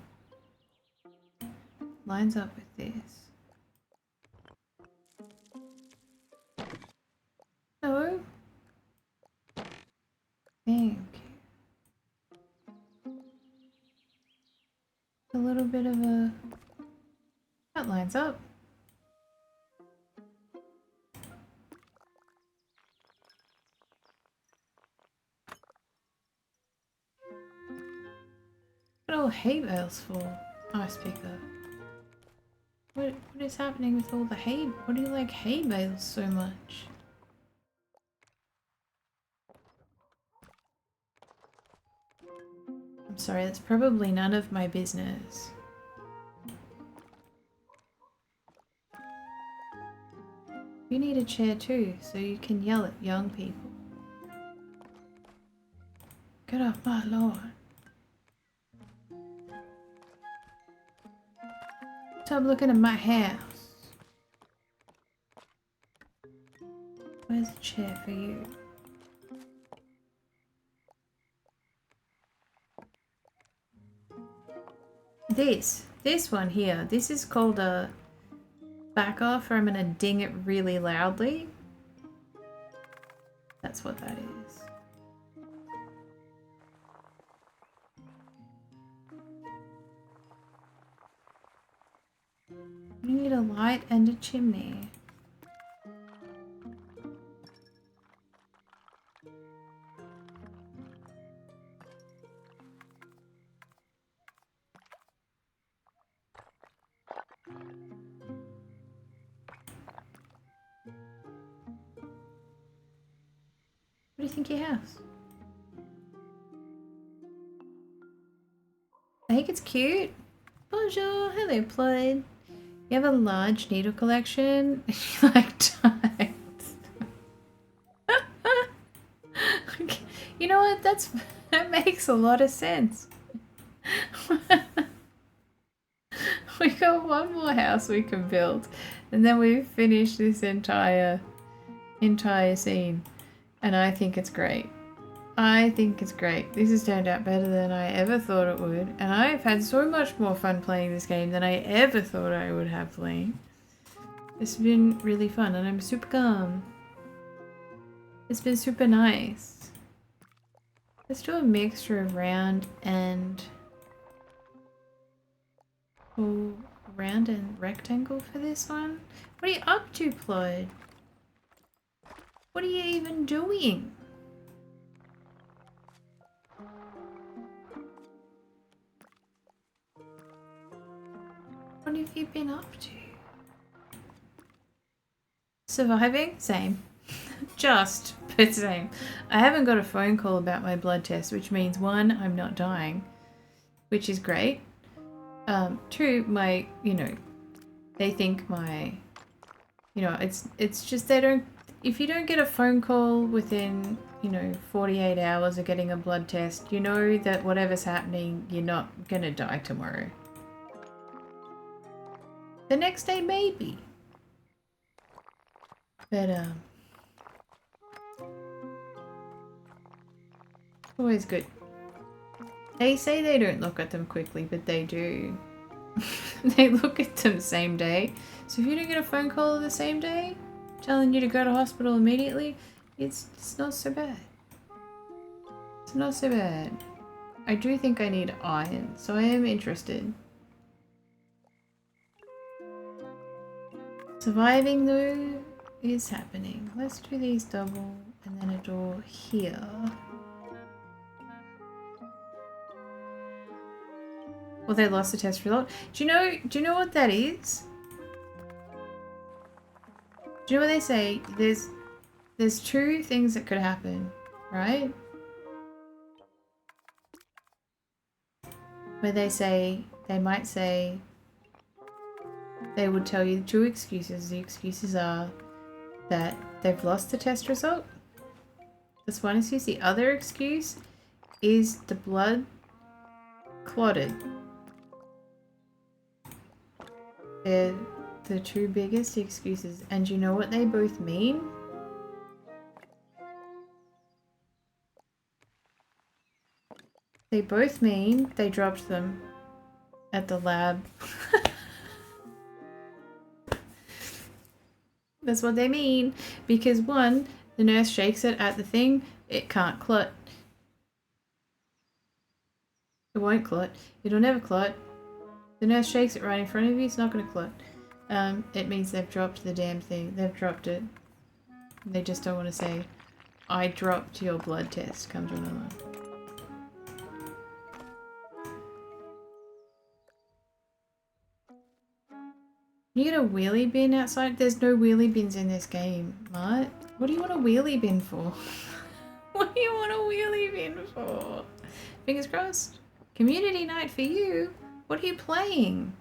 S1: lines up with this. No. Thank you. A little bit of a... That lines up. What all hay bales for? Ice picker. What is happening with all the hay? What do you like hay bales so much? I'm sorry, that's probably none of my business. You need a chair too, so you can yell at young people. Get off my lawn. Stop looking at my house. Where's a chair for you? This one here, this is called a back off, or I'm gonna ding it really loudly. That's what that is. You need a light and a chimney. What do you think of your house? I think it's cute. Bonjour, hello, Floyd. You have a large needle collection. You like ties. You know what? That makes a lot of sense. We got one more house we can build, and then we've finished this entire scene, and I think it's great. I think it's great. This has turned out better than I ever thought it would, and I've had so much more fun playing this game than I ever thought I would have playing. It's been really fun, and I'm super calm. It's been super nice. Let's do a mixture of round and... Oh, round and rectangle for this one? What are you up to, Ployd? What are you even doing? What have you been up to? Surviving? Same. Just, but same. I haven't got a phone call about my blood test, which means 1, I'm not dying, which is great. 2, my, they think my, it's just they don't, if you don't get a phone call within, 48 hours of getting a blood test, you know that whatever's happening, you're not gonna die tomorrow. The next day, maybe. But, always good. They say they don't look at them quickly, but they do. They look at them same day. So if you don't get a phone call the same day, telling you to go to hospital immediately, it's not so bad. It's not so bad. I do think I need iron, so I am interested. Surviving though is happening. Let's do these double and then a door here. Well, they lost the test result. Do you know what that is? Do you know what they say? There's 2 things that could happen, right? Where they might say, they would tell you 2 excuses. The excuses are that they've lost the test result. That's one excuse. The other excuse is the blood clotted. They're the 2 biggest excuses. And you know what they both mean? They both mean they dropped them at the lab. That's what they mean. Because one, the nurse shakes it at the thing, it can't clot. It won't clot. It'll never clot. The nurse shakes it right in front of you, it's not going to clot. It means they've dropped the damn thing. They've dropped it. They just don't want to say, I dropped your blood test. Come to another one. You get a wheelie bin outside? There's no wheelie bins in this game, Mart. What do you want a wheelie bin for? What do you want a wheelie bin for? Fingers crossed. Community night for you. What are you playing?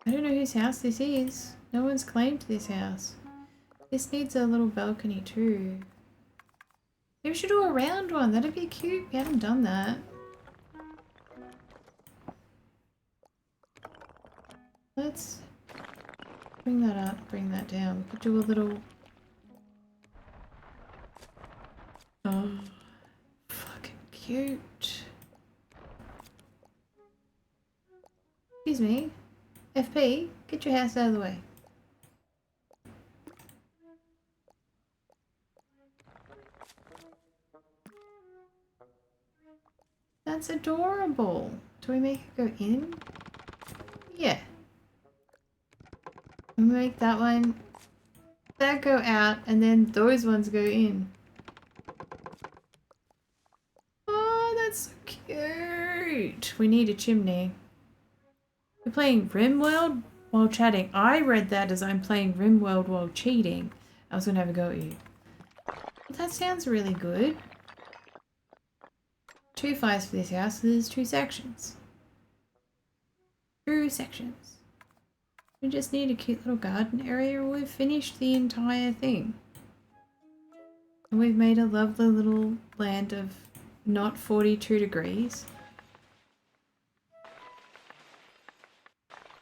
S1: I don't know whose house this is. No one's claimed this house. This needs a little balcony too. Maybe we should do a round one. That'd be cute. We haven't done that. Let's bring that up, bring that down. We could do a little... Oh, fucking cute. Excuse me. FP, get your house out of the way. That's adorable. Do we make it go in? Yeah. We make that one, that go out, and then those ones go in. Oh, that's so cute. We need a chimney. We're playing RimWorld while chatting. I read that as I'm playing RimWorld while cheating. I was gonna have a go at you. But that sounds really good. 2 fires for this house, so there's 2 sections. 2 sections. We just need a cute little garden area. We've finished the entire thing. And we've made a lovely little land of not 42 degrees.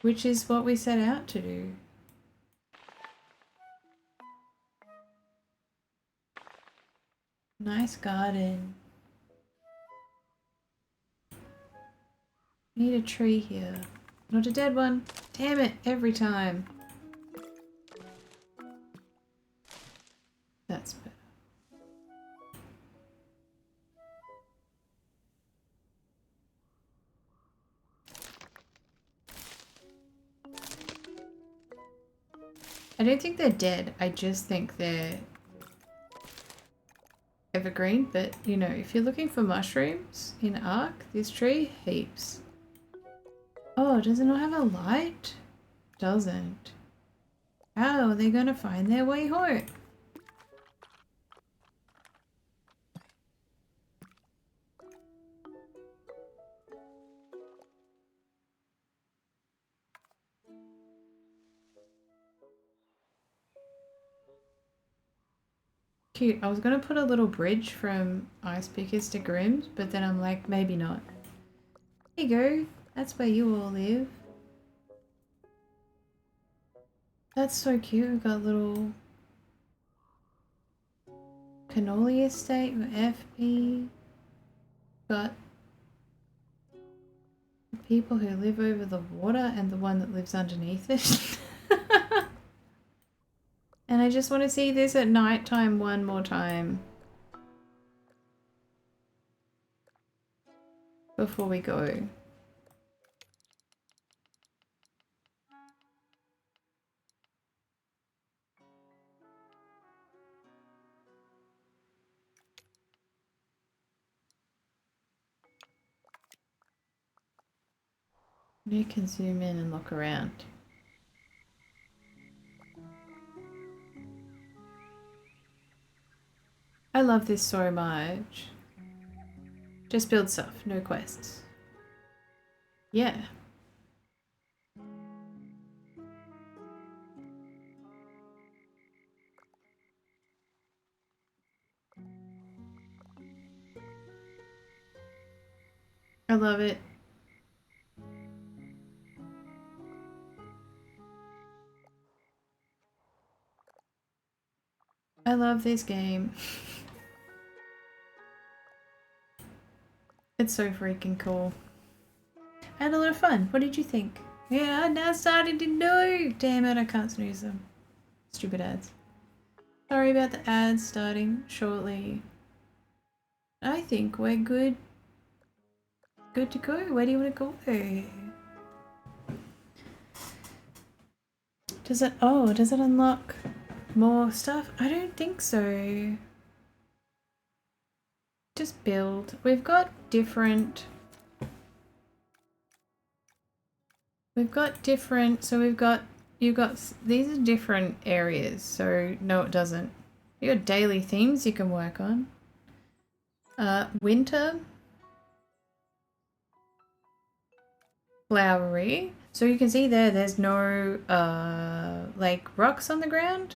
S1: Which is what we set out to do. Nice garden. Need a tree here. Not a dead one. Damn it, every time. That's better. I don't think they're dead. I just think they're evergreen. But, you know, if you're looking for mushrooms in Ark, this tree, heaps. Oh, does it not have a light? Doesn't. How are they gonna find their way home? Cute. I was gonna put a little bridge from Ice Pickers to Grimm's, but then I'm like, maybe not. There you go. That's where you all live. That's so cute. We've got little cannoli estate with FP. Got the people who live over the water and the one that lives underneath it. And I just want to see this at night time one more time. Before we go. You can zoom in and look around. I love this so much. Just build stuff, no quests. Yeah. I love it. I love this game. It's so freaking cool. I had a lot of fun. What did you think? Yeah, now starting to know. Damn it, I can't snooze them. Stupid ads. Sorry about the ads starting shortly. I think we're good. Good to go. Where do you want to go? Does it unlock more stuff? I don't think so. Just build. We've got different, so these are different areas, so no it doesn't. You got daily themes you can work on. Winter. Flowery. So you can see there's no like rocks on the ground.